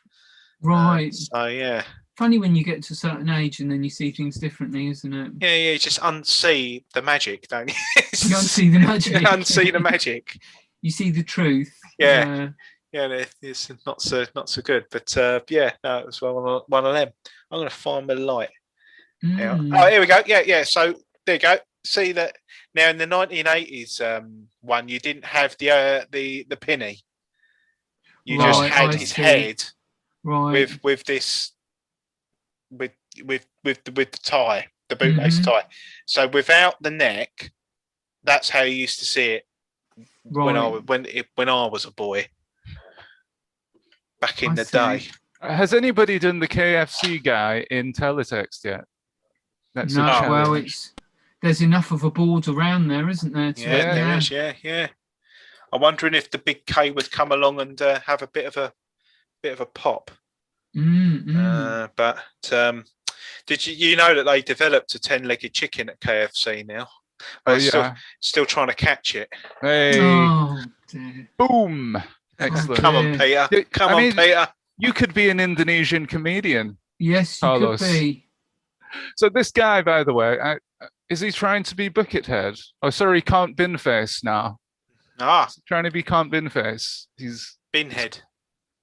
Right. So yeah, Funny when you get to a certain age and then you see things differently, isn't it? yeah, you just unsee the magic, don't you? You don't see the magic. You unsee the magic. You see the truth. Yeah. Yeah, it's not so good, but yeah, no, it was one of them. I'm going to find my light. Now. Oh, here we go. Yeah. So there you go. See that now in the 1980s one, you didn't have the penny. You just Right, had I his see. head Right. with this with the tie, the bootlace tie. So without the neck, that's how you used to see it when I was a boy. Back in I the see. day. Has anybody done the KFC guy in teletext yet? That's a No, well, challenge. it's there's enough of a board around there, isn't there? Yeah, there is. Yeah. I'm wondering if the big K would come along and have a bit of a pop. But did you know that they developed a 10-legged chicken at KFC now? Still trying to catch it. Hey. Oh, dear. Boom. Excellent. Come on, Peter. Come on, Peter. You could be an Indonesian comedian. Yes, you Carlos. could be. So this guy, by the way, is he trying to be Buckethead? Oh, sorry, Can't Bin Face now. Trying to be Can't Bin Face. He's Binhead.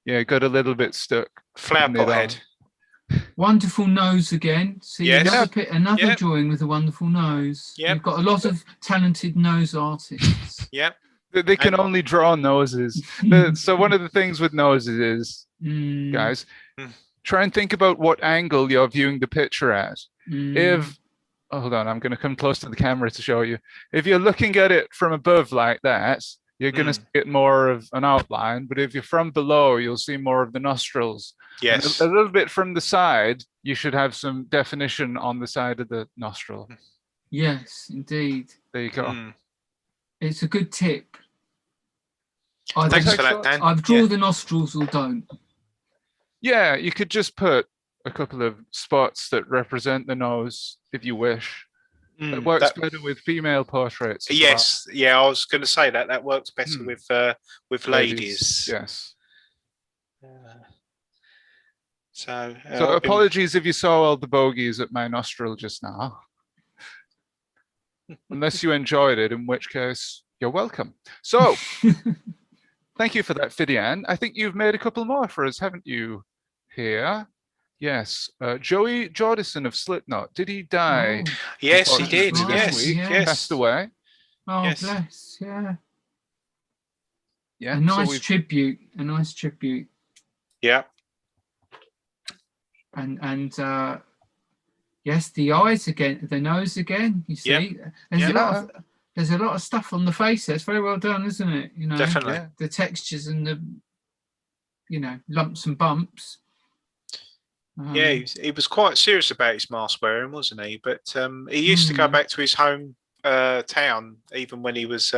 Yeah, got a little bit stuck. Flower pot head. Wonderful nose again. See, Yes. another drawing with a wonderful nose. Yep. You've got a lot of talented nose artists. Yep. They can only draw noses. So one of the things with noses is, guys, try and think about what angle you're viewing the picture at. Hold on, I'm going to come close to the camera to show you. If you're looking at it from above like that, you're going to get more of an outline. But if you're from below, you'll see more of the nostrils. Yes. And a little bit from the side, you should have some definition on the side of the nostril. Yes, indeed. There you go. It's a good tip. Thanks for that, Dan. I've drawn the nostrils or don't. Yeah, you could just put a couple of spots that represent the nose if you wish. It works better with female portraits. Yes, I was going to say that works better with ladies. Yes. So apologies if you saw all the bogies at my nostril just now. Unless you enjoyed it, in which case you're welcome. So, thank you for that, Fidian. I think you've made a couple more for us, haven't you? Here. Yes, Joey Jordison of Slipknot. Did he die? Yes, he did. This week? Yes. Passed away. Oh, Yes. bless. Yeah. Yeah. A nice tribute. A nice tribute. Yeah. And yes, the eyes again, the nose again. You see, there's a lot of stuff on the face. That's very well done, isn't it? You know, Definitely. The textures and the lumps and bumps. He was quite serious about his mask wearing, wasn't he? But he used to go back to his home town, even when he was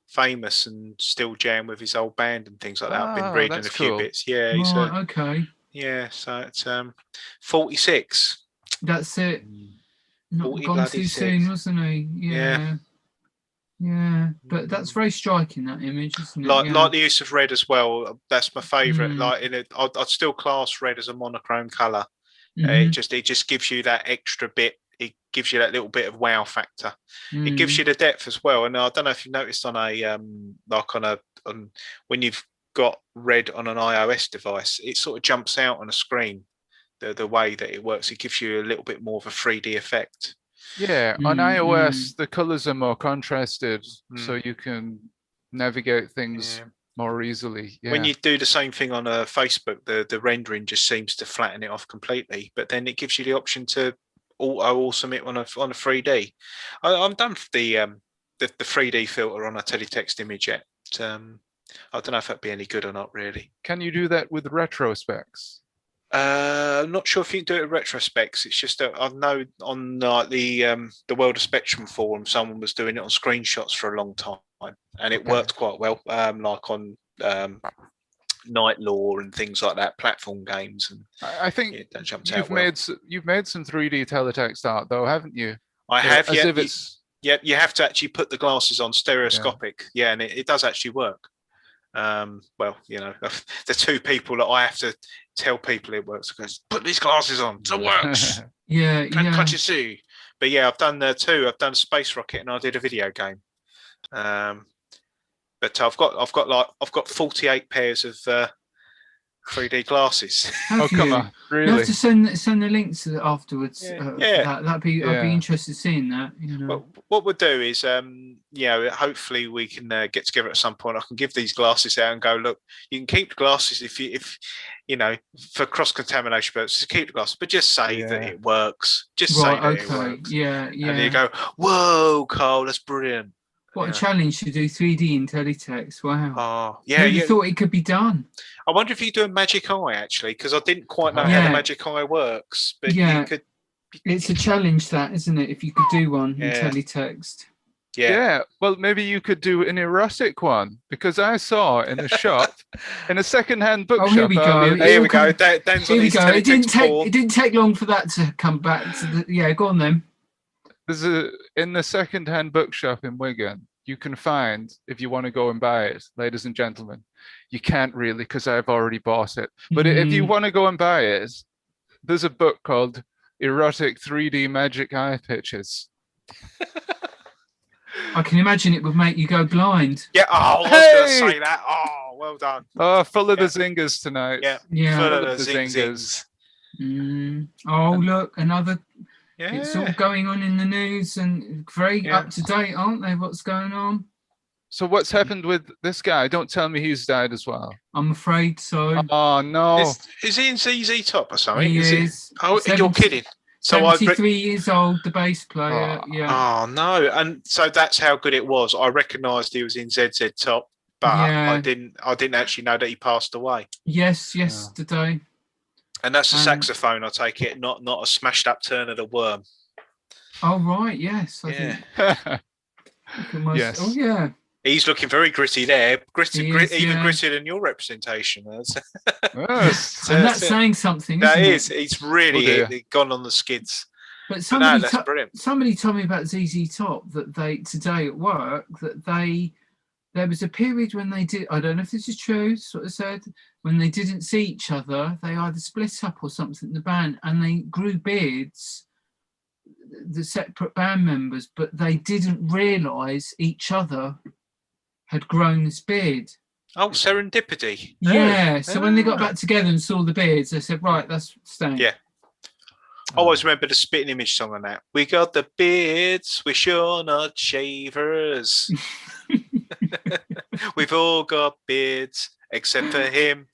famous, and still jam with his old band and things like that. I've been reading a few bits. Yeah, he's okay. Yeah, so it's 46. That's it. Not gone too soon, wasn't he? Yeah. But that's very striking, that image, isn't it? Like the use of red as well. That's my favourite. Like I'd still class red as a monochrome colour. It just gives you that extra bit. It gives you that little bit of wow factor. It gives you the depth as well. And I don't know if you noticed on when you've got red on an iOS device, it sort of jumps out on a screen. The way that it works, it gives you a little bit more of a 3D effect. Yeah, on iOS, the colors are more contrasted, so you can navigate things more easily. Yeah. When you do the same thing on a Facebook, the rendering just seems to flatten it off completely. But then it gives you the option to auto submit on a 3D. I'm done with the 3D filter on a teletext image yet. I don't know if that'd be any good or not, really. Can you do that with retrospecs? I'm not sure if you can do it in retrospects. It's just that I know on the World of Spectrum forum, someone was doing it on screenshots for a long time, and it worked quite well. Like on Night Law and things like that, platform games. And I think you've made some 3D teletext art, though, haven't you? I have. Yeah. You have to actually put the glasses on stereoscopic. Yeah, and it does actually work. Well, the two people that I have to tell people it works, because put these glasses on, it works. Can't you see? But yeah, I've done two. I've done Space Rocket and I did a video game. But I've got 48 pairs of 3D glasses. Come on, really? You have to send the links afterwards. Yeah. I'd be interested in seeing that. Well, what we'll do is, hopefully we can get together at some point. I can give these glasses out and go, look, you can keep the glasses if for cross contamination purposes, keep the glasses, but just say that it works. Just say that it works. Yeah. And then you go, whoa, Carl, that's brilliant. What a challenge to do 3D in teletext. Wow. Oh, yeah. Who thought it could be done? I wonder if you do a magic eye, actually, because I didn't quite know how the magic eye works. But you could. It's a challenge, that, isn't it? If you could do one in Yeah. teletext. Yeah. Well, maybe you could do an erotic one, because I saw in a shop, in a second-hand bookshop. Oh, here we go. earlier Here we It'll go. come- Dan's Here on we his go. It didn't teletext porn. take long for that to come back. Yeah, go on then. In the second-hand bookshop in Wigan, you can find, if you want to go and buy it, ladies and gentlemen. You can't really, because I've already bought it. But if you want to go and buy it, there's a book called Erotic 3D Magic Eye Pictures. I can imagine it would make you go blind. Yeah. Oh, I was going to say that. Oh, well done. Oh, full of the zingers tonight. Yeah. Yeah. Full Full of of the the zingers. Oh, look, another. Yeah. It's all going on in the news and very Yeah. up to date, aren't they? What's going on? So what's happened with this guy? Don't tell me he's died as well. I'm afraid so. Oh, no. Is he in ZZ Top or something? He Is he? is. Oh, you're 70 kidding. So I. 73 years old, the bass player. Oh. Yeah. Oh no! And so that's how good it was. I recognised he was in ZZ Top, but Yeah. I didn't actually know that he passed away. Yes, yesterday. And that's a Um, saxophone, I take it, not a smashed up turn of the worm. Oh, right. Yes. I Yeah. think almost, Yes. Oh, yeah. He's looking very gritty there, He is, even yeah. grittier than your representation. Yes. And that's saying something, That isn't it? is, it's really Oh, dear. gone on the skids. But But no, somebody, that's brilliant. somebody told me about ZZ Top that today at work there was a period when they did. I don't know if this is true. Sort of said when they didn't see each other, they either split up or something in the band, and they grew beards, the separate band members, but they didn't realise each other had grown this beard. Oh, serendipity. Yeah. So when they got Ah. back together and saw the beards, they said, "Right, that's staying." Yeah. I always remember the Spitting Image song on that. We got the beards, we're sure not shavers. We've all got beards, except for him.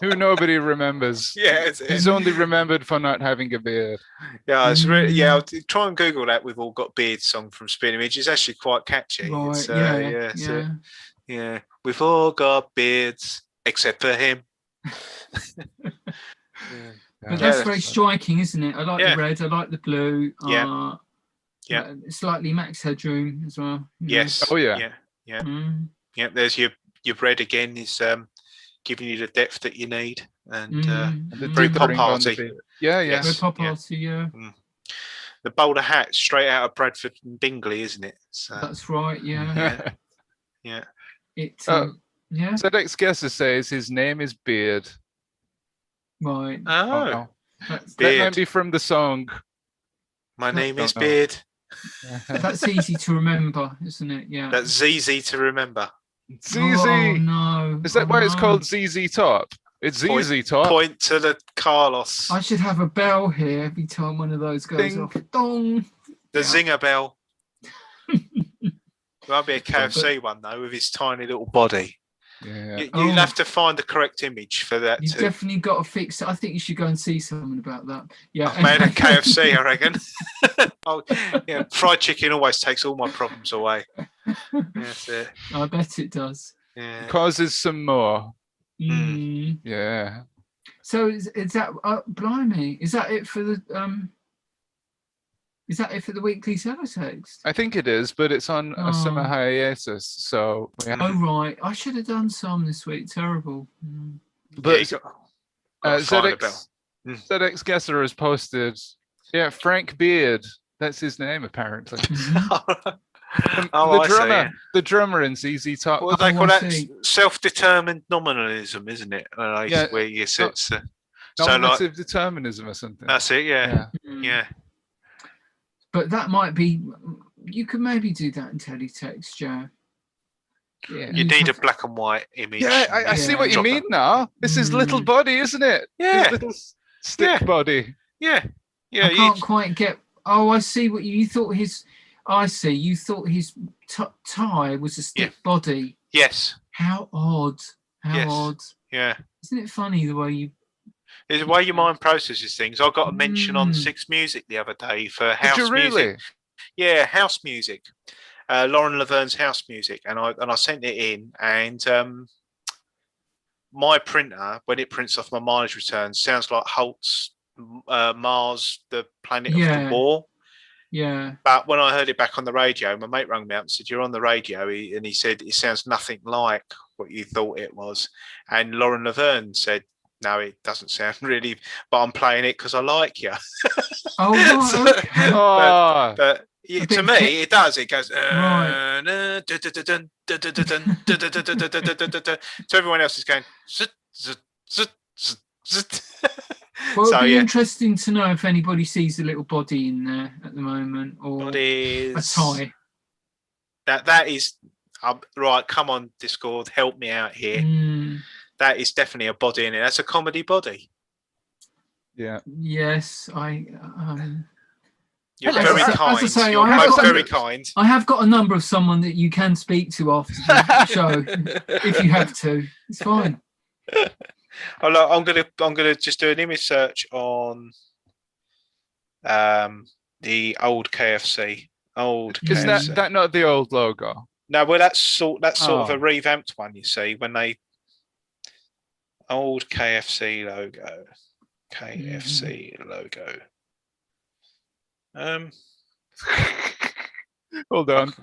Who nobody remembers. Yeah, He's only remembered for not having a beard. yeah, it's really, yeah. I'll try and Google that. We've all got beards song from Spitting Image. It's actually quite catchy. Right. It's, Yeah. it's, yeah. We've all got beards, except for him. But that's very striking, isn't it? I like Yeah. the red. I like the blue. Yeah. Yeah. Slightly Max Headroom as well. you know. Yes. Oh, yeah. Yeah. Mm, Yeah. There's your red again. Is giving you the depth that you need, and The Very pop dithering on the arty. beard. Yeah, yeah. Yes. Red Pop yeah. Arty, yeah. the bowler hat straight out of Bradford and Bingley, isn't it? So, That's right, yeah. yeah. It, Oh. yeah, Teletext Guesser says his name is Beard. right. Oh, Oh, no. That's, That might Beard. be from the song. My name is no. Beard. that's easy to remember, isn't it? Yeah. That's ZZ to remember. ZZ. Oh, no. Is that Oh, why it's no. called ZZ Top? It's Point- ZZ Top. Point to the Carlos. I should have a bell here every time one of those goes Ding. off. Dong. The Yeah. zinger bell. Might be a KFC one though, with his tiny little body. Yeah. You'd Oh. have to find the correct image for that You too. definitely got to fix it. I think you should go and see someone about that. Yeah. I've made a KFC, I reckon. Oh, yeah, fried chicken always takes all my problems away. That's it. I bet it does. Yeah. Causes some more. Mm. Yeah. So is that blimey? Is that it for the Is that it for the weekly teletext? I think it is, but it's on a summer Oh. hiatus, so we Oh right, I should have done some this week. Terrible. Mm. but you gotta find a bell. ZX Guesser has posted, yeah, Frank Beard. That's his name, apparently. Oh, I see, drummer, yeah. the drummer in ZZ Top. What do they Oh, call I that? see. Self-determined nominalism, isn't it? Yeah, Where you sit. So like, Nominative determinism or something. that's it. Yeah. Mm. Yeah. But that might be. You could maybe do that in teletext, Joe. Yeah. You need a black and white image. Yeah, I see Yeah. what you Drop mean now. This is little Mm. body, isn't it? Yeah. His little stick Yeah. body. Yeah. Yeah. I can't quite get. Oh, I see what you thought. I see. You thought his tie was a stick body. Yes. How odd. How Yes. odd. Yeah. Isn't it funny the way you? It's the way your mind processes things. I got a mention on Mm. Six Music the other day for Did house you really? music. Yeah, house music. Lauren Laverne's house music, and I sent it in, and my printer, when it prints off my mileage returns, sounds like Holt's Mars, the planet of the Yeah. war. Yeah. But when I heard it back on the radio, my mate rang me up and said, "You're on the radio," and he said it sounds nothing like what you thought it was. And Lauren Laverne said, "No, it doesn't sound really, but I'm playing it because I like you." Oh, right, So- okay. Oh, But yeah, A to bit me, ki- it does. It goes. Right. So everyone else is going. Zit, zit, zit, zit, zit. Well, So it'd be yeah, interesting to know if anybody sees a little body in there at the moment, or what a is tie. that is right. Come on, Discord, help me out here. Mm, That is definitely a body in it. That's a comedy body. yeah. yes, You're As I very say- as I kind. say, You're I have both got- very kind. I have got a number of someone that you can speak to after the show if you have to. It's fine. I'm gonna just do an image search on the old KFC. Is KFC. that not the old logo? No, well that's sort of Oh. a revamped one. You see, when they old KFC logo, KFC logo. Hold on.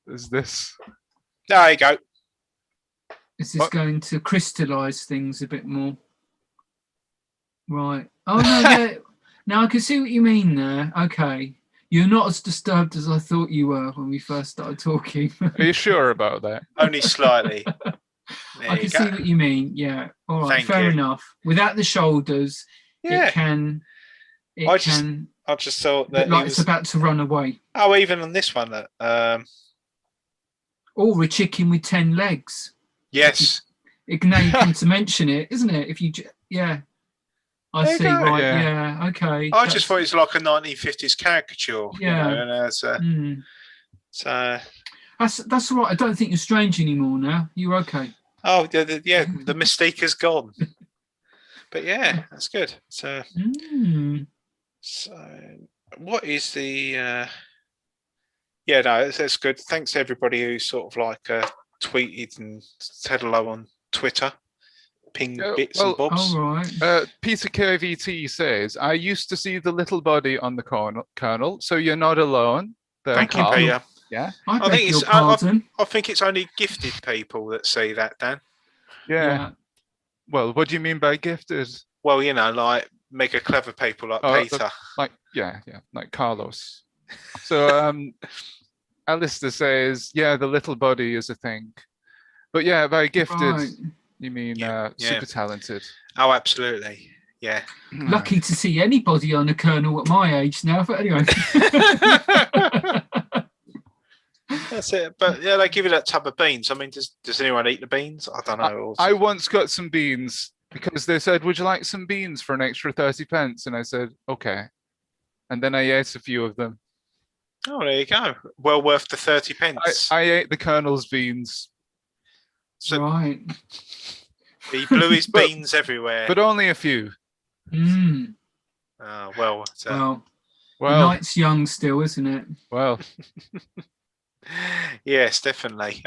Is this? There you go. Is this What? going to crystallize things a bit more? Right. Oh no, yeah. Now I can see what you mean there. Okay. You're not as disturbed as I thought you were when we first started talking. Are you sure about that? Only slightly. There I you can go. see what you mean. Yeah. All right. Thank Fair you. enough. Without the shoulders, Yeah, it can. It I just can. I just thought that Like it it's was. about to run away. Oh, even on this one, Or a chicken with 10 legs. yes. Now you come to mention it, isn't it? If you, yeah. I There you see. go. Right. Yeah. Yeah. Okay. I just thought it was like a 1950s caricature. Yeah. You know, and so That's all right. I don't think you're strange anymore now. You're okay. oh the mystique is gone. But yeah, that's good. So what is the yeah, no, that's good. Thanks to everybody who sort of like tweeted and said hello on Twitter. Ping bits well, and bobs. All right. Peter KVT says, I used to see the little body on the kernel, so you're not alone. There, Thank you, Carl. Peter. Yeah. I think beg your it's- pardon. I think it's only gifted people that see that, Dan. Yeah. Well, what do you mean by gifted? Well, you know, like mega clever people like Oh, Peter. Like, yeah, like Carlos. So, Alistair says, yeah, the little body is a thing. But yeah, by gifted, Right. you mean Yeah. super talented. Oh, absolutely. Yeah. Lucky to see anybody on a kernel at my age now. But anyway. That's it. But yeah, they give you that tub of beans. I mean, does anyone eat the beans? I don't know. I once got some beans because they said, would you like some beans for an extra 30 pence? And I said, okay. And then I ate a few of them. Oh, there you go. Well worth the 30 pence. I ate the Colonel's beans, So Right. he blew his But- beans everywhere. but only a few. Mm. Oh, well, so, Well, the Well, night's young still, isn't it? well, yes, definitely.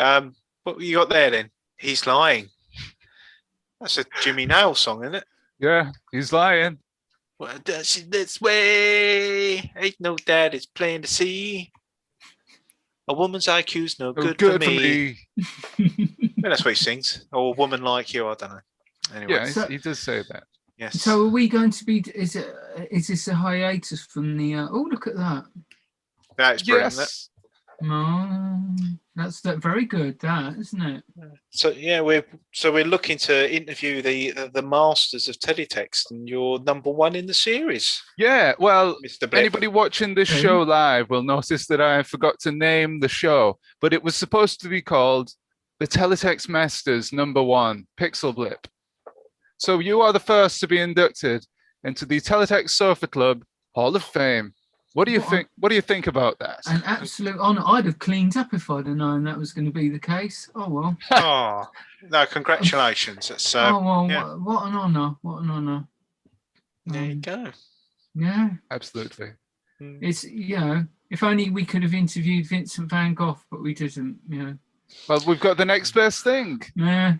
What you got there then? He's lying. That's a Jimmy Nail song, isn't it? yeah, he's lying. Well, does it this way? Ain't no dad, it's plain to see. A woman's IQ's no Oh, good, good for me. Well, that's what he sings. Or a woman like you, I don't know. Anyway, Yeah, So- he does say that. yes. So are we going to be? Is this a hiatus from the? Oh, look at that! That's brilliant. isn't it? Yes. Oh, that's very good. That isn't it? So yeah, we're looking to interview the masters of teletext, and you're number one in the series, Yeah, well, Mr. Blip. anybody watching this Okay. show live will notice that I forgot to name the show, but it was supposed to be called the Teletext Masters #1, Pixelblip. So you are the first to be inducted into the Teletext Sofa Club Hall of Fame. What do you What think? What do you think about that? An absolute honour. I'd have cleaned up if I'd have known that was going to be the case. Oh well. Oh no, congratulations! That's Oh well. yeah. What an honour. What an honour. There you go. Yeah. Absolutely. It's if only we could have interviewed Vincent van Gogh, but we didn't. Well, we've got the next best thing. Yeah.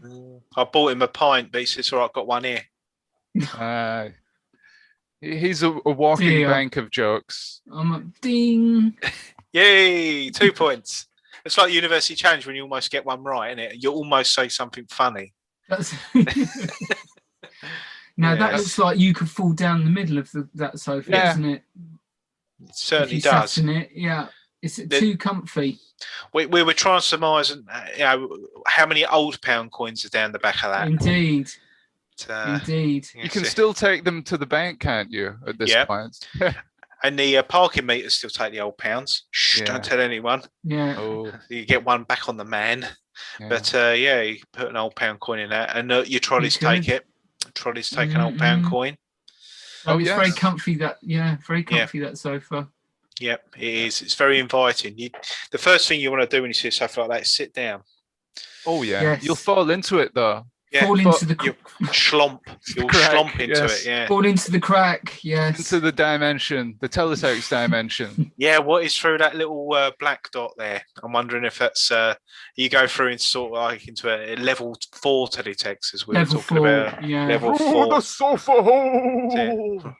I bought him a pint, but he says, "All right, I've got one here." He's a walking Dear. bank of jokes. I'm a ding. Yay! 2 points. It's like the University Challenge when you almost get one right, isn't it? You almost say something funny. That's now that Yes. looks like you could fall down the middle of that sofa, Yeah. doesn't it? It certainly if you does. sat in it, yeah. Is it too comfy? We were trying to surmise, how many old pound coins are down the back of that. Indeed. But, Indeed. You can still take them to the bank, can't you? At this Yeah. point. And the parking meters still take the old pounds. Shh, Yeah. don't tell anyone. Yeah. Oh, You get one back on the man. yeah. But you put an old pound coin in there, and your trolleys You take could. it. Trolleys take an old pound Mhm. coin. Oh, It's very yes. comfy. Very comfy that sofa. Yep, it is. It's very inviting. The first thing you want to do when you see a sofa like that is sit down. Oh yeah. Yes. You'll fall into it though. Yeah, Fall into the you Schlomp. You'll Crack, schlomp into yes. it. Yeah. fall into the crack. Yes. Into the dimension, the teletext dimension. Yeah. What is through that little black dot there? I'm wondering if that's you go through into sort of like into a level 4 teletext as we Level were talking 4. about. Yeah. Level 4. sofa hole.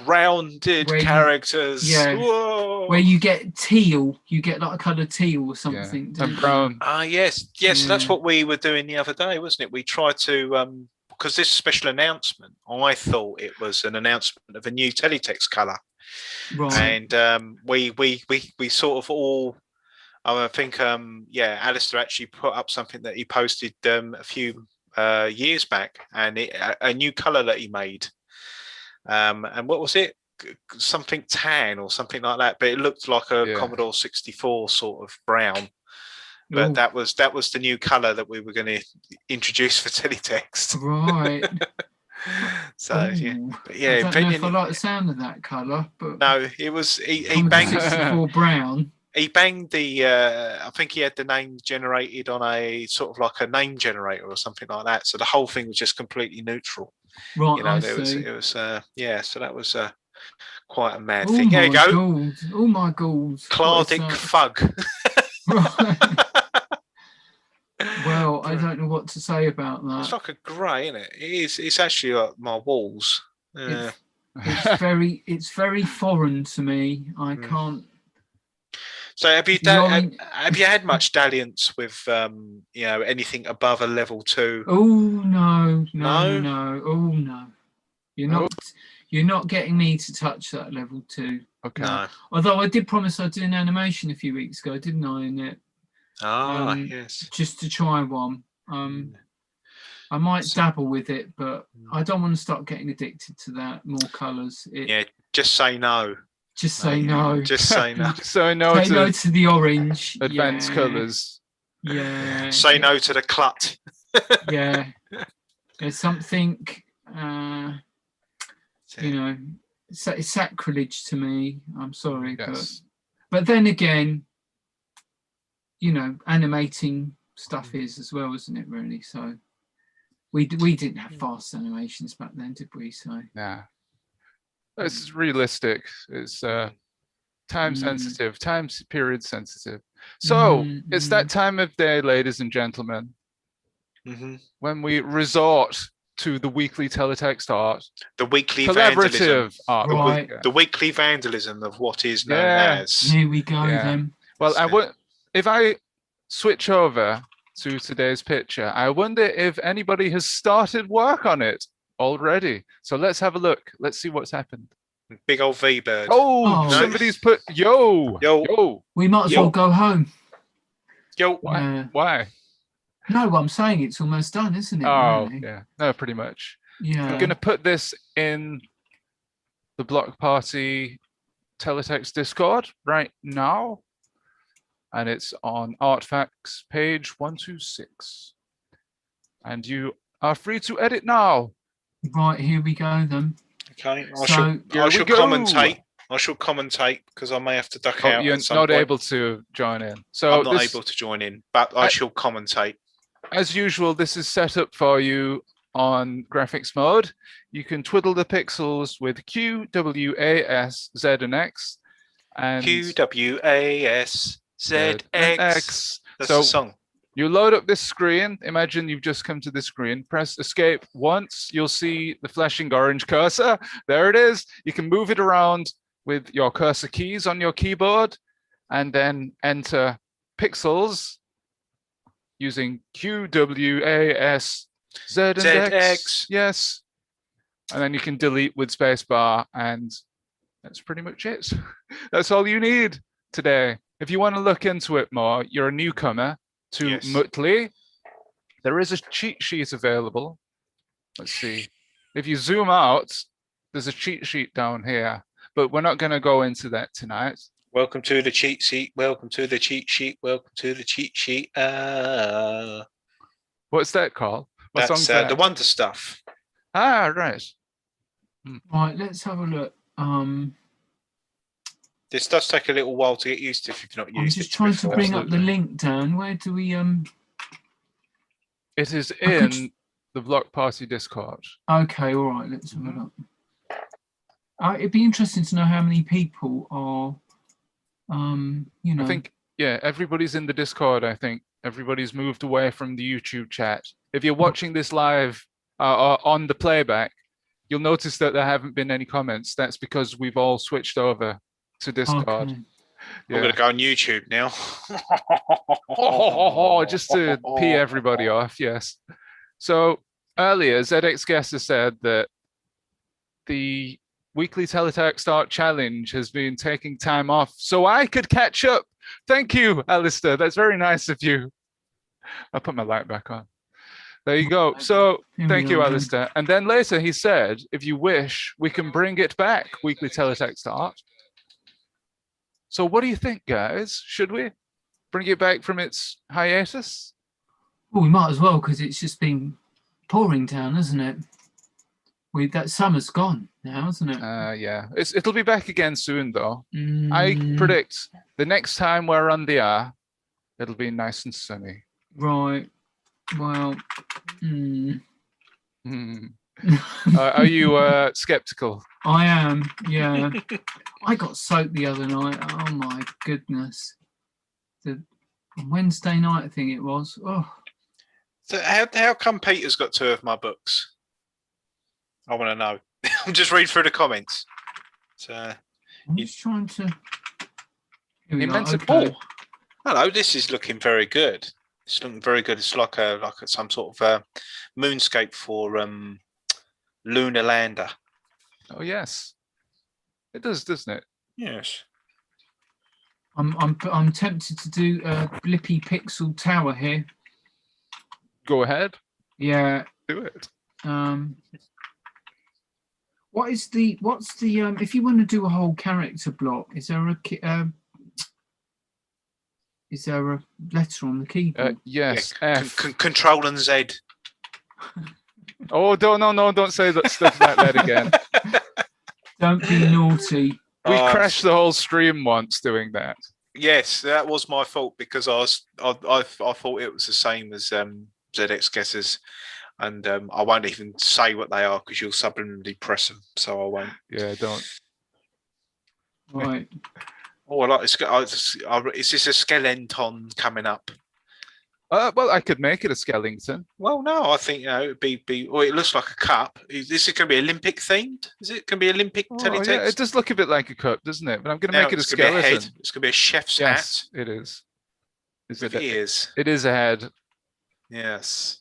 Rounded Where you- characters. yeah. Whoa. Where you get teal, you get like a colour teal or something. And don't you? brown. Yes, Yeah. that's what we were doing the other day, wasn't it? We tried to because this special announcement, I thought it was an announcement of a new teletext colour, Right. and we sort of all. I think Alistair actually put up something that he posted a few years back, and a new colour that he made. And what was it? Something tan or something like that, but it looked like a Yeah. Commodore 64 sort of brown. But Ooh. that was the new color that we were going to introduce for teletext. Right. So yeah, Ooh. but I yeah, don't know if I like the sound of that colour, but no, it was he Commodore banged 64 brown. he banged the I think he had the name generated on a sort of like a name generator or something like that. So the whole thing was just completely neutral. Right, You know, I it was see. yeah. So that was quite a mad Oh thing. There you my go, god! Oh my god! Clardic What is Fug. that? Right. Well, I don't know what to say about It's that. like a grey, isn't it? It is. It's actually like my walls. It's very foreign to me. I Mm. can't. So have you Line- have you had much dalliance with anything above a level 2? Oh no! No? Oh no! You're not getting me to touch that level 2. Okay. No. Although I did promise I'd do an animation a few weeks ago, didn't I? In it, Yes. just to try one. I might dabble with it, but I don't want to start getting addicted to that. More colours. Yeah. Just say no. Just say mate. no. Just say no. So I know Say to no to the orange. advanced Yeah. colours. Yeah. Say no to the clut. Yeah. There's something, it's sacrilege to me. I'm sorry, Yes. but then again, animating stuff is as well, isn't it? Really. So we didn't have fast animations back then, did we? So Yeah. It's realistic. It's time sensitive, time period sensitive. So it's that time of day, ladies and gentlemen, when we resort to the weekly teletext art, The weekly vandalism. collaborative art. Right. Yeah. The weekly vandalism of what is known Yeah. as. here we go Yeah. then. Well, So- if I switch over to today's picture, I wonder if anybody has started work on it already. So let's have a look. Let's see what's happened. Big old V bird. Oh, Oh. somebody's put yo. We might as Yo. well go home. Yo. Why? Yeah. Why? No, I'm saying it's almost done, isn't it? Oh, really? yeah. No, pretty much. Yeah. I'm going to put this in the Block Party Teletext Discord right now. And it's on Artifacts page 126. And you are free to edit now. Right, here we go then. Okay. I So- shall go. commentate. I shall commentate because I may have to duck Oh, out. you're at some not point. able to join in. So I'm not this, able to join in, but I shall commentate. as usual, this is set up for you on graphics mode. You can twiddle the pixels with Q, W, A, S, Z, and X. And QWASZX. X. That's So the song. You load up this screen. Imagine you've just come to this screen. Press escape once. You'll see the flashing orange cursor. There it is. You can move it around with your cursor keys on your keyboard and then enter pixels using Q, W, A, S, Z, and X. Yes. And then you can delete with spacebar, and that's pretty much it. That's all you need today. If you want to look into it more, you're a newcomer to Mutley. There is a cheat sheet available. Let's see. If you zoom out, there's a cheat sheet down here, but we're not going to go into that tonight. Welcome to the cheat sheet. Welcome to the cheat sheet. Welcome to the cheat sheet. What's that called? What That's the Wonder Stuff. Ah, right. Right, let's have a look. This does take a little while to get used to if you've not used it. I'm just trying to bring up the Absolutely. link, Dan. Where do we It is I could- in the Block Party Discord. Okay, all right, let's have a look. It'd be interesting to know how many people are you know. I think, yeah, everybody's in the Discord. I think everybody's moved away from the YouTube chat. If you're watching this live on the playback, you'll notice that there haven't been any comments. That's because we've all switched over to Discord. Okay. I'm going to go on YouTube now. Just to pee everybody off, yes. So earlier, ZX Guesser said that the Weekly Teletext Art Challenge has been taking time off so I could catch up. Thank you, Alistair. That's very nice of you. I'll put my light back on. There you go. So Here we thank you, are then. Alistair. And then later he said, if you wish, we can bring it back, Weekly Teletext Art. So what do you think, guys? Should we bring it back from its hiatus? Well, we might as well, because it's just been pouring down, hasn't it? That summer's gone now, isn't it? Yeah, it'll be back again soon, though. I predict the next time we're on the air, it'll be nice and sunny. Right. Well. Are you skeptical? I am. Yeah. I got soaked the other night. Oh my goodness. The Wednesday night, I think it was. Oh. So how come Peter's got 2 of my books? I want to know. Just read through the comments. So I'm just trying to. Here we He go, meant to okay. hello, this is looking very good. It's looking very good. It's like some sort of moonscape for lunar lander. Oh yes, it does, doesn't it? Yes. I'm tempted to do a Blippy Pixel Tower here. Go ahead, Yeah. do it. What's the if you want to do a whole character block, is there a letter on the keyboard? Yes, Yeah, F. Control and Z. Oh, don't say that stuff like that again. Don't be naughty. We crashed the whole stream once doing that. Yes, that was my fault because I thought it was the same as ZX Guessers, and I won't even say what they are because you'll subliminally press them, so I won't. Yeah, don't. Right. Oh, I like this. Is this a skeleton coming up? Well, I could make it a skeleton. Well, no, I think it'd be. Well, it looks like a cup. Is this going to be Olympic themed? Is it going to be Olympic teletext? Yeah, it does look a bit like a cup, doesn't it? But I'm going to No, make it a it's gonna be skeleton. head. It's going to be a chef's Yes, hat it is. Is with it? ears. It is a head. Yes.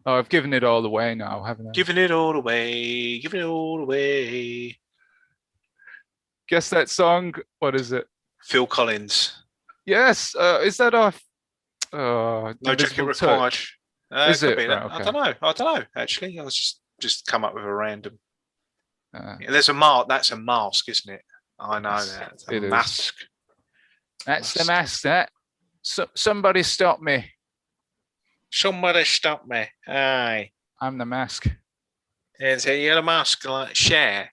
Oh, I've given it all away now, haven't I? Giving it all away. Giving it all away. Guess that song. What is it? Phil Collins. Yes. Is that off? No jacket Invisible required. Touch? Is Is it? Be that. Right, I okay. don't know. I don't know. Actually, I was just come up with a random. Uh, Yeah, there's a mask. That's a mask, isn't it? I know Yes, that. It's a it is. mask. That's the mask. That. Somebody stop me. Somebody stop me. Aye. I'm the mask. And say you got a mask like share.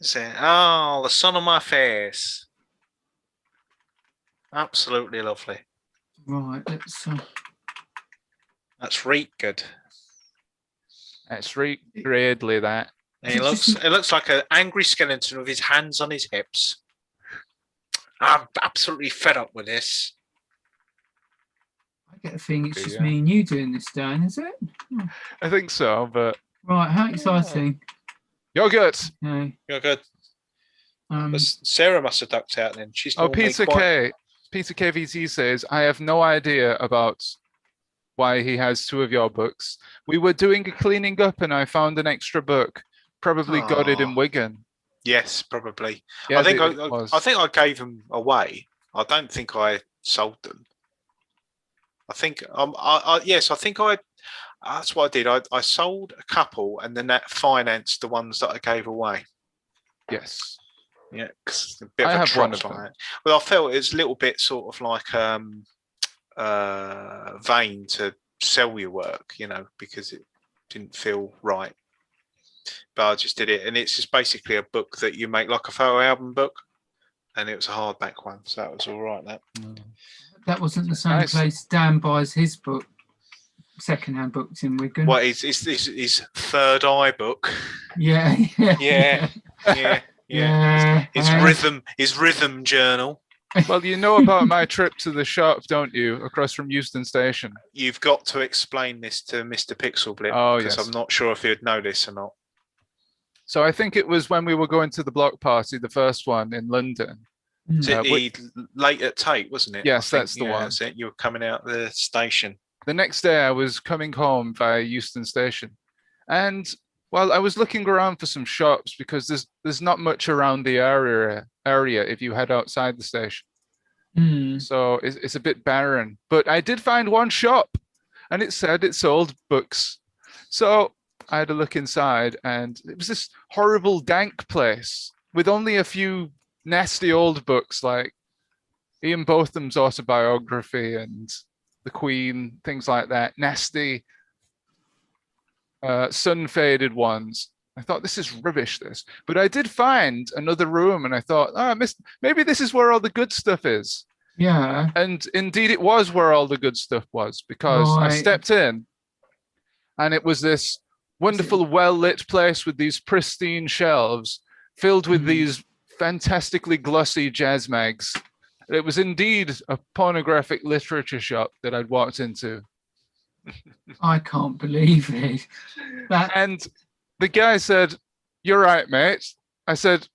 Say, oh, the sun on my face. Absolutely lovely. Right. Let's. That's really good. That's Gradley. That. And it looks like an angry skeleton with his hands on his hips. I'm absolutely fed up with this. I get a feeling it's Okay, just yeah. me and you doing this, Dan, is it? I think so, but Right, how exciting. yogurt. Okay. You're good. Um, Sarah must have ducked out then. She's Oh, normally Peter quite... K. Peter KVC says, I have no idea about why he has 2 of your books. We were doing a cleaning up and I found an extra book. Probably got it in Aw. Wigan. Yes, probably. Yeah, I think it was. I think I gave them away. I don't think I sold them. I think yes, I think that's what I did. I sold a couple and then that financed the ones that I gave away. Yes. Yeah, 'cause a bit I of a have one trot of on them. it. Well, I felt it's a little bit sort of like vain to sell your work, because it didn't feel right. But I just did it, and it's just basically a book that you make like a photo album book, and it was a hardback one, so that was all right. that wasn't the same Nice. place Dan buys his book, second-hand books in Wigan. What is his third eye book? Yeah. Yeah. Yeah. Yeah. His rhythm journal. Well, you know about my trip to the shop, don't you? Across from Euston Station. You've got to explain this to Mr. Pixelblip, Oh, because yes. I'm not sure if he'd know this or not. So I think it was when we were going to the block party, the first one in London. Is it wait- the late at Tate, wasn't it? Yes, I think, that's the one. That's it. You were coming out the station. The next day I was coming home via Euston Station. And well, I was looking around for some shops because there's not much around the area if you head outside the station. So it's a bit barren. But I did find one shop and it said it sold books. So I had a look inside and it was this horrible dank place with only a few nasty old books like Ian Botham's autobiography and The Queen, things like that. Nasty, sun-faded ones. I thought, this is rubbish, this. But I did find another room and I thought, maybe this is where all the good stuff is. Yeah. And indeed it was where all the good stuff was, because I Right. stepped in and it was this wonderful, well-lit place with these pristine shelves filled with these fantastically glossy jazz mags. It was indeed a pornographic literature shop that I'd walked into. I can't believe it. And the guy said, "You're right, mate." I said,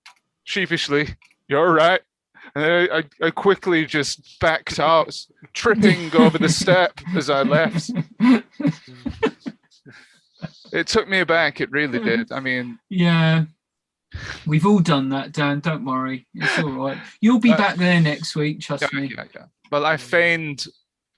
sheepishly, "You're right." And I quickly just backed out, tripping over the step as I left. It took me aback, it really did. I mean... Yeah. We've all done that, Dan. Don't worry. It's all right. You'll be back there next week, trust me. Yeah. Well, I feigned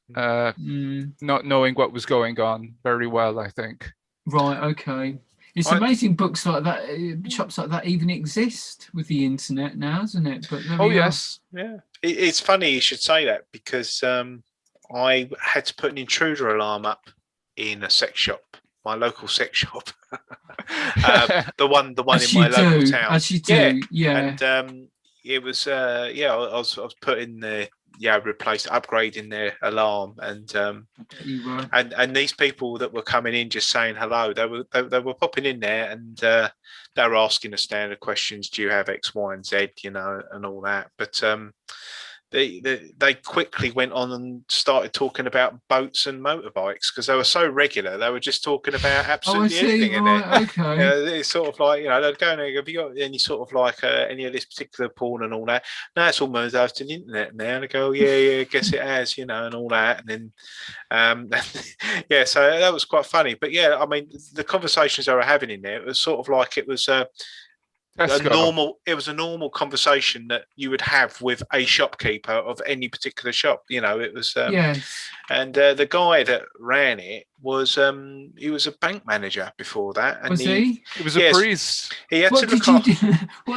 not knowing what was going on very well, I think. Right, okay. It's amazing books like that, shops like that even exist with the internet now, isn't it? But yes. Yeah. It's funny you should say that, because I had to put an intruder alarm up in a sex shop, my local sex shop. the one in my local town. As you do, yeah. And it was I was putting the upgrading their alarm, and these people that were coming in just saying hello, they were popping in there, and they were asking the standard questions: do you have X, Y, and Z, and all that. But they quickly went on and started talking about boats and motorbikes, because they were so regular. They were just talking about absolutely anything in there. Okay. It's sort of like, they'd go and have you got any sort of like any of this particular porn and all that? No, it's almost out to the internet now. And I go, yeah, guess it has, and all that. And then, so that was quite funny. But yeah, I mean, the conversations they were having in there, it was sort of like it was a normal conversation that you would have with a shopkeeper of any particular shop. It was and the guy that ran it was he was a bank manager before that. And was he? He was a priest. He had what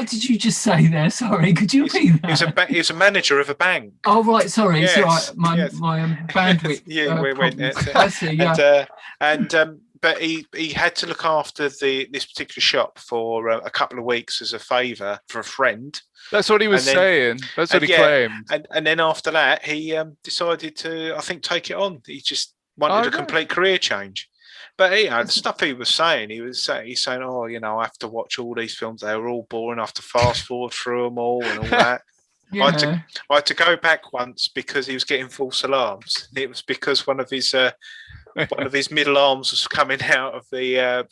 did you just say there? Sorry, could you repeat that? He was a manager of a bank. Oh right, sorry. Yes, it's all right. My bandwidth. we went. I see. Yeah. But he had to look after this particular shop for a couple of weeks as a favour for a friend. That's what he was saying. That's what he claimed. And then after that, he decided to, I think, take it on. He just wanted a complete career change. But the stuff he was saying, he's saying, I have to watch all these films. They were all boring. I have to fast forward through them all and all that. Yeah. I had to go back once because he was getting false alarms. It was because one of his middle arms was coming out of the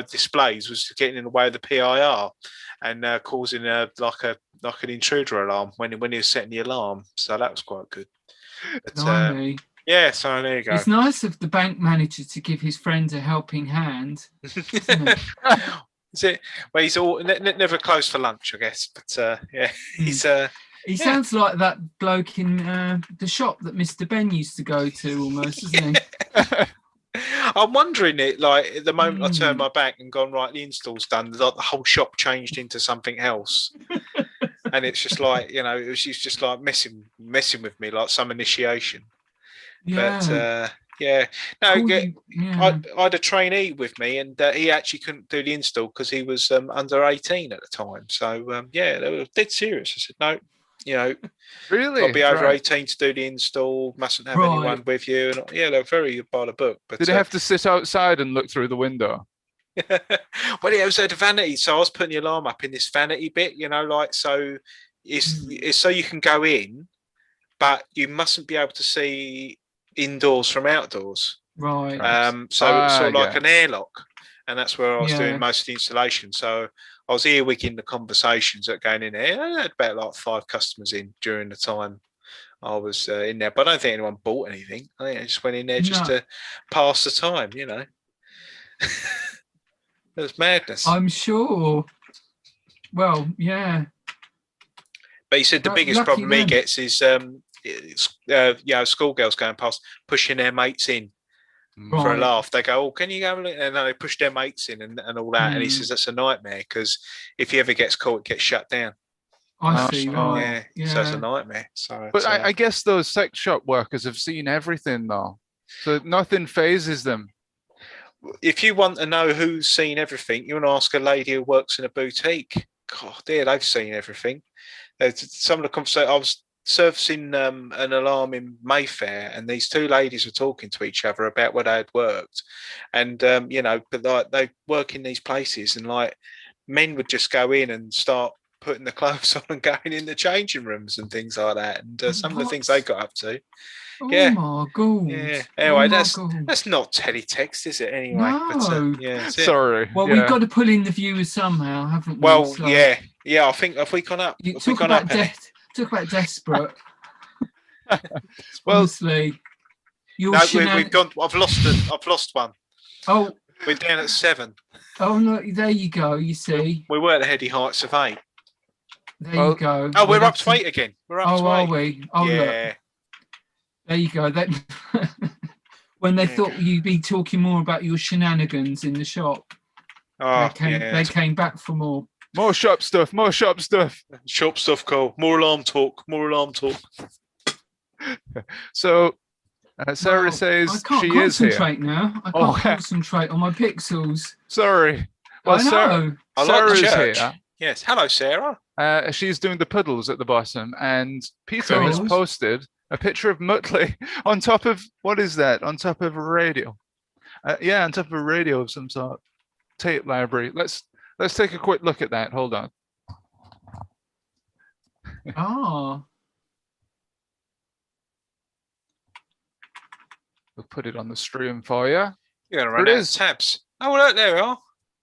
displays, was getting in the way of the PIR and causing like an intruder alarm when he was setting the alarm. So that was quite good. But, Blimey. yeah, so there you go. It's nice of the bank manager to give his friend a helping hand, isn't it? Is it? Well, he's never close for lunch, I guess. But yeah, he's. He sounds like that bloke in the shop that Mr. Ben used to go to, almost, doesn't he? I'm wondering it. Like at the moment I turned my back and gone right, the install's done. Like the whole shop changed into something else, and it's just like she's just like messing with me, like some initiation. Yeah. But yeah, no, I had a trainee with me, and he actually couldn't do the install because he was under 18 at the time. So yeah, they were dead serious. I said no. Really? Got to be over 18 to do the install. Mustn't have anyone with you. And yeah, they're very by the book. But did they have to sit outside and look through the window? Well, yeah, it was a vanity. So I was putting the alarm up in this vanity bit. Like so, it's so you can go in, but you mustn't be able to see indoors from outdoors. Right. So it's sort of like an airlock, and that's where I was doing most of the installation. So I was earwigging the conversations that going in there. I had about like 5 customers in during the time I was in there, but I don't think anyone bought anything. I think I just went in there just to pass the time. It was madness. I'm sure. Well, yeah. But he said the biggest problem he gets is schoolgirls going past pushing their mates in. For a laugh, they go, "Oh, can you go?" And they push their mates in and all that. And he says that's a nightmare because if he ever gets caught, it gets shut down. I see. Right. Yeah, so it's a nightmare. So, but I guess those sex shop workers have seen everything though, so nothing phases them. If you want to know who's seen everything, you want to ask a lady who works in a boutique. God, they've seen everything. Some of the conversations I was servicing an alarm in Mayfair, and these 2 ladies were talking to each other about where they had worked, and but like they work in these places, and like men would just go in and start putting the clothes on and going in the changing rooms and things like that, and some of the things they got up to. Oh my god! Yeah. Anyway, that's not teletext, is it? Anyway, no. But, sorry. Well, we've got to pull in the viewers somehow, haven't we? Well, so, yeah. I think have we gone up? Talk about desperate. Well, honestly, we've gone. I've lost one. Oh, we're down at 7. Oh no! There you go. You see, we were at the heady heights of 8. There you go. Oh, we're up to 8 again. We're up to 8. Are we? Oh, yeah. Look. There you go. That when they thought you'd be talking more about your shenanigans in the shop, they came back for more. More shop stuff. More shop stuff. Shop stuff, Cole. More alarm talk. More alarm talk. So, Sarah says I can't she is here. concentrate now. I can't concentrate on my pixels. Sorry. Well, I know. Sarah's here. Yes. Hello, Sarah. She's doing the puddles at the bottom, and Peter has posted a picture of Muttley on top of, what is that? On top of a radio. On top of a radio of some sort. Tape library. Let's take a quick look at that. Hold on. Oh. We'll put it on the stream for you. You're going to run out of tabs. Oh, look, there we are.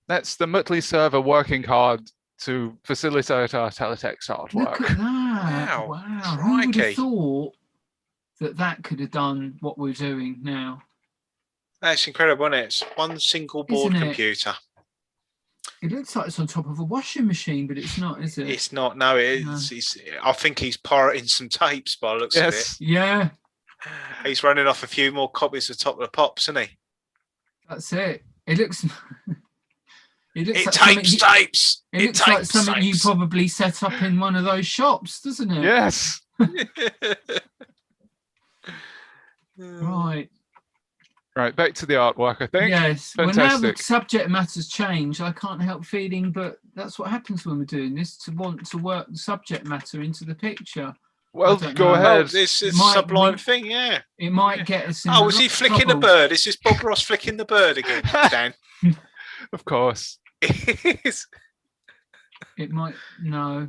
That's the Muttley server working hard to facilitate our teletext artwork. Look at that. Wow. Who would have thought that could have done what we're doing now? That's incredible, isn't it? It's one single board computer. It looks like it's on top of a washing machine, but it's not, is it? It's not. No, it's. I think he's pirating some tapes by the looks of it. Yeah. He's running off a few more copies of Top of the Pops, isn't he? That's it. It looks. It like tapes. It looks like something you probably set up in one of those shops, doesn't it? Yes. Right. Right, back to the artwork, I think. Yes. Fantastic. Well, now the subject matter's changed, I can't help feeling, but that's what happens when we're doing this, to want to work the subject matter into the picture. Well, go ahead. This is a sublime thing, yeah. It might get us in is he flicking the bird? Is this Bob Ross flicking the bird again, Dan? Of course. It might, no.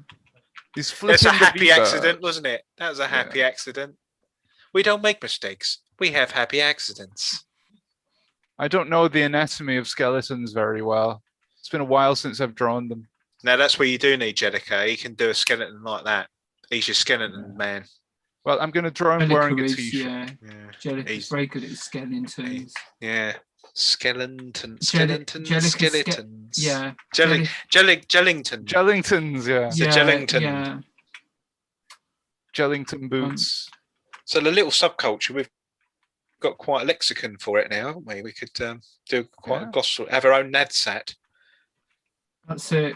He's That's flipping a the happy V-bird. accident, wasn't it? That was a happy accident. We don't make mistakes. We have happy accidents. I don't know the anatomy of skeletons very well. It's been a while since I've drawn them. Now that's where you do need Jellicoe. He can do a skeleton like that. He's your skeleton man. Well, I'm going to draw him wearing a Jellicoe is, t-shirt. yeah. Yeah. Jellicoe's He's- very good at skeletons. Yeah. Skeletons. Yeah. Jellington. Jellingtons, yeah. It's a Jellington. Yeah. Jellington boots. So the little subculture, we've got quite a lexicon for it now, haven't we? We could do quite a glossary, have our own NADSAT. That's it.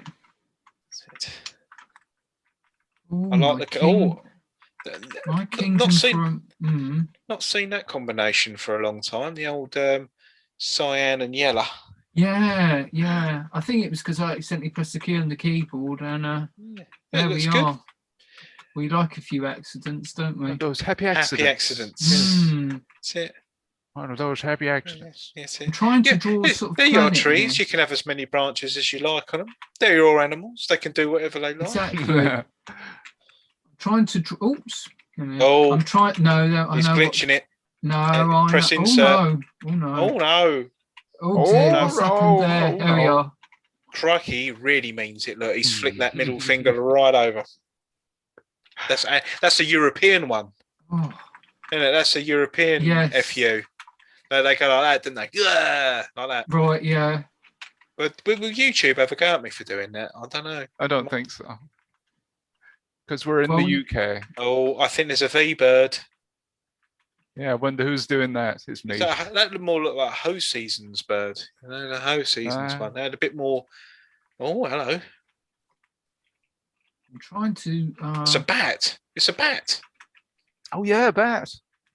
Ooh, I like my king not seen from, not seen that combination for a long time. The old cyan and yellow. Yeah. I think it was because I accidentally pressed the key on the keyboard, and there we looks are. good. We like a few accidents, don't we? Those happy accidents. Happy accidents. That's it. One of those happy accidents. Yes, I'm trying to draw sort of they're your planet trees. here. You can have as many branches as you like on them. They're your animals. They can do whatever they like. Exactly. I'm trying to draw. Oops. Oh. I'm trying. No, I He's know. glitching it. No, I press know. insert. Oh no. Oh no. Oh dear. What's happened there? There we are. Crikey, he really means it. Look, he's flicked that middle finger right over. That's a European one. Oh. Isn't it? That's a European FU. They go like that, didn't they? Yeah, like that. Right, yeah. But will YouTube ever go at me for doing that? I don't know. I don't think so. Because we're in the UK. Oh, I think there's a V-bird. Yeah, wonder who's doing that. It's me. That would more look like Ho Season's bird. You know, the Ho Season's one. They had a bit more. Oh, hello. I'm trying to. It's a bat. It's a bat. Oh yeah, bat.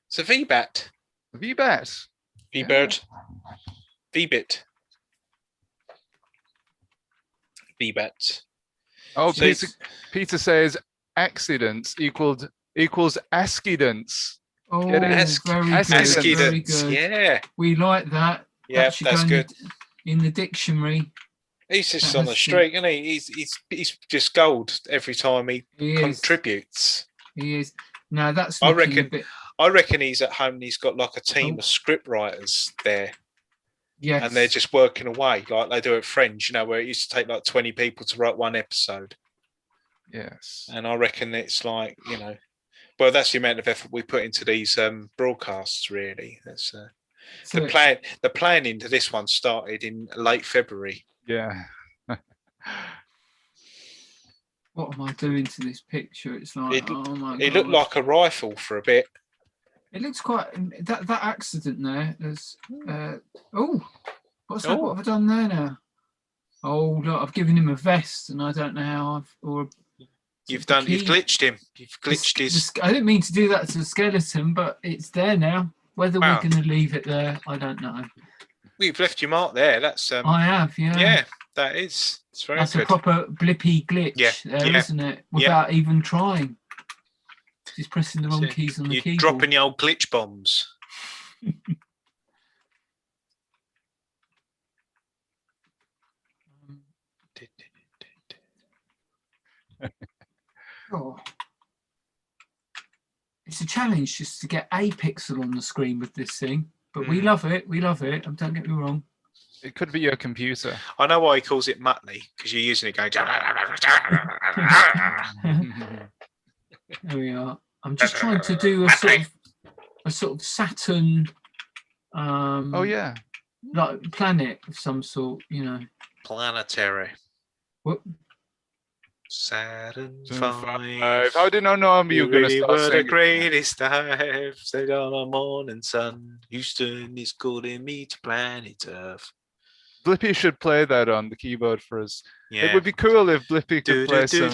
It's a V-bat. V-bat. V-bird. V-bit. V-bat. Oh, So Peter says accidents equals ascidents. Oh, Get it? very good. Accidents. Very good. Yeah. We like that. Yeah, should that's go good. In the dictionary. He's just That on the has streak, isn't he? He's just gold every time he He is. contributes. He is. Now that's. I looking reckon- A bit, I reckon he's at home and he's got like a team of script writers there. yes. And they're just working away like they do at Fringe, you know, where it used to take like 20 people to write one episode. Yes. And I reckon it's like, you know, well, that's the amount of effort we put into these broadcasts, really. That's So- the planning to this one started in late February. Yeah. What am I doing to this picture? It's like, oh my god. It looked like a rifle for a bit. It looks quite that accident there. There's oh, what's that? What have I done there now? Oh look, I've given him a vest, and I don't know how You've glitched him. You've glitched his. I didn't mean to do that to the skeleton, but it's there now. Whether we're going to leave it there, I don't know. We've left your mark there. That's I have, yeah. Yeah, that is. It's very That's good. a proper blippy glitch there, isn't it? Without even trying. Just pressing the wrong keys on the keyboard. You're dropping the old glitch bombs. Oh. It's a challenge just to get a pixel on the screen with this thing, but we love it. We love it. Don't get me wrong. It could be your computer. I know why he calls it Muttley, because you're using it going. There we are. I'm just trying to do a sort of Saturn. Oh yeah. Like planet of some sort, you know. Planetary. What? Saturn V. How did I know you were going to We start were the singing? greatest I've stayed on the morning sun. Houston is calling me to planet Earth. Blippy should play that on the keyboard for us. Yeah. It would be cool if Blippy could play some.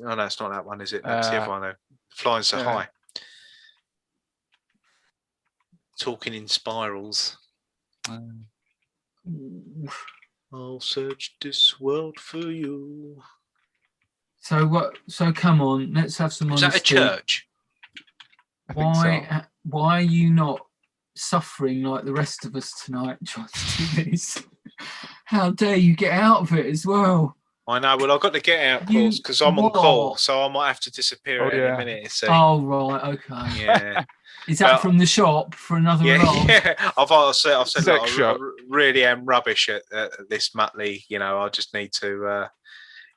Oh, no, it's not that one, is it? That's the other one, though. Flying so high. Talking in spirals. I'll search this world for you. So what? So come on, let's have some. Is that a church? I think so. Why are you not suffering like the rest of us tonight trying to do this? How dare you get out of it as well? I know. Well, I've got to get out, of You- course, because I'm on what? call, so I might have to disappear Oh, any yeah. minute. So, Oh right, okay. yeah, Is that Well, from the shop for another alarm? yeah. I've said Sex look, I shop. really am rubbish at this, Muttley. You know, I just need to.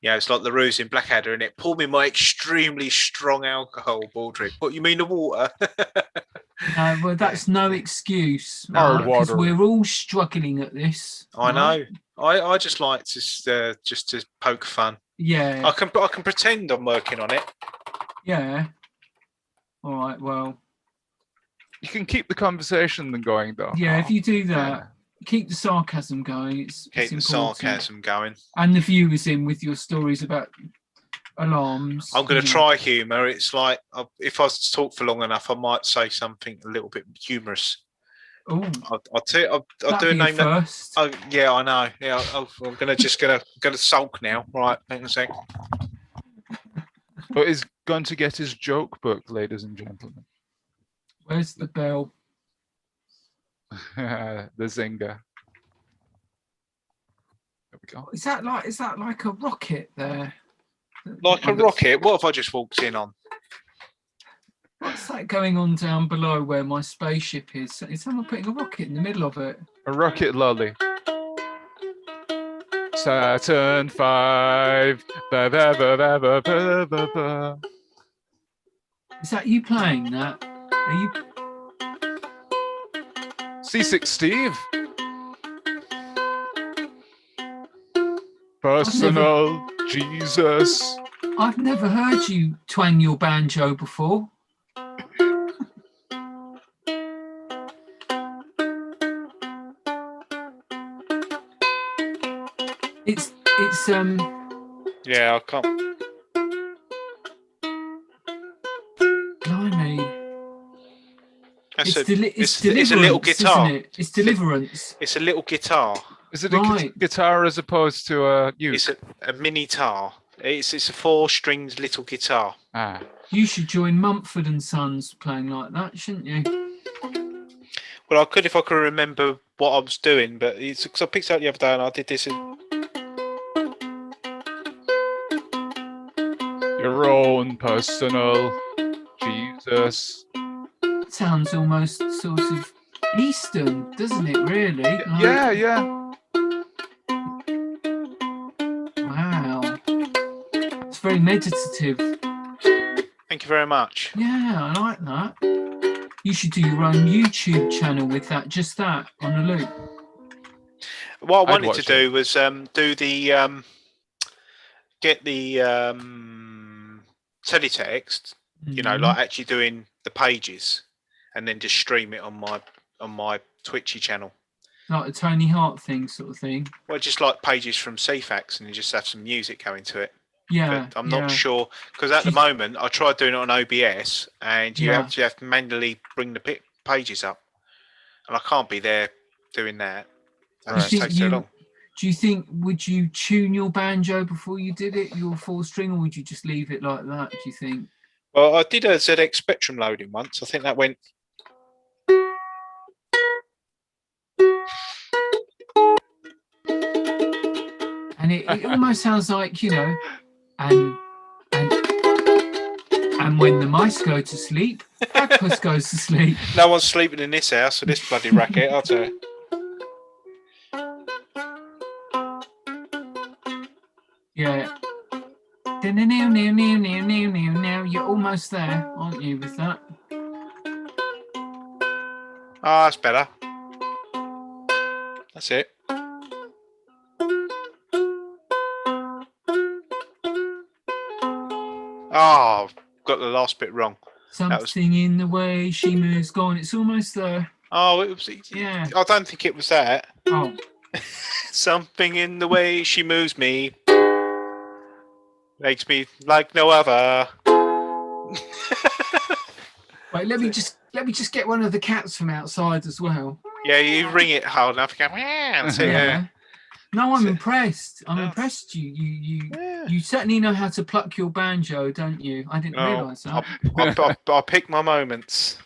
It's like the ruse in Blackadder, and it pour me my extremely strong alcohol, Baldrick. What you mean, the water? No, well, that's no excuse. Hard Because water. we're all struggling at this. I right? know. I just like to just to poke fun. Yeah. I can pretend I'm working on it. Yeah. All right. Well, You can keep the conversation going, though. yeah. If you do that, Yeah. keep the sarcasm going. It's Keep the important. sarcasm going. And the viewers in with your stories about alarms. I'm going to you know. try humour. It's like if I talk for long enough, I might say something a little bit humorous. Oh, I'll do a that'd be a name that. first. Oh yeah, I know. Yeah, I'm gonna sulk now. Right, hang on a sec. But he's going to get his joke book, ladies and gentlemen. Where's the bell? The zinger. There we go. Is that like a rocket there? Like a rocket. What have I just walked in on? What's that going on down below where my spaceship is? Is someone putting a rocket in the middle of it? A rocket lolly. Saturn 5. Ba, ba, ba, ba, ba, ba, ba, ba. Is that you playing that? Are you? C6 Steve. Personal Jesus. I've never heard you twang your banjo before. It's Yeah, I can't. blimey. That's It's it's a deliverance, little guitar. isn't it? It's deliverance. It's a little guitar. Is it a Right. guitar as opposed to a uke? It's a mini tar. It's a 4-stringed little guitar. Ah. You should join Mumford and Sons playing like that, shouldn't you? Well, I could if I could remember what I was doing, but it's because I picked it up the other day and I did this. Your own personal Jesus. Sounds almost sort of Eastern, doesn't it? Really? Like, Yeah, yeah. Wow. It's very meditative. Thank you very much. Yeah, I like that. You should do your own YouTube channel with that, just that on a loop. What I wanted to watch do was do the get the teletext. You know, Mhm. like actually doing the pages, and then just stream it on my Twitchy channel. Like a Tony Hart thing, sort of thing. Well, just like pages from CFAX, and you just have some music going to it. Yeah, But I'm yeah. not sure because at the She's- moment I tried doing it on OBS, and you Yeah. have to manually bring the pages up, and I can't be there doing that. That Right. just takes so long. Do you think, would you tune your banjo before you did it, your 4-string, or would you just leave it like that, do you think? Well, I did a ZX Spectrum loading once. I think that went. And it almost sounds like, you know, and when the mice go to sleep, Bagpuss goes to sleep. No one's sleeping in this house for this bloody racket, I'll tell you. Yeah. Now you're almost there, aren't you, with that? Oh, that's better. That's it. Oh, got the last bit wrong. Something in the way she moves, gone. It's almost there. Oh, it was. Yeah. I don't think it was that. Oh, Something in the way she moves me makes me like no other. wait. Let me just get one of the cats from outside as well. Yeah, you ring it hard enough. You go, that's it. Yeah. No, I'm So- impressed. I'm Yeah. impressed. Yeah. You certainly know how to pluck your banjo, don't you? I didn't No, realise that. I pick my moments.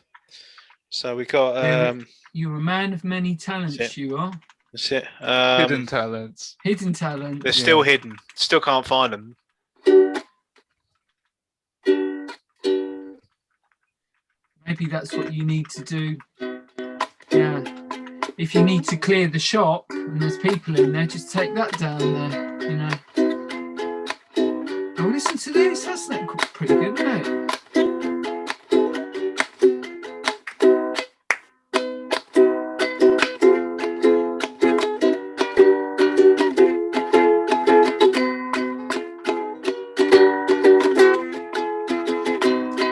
So we got You're a man of many talents. That's it. You are. That's it. Hidden talents. Hidden talent. They're still hidden. Still can't find them. Maybe that's what you need to do. Yeah. If you need to clear the shop and there's people in there, just take that down there, you know. Oh, listen to this. That's pretty good, isn't it?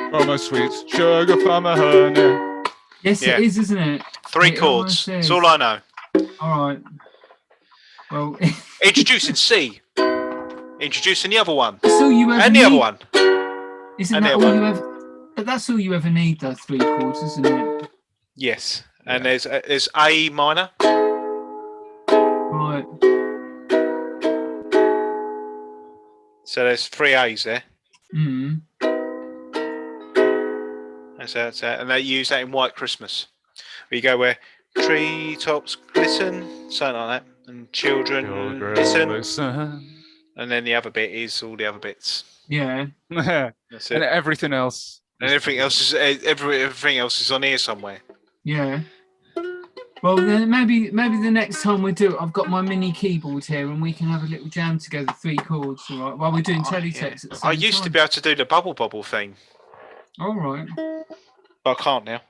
From a sweet sugar from a honey. Yes, Yeah. it is, isn't it? 3 It chords. almost That's is. all I know. All right. Well, Introducing C. Introducing the other one. that's all you ever And need. the other one. Isn't and that the all other you ever? But that's all you ever need, though. 3 chords, isn't it? Yes. And there's A minor. Right. So there's 3 A's there. Mm. That's that. And they use that in White Christmas. Where you go where treetops glisten, something like that. And children listen. And then the other bit is all the other bits. Yeah. That's And it. everything else. And everything else is on here somewhere. Yeah. Well, then maybe the next time we do it, I've got my mini keyboard here, and we can have a little jam together. 3 chords, all right? While we're doing teletext at the same I used to time. be able to do the bubble thing, All right. but I can't now.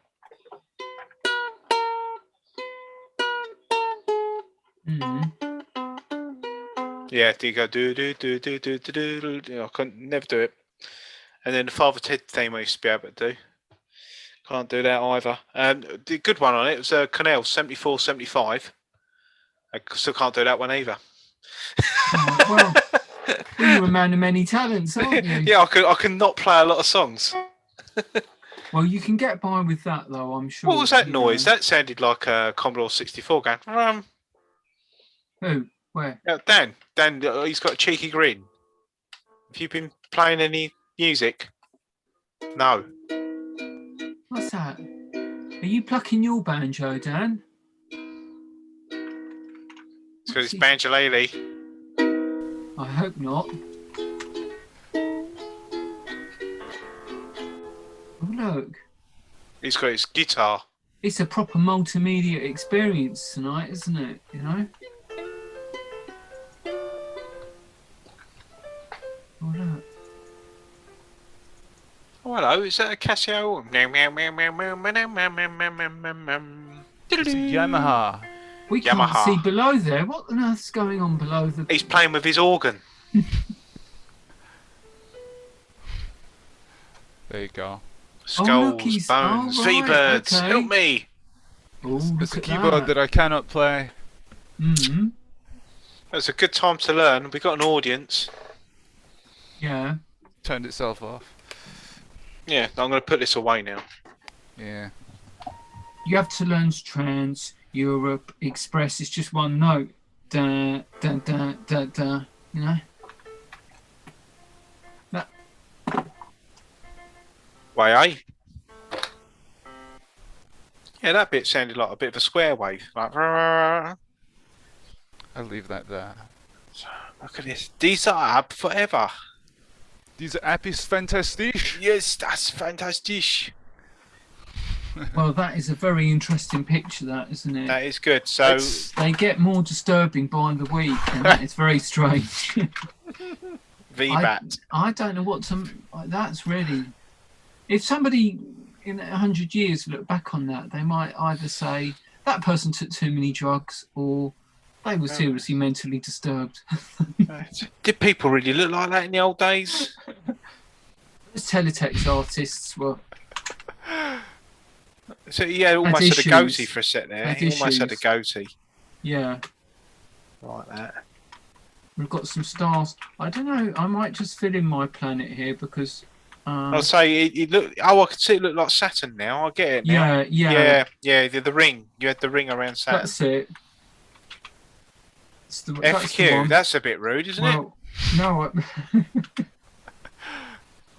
Mm. Yeah, do you go do. I couldn't never do it. And then the Father Ted theme I used to be able to do. Can't do that either. The good one on it was Cornell 74-75. I still can't do that one either. Oh, well, you're a man of many talents, aren't you? Yeah, I can not play a lot of songs. Well, you can get by with that, though, I'm sure. What was that you noise? know. That sounded like a Commodore 64 going. Who? Where? Dan, he's got a cheeky grin. Have you been playing any music? No. What's that? Are you plucking your banjo, Dan? It's because it's Banjalele. I hope not. Oh, look. He's got his guitar. It's a proper multimedia experience tonight, isn't it? You know? Oh, look. Oh, hello. Is that a Casio? It's a Yamaha. We can't Yamaha. see below there. What on earth's going on below the... He's playing with his organ. There you go. Skulls, look, he's- bones, oh, right, V-birds. okay. Help me. Oh, It's look a at keyboard that I cannot play. Mm-hmm. That's a good time to learn. We've got an audience. Yeah. Turned itself off. Yeah, I'm going to put this away now. Yeah. You have to learn trans, Europe, Express. It's just one note. Da, da, da, da, da. You know? Way A. Yeah, that bit sounded like a bit of a square wave. Like, I'll leave that there. look at this. These are up forever. Diese App ist fantastisch. Yes, that's fantastic. Well, that is a very interesting picture, that, isn't it? That is good. So, It's- They get more disturbing by the week, and that is very strange. VBAT. I don't know what to... That's really... If somebody in 100 years look back on that, they might either say, that person took too many drugs, or they were seriously mentally disturbed. Did people really look like that in the old days? Those teletext artists were... So yeah, almost had a issues. goatee for a set there. Had He almost had a issues. goatee. Yeah. Like that. We've got some stars. I don't know. I might just fill in my planet here because... I'll say it looked. Oh, I can see it looked like Saturn now. I get it now. yeah. The ring. You had the ring around Saturn. That's it. That's the FQ. one. That's a bit rude, isn't it? Well, no,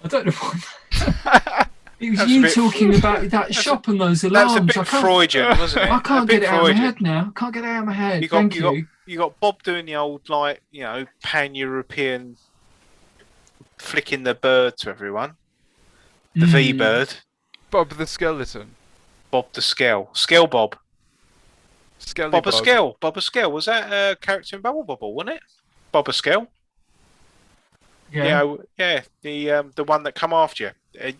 I don't know why. It was That's a you bit- talking about that shop and those alarms. That's a bit I can't, Freudian, wasn't it? I can't A bit get it out of my Freudian. head now. Can't get it out of my head. You got, Thank you you. got you got Bob doing the old pan-European flicking the bird to everyone. The V bird. Bob the Skeleton. Bob the Skell Bob. Skelly Bob a Skell. Bob a Skell. Was that a character in Bubble Bobble, wasn't it? Bob a Skell. Yeah. Yeah. The one that come after you.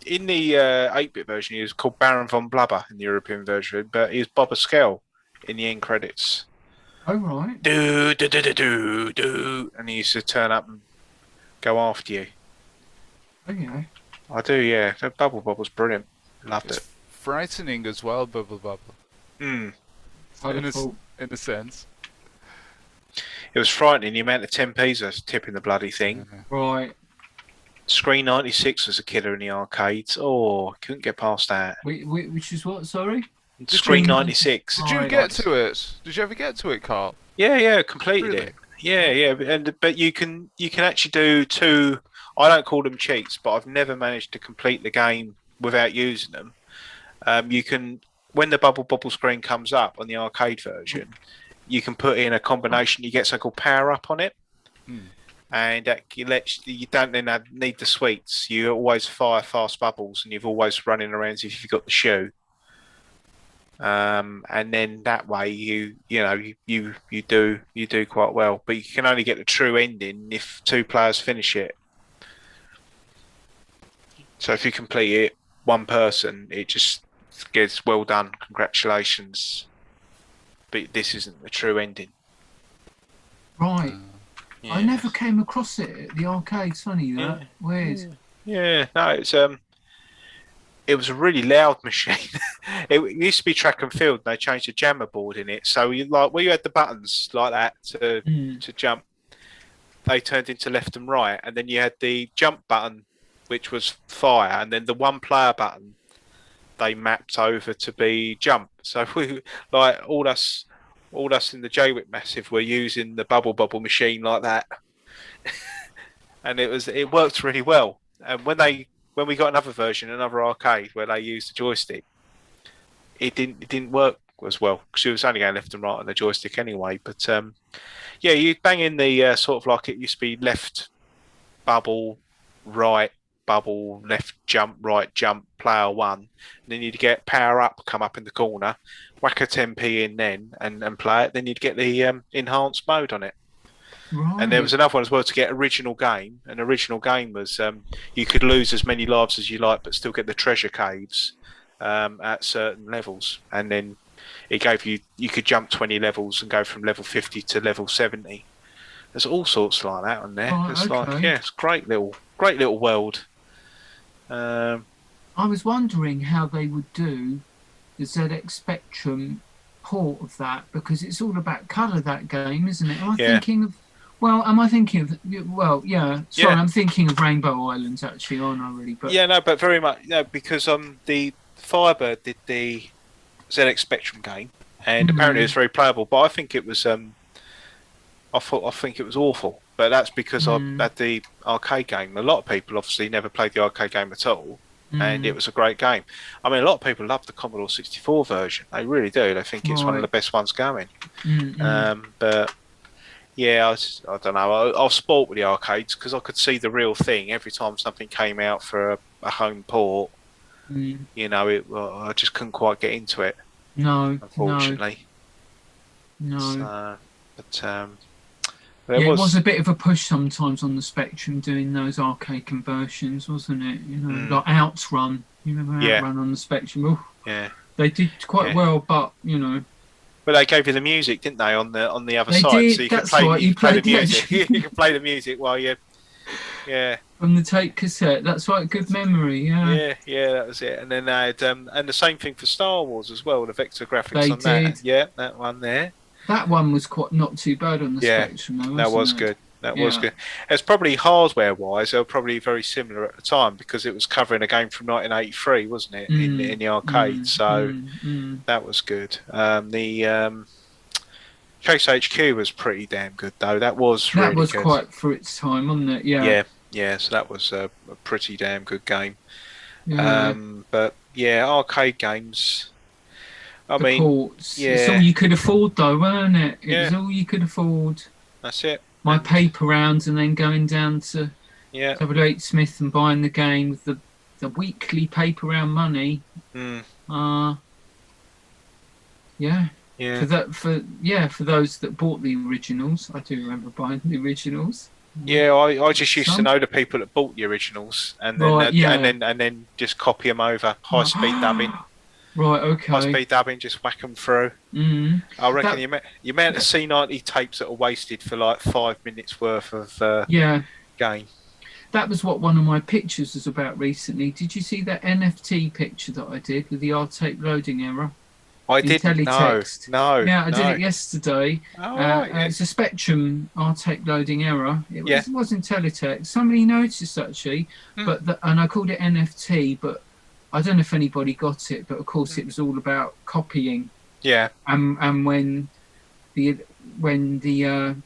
In the 8-bit version, he was called Baron von Blubber in the European version, but he was Bob a Skell in the end credits. Oh right. Do do do do do do, and he used to turn up and go after you. Okay. I do, yeah. That Bubble Bobble's brilliant. Loved it. Frightening as well, Bubble Bubble. Mm. In a sense. It was frightening the amount of 10p's I was tipping the bloody thing. Right. Screen 96 was a killer in the arcades. Oh, couldn't get past that. Which is what? Sorry. Screen 96. Did you Right. get to it? Did you ever get to it, Carl? Yeah, completed Really? it. Yeah, but you can actually do two. I don't call them cheats, but I've never managed to complete the game without using them. You can, when the bubble screen comes up on the arcade version, you can put in a combination. You get something called power up on it, and that lets you don't then need the sweets. You always fire fast bubbles, and you've always running around as if you've got the shoe. And then that way you do quite well, but you can only get the true ending if two players finish it. So if you complete it one person, it just gets well done, congratulations, but this isn't the true ending. Right. Yeah. I never came across it at the arcades. Funny that. Weird. Yeah, no, it was a really loud machine. It used to be track and field, and they changed the jammer board in it. So you where you had the buttons like that to jump, they turned into left and right, and then you had the jump button, which was fire, and then the one player button they mapped over to be jump. So we all us in the JWIC Massive were using the bubble machine like that, and it worked really well. And when we got another version, another arcade where they used the joystick, it didn't work as well because it was only going left and right on the joystick anyway. But yeah, you bang in the sort of like it used to be left bubble, right bubble, left jump, right jump, player one. And then you'd get power up, come up in the corner, whack a 10p in then and play it. Then you'd get the enhanced mode on it. Right. And there was another one as well to get original game. An original game was you could lose as many lives as you like, but still get the treasure caves at certain levels. And then it gave you could jump 20 levels and go from level 50 to level 70. There's all sorts like that on there. Oh, It's okay. like it's great little world. I was wondering how they would do the ZX Spectrum port of that, because it's all about colour, that game, isn't it? Am I thinking of... Well, yeah. Sorry, I'm thinking of Rainbow Islands, actually, aren't I, really? But... Yeah, no, but very much, because the Firebird did the ZX Spectrum game, and apparently it was very playable, but I think it was... I think it was awful, but that's because I had the arcade game. A lot of people obviously never played the arcade game at all, and it was a great game. I mean, a lot of people love the Commodore 64 version. They really do. They think it's one of the best ones going. But yeah, I don't know. I was spoilt with the arcades because I could see the real thing every time something came out for a home port. I just couldn't quite get into it. No, unfortunately. No. But it was a bit of a push sometimes on the Spectrum doing those arcade conversions, wasn't it? Like Outrun. You remember Outrun on the Spectrum? Ooh, yeah. They did quite well, but But they gave you the music, didn't they, on the other they side? did. So you That's could play, right. you could play the played music. You could play the music while you. Yeah. From the tape cassette. That's right. Good memory. Yeah. Yeah, that was it. And then they had, and the same thing for Star Wars as well. The vector graphics They on that. did. Yeah, that one there. That one was quite not too bad on the Spectrum. Though, that was wasn't good. it? That was good. It's probably hardware-wise, they were probably very similar at the time because it was covering a game from 1983, wasn't it, in the arcade? So that was good. The Chase HQ was pretty damn good, though. That was really good. That was quite for its time, wasn't it? Yeah. Yeah. So that was a pretty damn good game. Yeah. But yeah, arcade games. I The mean, ports. It's yeah. all you could afford, though, weren't it? It was Yeah. all you could afford. That's it. My And- paper rounds, and then going down to Yeah. W.H. Smith and buying the game with the weekly paper round money. Mm, Yeah. yeah. For those that bought the originals, I do remember buying the originals. Yeah, I just used to Some? know the people that bought the originals, and then Right, yeah. and then just copy them over, high speed dubbing, Right, high okay. speed dubbing, just whack them through. Mm. I reckon That- the amount of C90 tapes that are wasted for like 5 minutes worth of Yeah, game. that was what one of my pictures was about recently. Did you see that NFT picture that I did with the R-tape loading error? I In didn't know. Teletext. No. Yeah, I did no. it yesterday. Oh, right, yeah. It's a Spectrum R-tape loading error. It Yeah. was in Teletext. Somebody noticed actually, and I called it NFT, but I don't know if anybody got it. But of course, it was all about copying. Yeah. And when the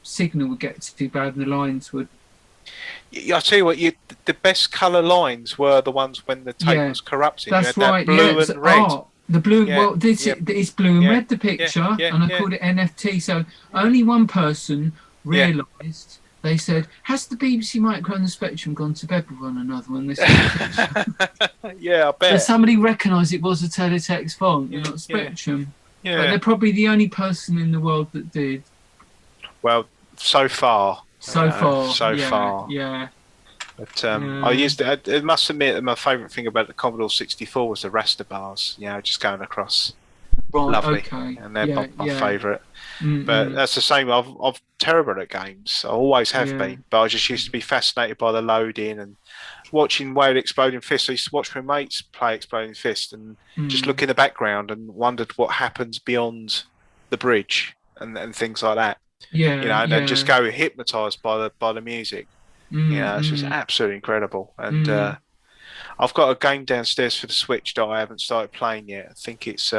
signal would get too bad and the lines would. I tell you what, the best colour lines were the ones when the tape Yeah, was corrupted. That's you had right. that blue yeah, it's and red. art. The blue. Yeah, Well, this yeah. it's blue and Yeah, red. The picture, yeah, and I yeah. called it NFT. So only one person Yeah. realised. They said, "Has the BBC Micro and the Spectrum gone to bed with one another when this?" So Yeah, I bet. somebody recognised it was a Teletext font, Yeah, not Spectrum. But Yeah. they're probably the only person in the world that did Well, so far. so far. So yeah, far. Yeah. But I must admit that my favourite thing about the Commodore 64 was the raster bars. You know, just going across. Right. Lovely. Okay. And they're yeah, my yeah. favourite. Mm, But mm. that's the same. I'm terrible at games. I always have Yeah. been. But I just used to be fascinated by the loading and watching Whale Exploding Fist. I used to watch my mates play Exploding Fist and just look in the background and wondered what happens beyond the bridge and things like that. Yeah. You know, and yeah. then just go hypnotised by the music. You know, it's just absolutely incredible. And I've got a game downstairs for the Switch that I haven't started playing yet. I think it's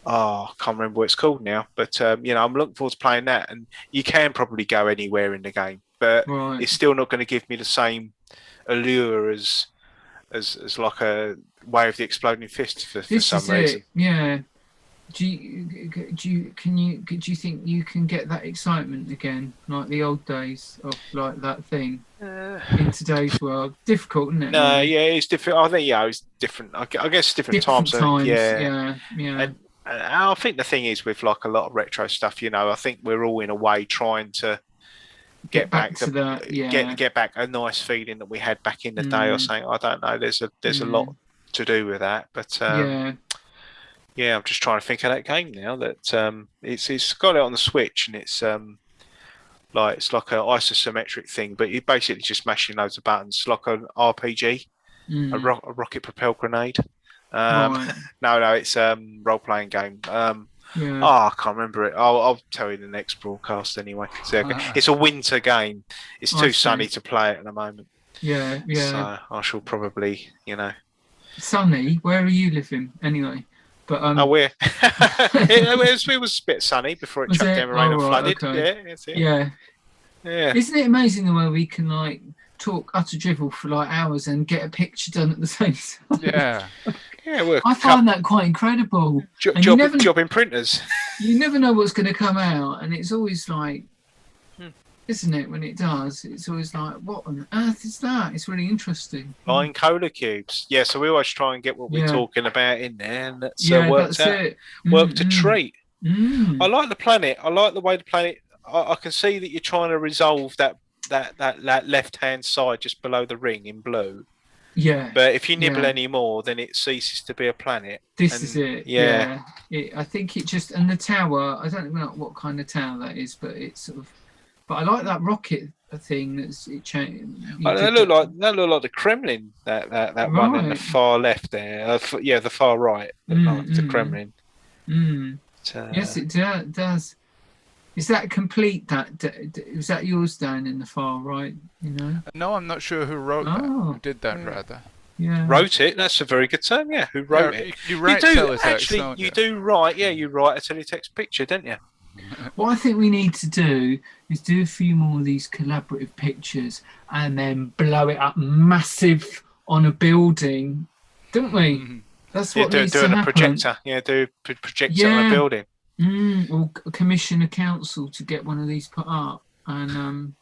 I can't remember what it's called now. But you know, I'm looking forward to playing that. And you can probably go anywhere in the game, but Right. it's still not going to give me the same allure as like a Way of the Exploding Fist for This some is reason. it. Yeah. Do you think you can get that excitement again, like the old days of like that thing in today's world? Difficult, isn't it? No, really? yeah, it's different. I think it's different. I guess different times. Yeah. And I think the thing is with like a lot of retro stuff, you know, I think we're all in a way trying to get back to that. Yeah. get back a nice feeling that we had back in the day or something. I don't know. There's a lot to do with that, but yeah, I'm just trying to think of that game now. That it's got it on the Switch, and it's like an isosymmetric thing, but you're basically just mashing loads of buttons, it's like an RPG, a rocket propelled grenade. Right. No, it's role playing game. Yeah. I can't remember it. I'll tell you the next broadcast anyway. So it's a winter game. It's I too see. sunny to play it at the moment. Yeah. So I shall probably, you know. Sunny. Where are you living anyway? But it was a bit sunny before it Was chucked it? down rain and Oh, right, flooded. okay. Yeah, that's it. yeah. Yeah. Isn't it amazing the way we can like talk utter drivel for like hours and get a picture done at the same time? Yeah. Yeah, well, I find that quite incredible. And job in printers. You never know what's going to come out, and it's always like, isn't it? When it does, it's always like, what on earth is that? It's really interesting. Flying cola cubes. Yeah, so we always try and get what we're Yeah. talking about in there, and that's Yeah, worked that's out. it. Worked a treat. Mm. I like the planet. I like the way the planet. I can see that you're trying to resolve that left hand side just below the ring in blue. Yeah. But if you nibble Yeah. any more, then it ceases to be a planet. This is it. Yeah. I think it just, and the tower, I don't know what kind of tower that is, but it's sort of, but I like that rocket thing that's it changed. That look like the Kremlin. That one in the Right. far left there. The far right. The Kremlin. Mm. But, Yes, it does. Is that complete? Was that yours down in the far right? You know. No, I'm not sure who wrote that. Oh. Who did that, rather? Yeah. Wrote it. That's a very good term. Yeah, who wrote it? You write do teletext, actually. don't You do write. Yeah, you write a teletext picture, don't you? What I think we need to do is do a few more of these collaborative pictures and then blow it up massive on a building, didn't we? Mhm. That's Yeah, what needs to doing a happen. projector. Yeah, projector on a Yeah. building. Or commission a council to get one of these put up, and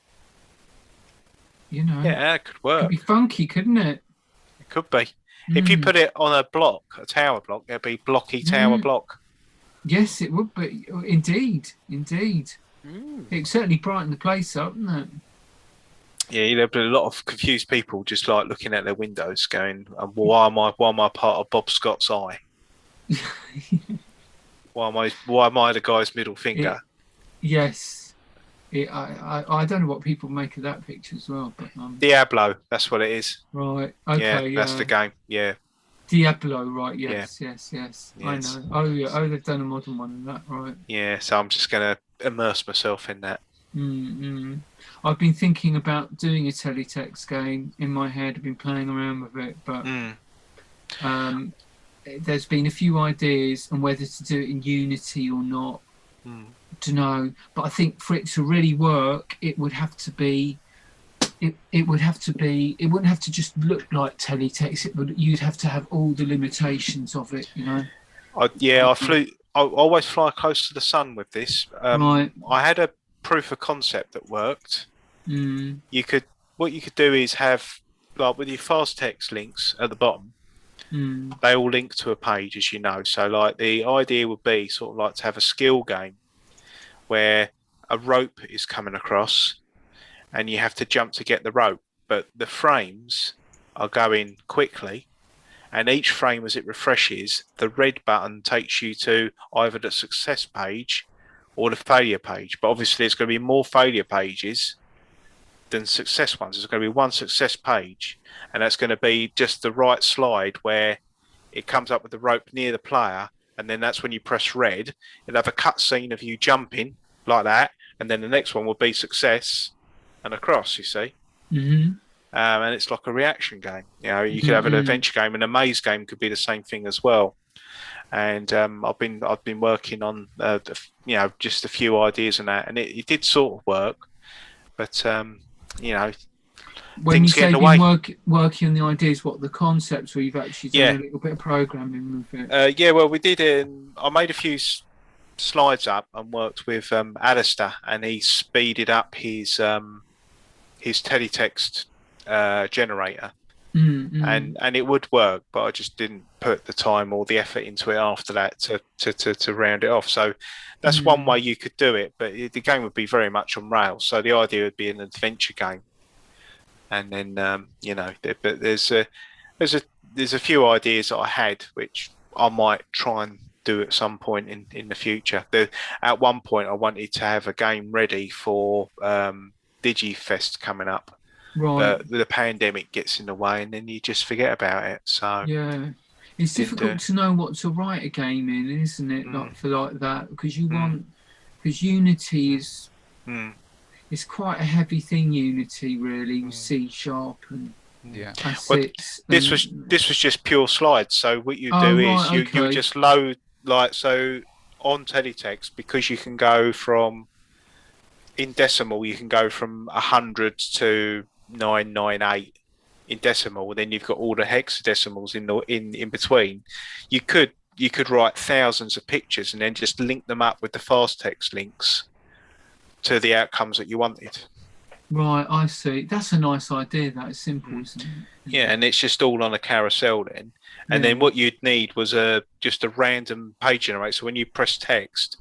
you know, Yeah, that could could work. be funky, couldn't it? It could be. If you Mm. put it on a block, a tower block, it'd be blocky tower block. Yes, it would be. Indeed. It certainly brightened the place up, wouldn't it? Yeah, there'd be a lot of confused people just like looking at their windows, going, "Why am I part of Bob Scott's eye? Why am I the guy's middle finger?" Yes. I don't know what people make of that picture as well, but Diablo, that's what it is. right. Okay. Yeah, that's the game. Yeah. Diablo, right? Yes. Yes. I Yes. know. Oh yeah. Oh, they've done a modern one of that, right? Yeah, so I'm just gonna immerse myself in that. I've been thinking about doing a teletext game in my head. I've been playing around with it, but there's been a few ideas on whether to do it in Unity or not. Don't know, but I think for it to really work, it would have to be. It wouldn't have to just look like teletext. You'd have to have all the limitations of it, you know. I always fly close to the sun with this. Right. I had a proof of concept that worked. What you could do is have, like, with your fast text links at the bottom, they all link to a page, as you know. So like the idea would be sort of like to have a skill game where a rope is coming across and you have to jump to get the rope, but the frames are going quickly, and each frame as it refreshes, the red button takes you to either the success page or the failure page. But obviously there's going to be more failure pages than success ones. There's going to be one success page, and that's going to be just the right slide where it comes up with the rope near the player, and then that's when you press red. It'll have a cutscene of you jumping like that, and then the next one will be success and across, you see. And it's like a reaction game. You know, you could have an adventure game, and a maze game could be the same thing as well. And I've been working on just a few ideas on that, and it did sort of work, but when you things say get in the you've way. been working on the ideas, what the concepts, where you've actually done a little bit of programming with it? Well, we did. I made a few slides up and worked with Alistair, and he speeded up his teletext generator, and it would work, but I just didn't put the time or the effort into it after that to round it off. So that's one way you could do it, but the game would be very much on rails. So the idea would be an adventure game, and then but there's a few ideas that I had which I might try and do at some point in the future. At one point I wanted to have a game ready for DigiFest coming up. Right. But the pandemic gets in the way, and then you just forget about it. So yeah, it's difficult to know what to write a game in, isn't it? Like that, because Unity is it's quite a heavy thing. Unity really with C# and assets. This was just pure slides. So what you do is you just load, like, so on Teletext, because you can go from, in decimal, you can go from 100 to 998 in decimal, and then you've got all the hexadecimals in between. You could write thousands of pictures and then just link them up with the fast text links to the outcomes that you wanted. Right, I see. That's a nice idea. That is simple, isn't it? Yeah, and it's just all on a carousel then. And then what you'd need was just a random page generator. So when you press text,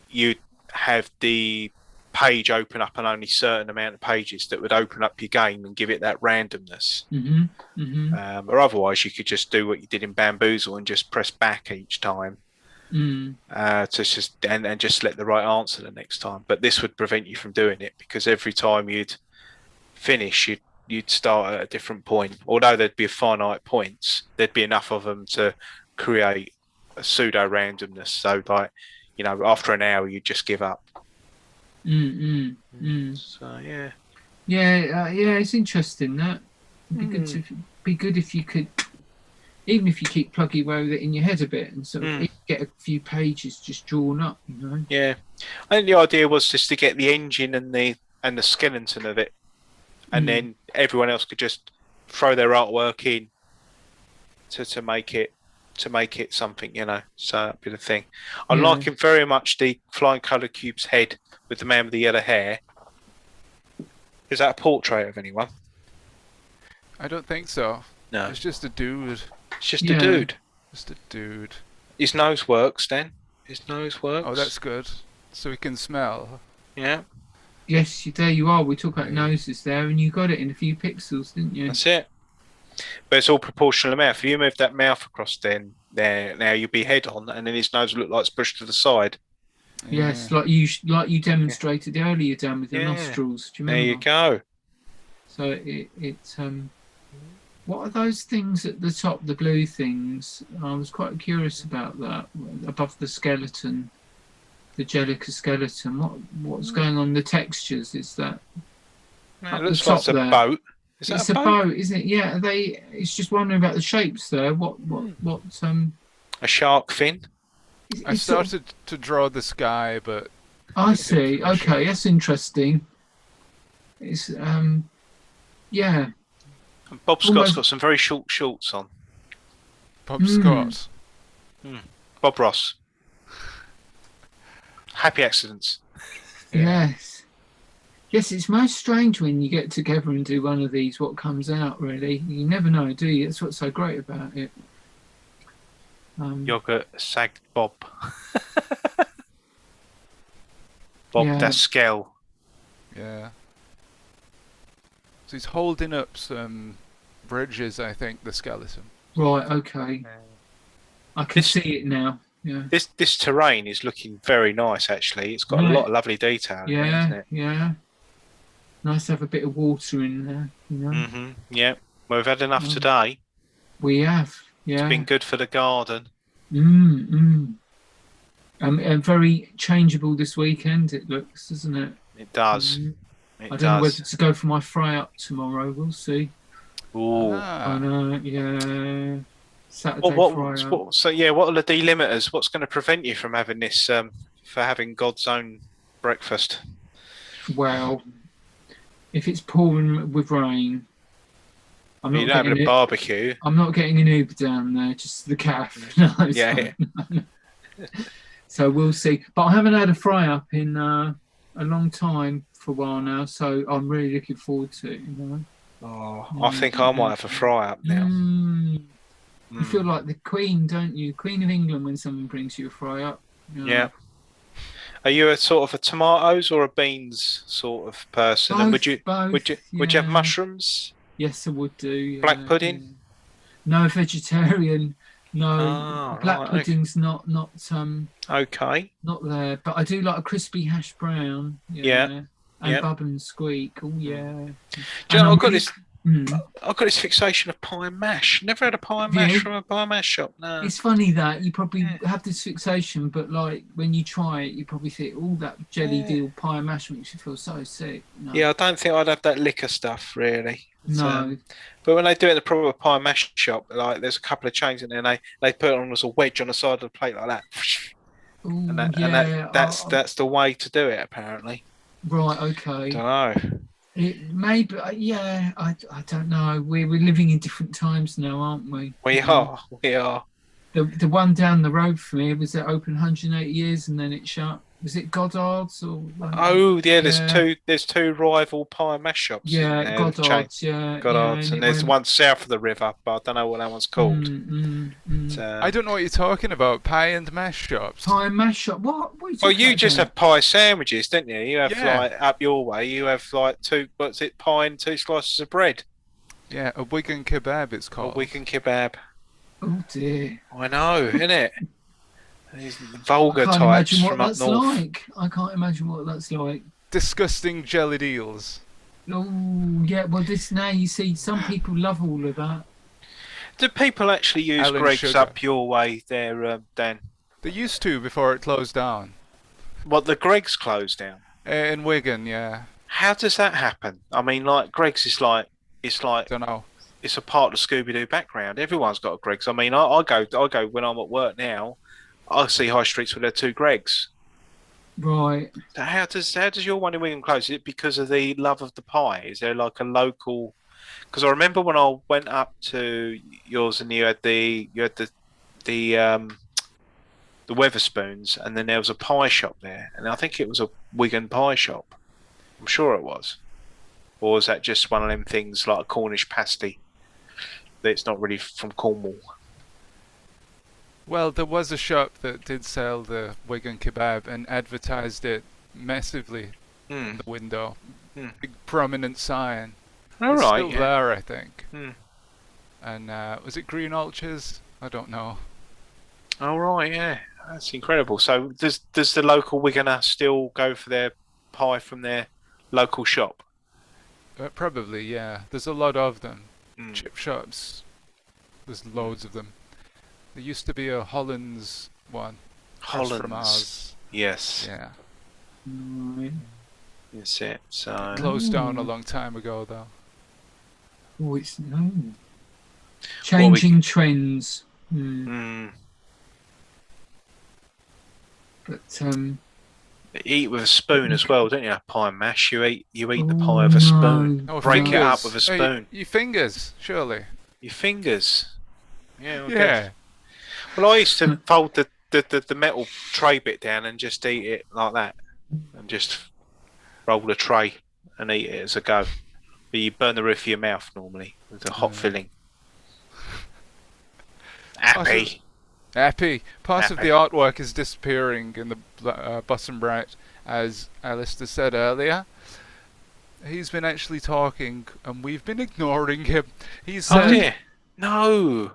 you'd have the page open up on only certain amount of pages that would open up your game and give it that randomness. Or otherwise you could just do what you did in Bamboozle and just press back each time to just and just select the right answer the next time. But this would prevent you from doing it, because every time you'd finish, you'd start at a different point. Although there'd be a finite points, there'd be enough of them to create a pseudo randomness. So, like, after an hour you'd just give up. So it's interesting. That it'd be good if you could, even if you keep plugging away with it in your head a bit, and sort of get a few pages just drawn up. Yeah, I think the idea was just to get the engine and the skeleton of it, and then everyone else could just throw their artwork in to make it something, you know. So that'd be the thing. I Yeah. like him very much. The flying colour cube's head with the man with the yellow hair. Is that a portrait of anyone? I don't think so. No, It's just a dude. it's just Yeah. a dude. Just a dude. His nose works, Dan. His nose works. Oh, that's good. So he can smell. yeah. Yes, there you are. We talk about Yeah. noses there, and you got it in a few pixels, didn't you? That's it. But it's all proportional mouth. If you move that mouth across, then there now you'll be head on, and then his nose will look like it's pushed to the side. Yes, Yeah. like you demonstrated earlier, Dan, with the Yeah. nostrils. Do you There remember? you go. So it's what are those things at the top, the blue things? I was quite curious about that above the skeleton, the Jellica skeleton. What's going on? The textures, is that? It Up looks the like it's a top there. boat. Is that It's a boat? isn't it? Yeah. It's just wondering about the shapes there. What A shark fin? I it's sort of- started to draw the sky, but I see. information. Okay, that's interesting. It's yeah. And Bob Scott's Almost- got some very short shorts on. Bob Mm. Scott. Bob Ross. Happy accidents. Yes. Yes, it's most strange when you get together and do one of these, what comes out, really. You never know, do you? That's what's so great about it. Yogurt sagged Bob. Bob Yeah. Daskell. Yeah. So he's holding up some bridges, I think, the skeleton. Right, okay. I can This- see it now. Yeah. This terrain is looking very nice, actually. It's got a Right. lot of lovely detail in there, Yeah, isn't it? yeah. Nice to have a bit of water in there, you know. Yeah. Well, we've had enough Mm. today. We have, yeah. It's been good for the garden. And very changeable this weekend, it looks, doesn't it? It does. Mm. It I don't know does. whether to go for my fry up tomorrow. We'll see. Ooh. Ah, I know, yeah. Saturday fry up. What are the delimiters? What's going to prevent you from having this, for having God's own breakfast? Well, if it's pouring with rain, I'm You not don't have getting a barbecue. I'm not getting an Uber down there, just the calf. No, it's Yeah. fine. So we'll see. But I haven't had a fry up in a long time for a while now, so I'm really looking forward to it. You know. Oh, I think I might have a fry up now. You feel like the Queen, don't you? Queen of England when someone brings you a fry up. You know. Yeah. Are you a sort of a tomatoes or a beans sort of person? And would you Both, would you have yeah. mushrooms? Yes, I would do. Yeah, Black pudding? yeah. No vegetarian. No, Ah, black right, okay. pudding's not Okay. not there. But I do like a crispy hash brown. Yeah, And yeah. bub and squeak. Oh yeah. Do you know, And I've got this fixation of pie and mash. Never had a pie and Yeah. mash from a pie and mash shop. No. It's funny that you probably Yeah. have this fixation, but like when you try it, you probably think, "Oh, that jelly Yeah. deal pie and mash makes you feel so sick." No. Yeah, I don't think I'd have that liquor stuff really. No. But when they do it in the proper pie and mash shop, like there's a couple of chains in there, and they put it on as a wedge on the side of the plate like that. Ooh, And that's the way to do it apparently. right. Okay. Don't know. It maybe. Yeah. I don't know. We're living in different times now, aren't we? We are. The one down the road from me was it open 180 years and then it shut. Was it Goddard's or? Oh yeah, Yeah. there's two rival pie and mash shops. Yeah, in there, Goddard's. Yeah. Goddard's, yeah, and there's one south of the river, but I don't know what that one's called. I don't know what you're talking about. Pie and mash shops. Pie and mash shop. What? Are you Well, talking you about just then? have pie sandwiches, don't you? You have Yeah. like up your way. You have like pie and two slices of bread. Yeah, a Wigan kebab it's Or called. Wigan kebab. Oh dear. I know, isn't it? These vulgar I can't types imagine what from up that's north. like. I can't imagine what that's like. Disgusting jellied eels. Oh yeah. Well, this now you see some people love all of that. Do people actually use Alan Greg's Sugar. up your way there, Dan? They used to before it closed down. What, the Greg's closed down? In Wigan, yeah. How does that happen? I mean, like Greg's is like it's Don't know. it's a part of the Scooby Doo background. Everyone's got a Greg's. I mean, I go when I'm at work now. I see high streets with their two Greg's. Right. So how does your one in Wigan close? Is it because of the love of the pie? Is there like a local because I remember when I went up to yours and you had the Weatherspoons, and then there was a pie shop there, and I think it was a Wigan pie shop. I'm sure it was. Or is that just one of them things like a Cornish pasty that's not really from Cornwall? Well, there was a shop that did sell the Wigan kebab and advertised it massively in the window. Big prominent sign. All It's right. still there, I think. Hmm. And was it Green Ulchers? I don't know. All right, yeah. That's incredible. So does the local Wiganer still go for their pie from their local shop? Probably, yeah. There's a lot of them. Mm. Chip shops. There's loads of them. There used to be a Hollands one. Across from Hollands. ours. Yes. Yeah. Right. That's it. So Closed down a long time ago, though. Oh, it's no. Changing trends. But eat with a spoon as well, don't you? Pie and mash. You eat the pie with a spoon. no. Oh, Break it up fingers. with a spoon. Hey, your fingers, surely. Your fingers. Yeah. Okay. Yeah. Well, I used to fold the metal tray bit down and just eat it like that, and just roll the tray and eat it as a go. But you burn the roof of your mouth normally with a hot filling. Happy. Happy. Part of Happy. the artwork is disappearing in the bottom right, as Alistair said earlier. He's been actually talking, and we've been ignoring him. He said, Oh dear. No.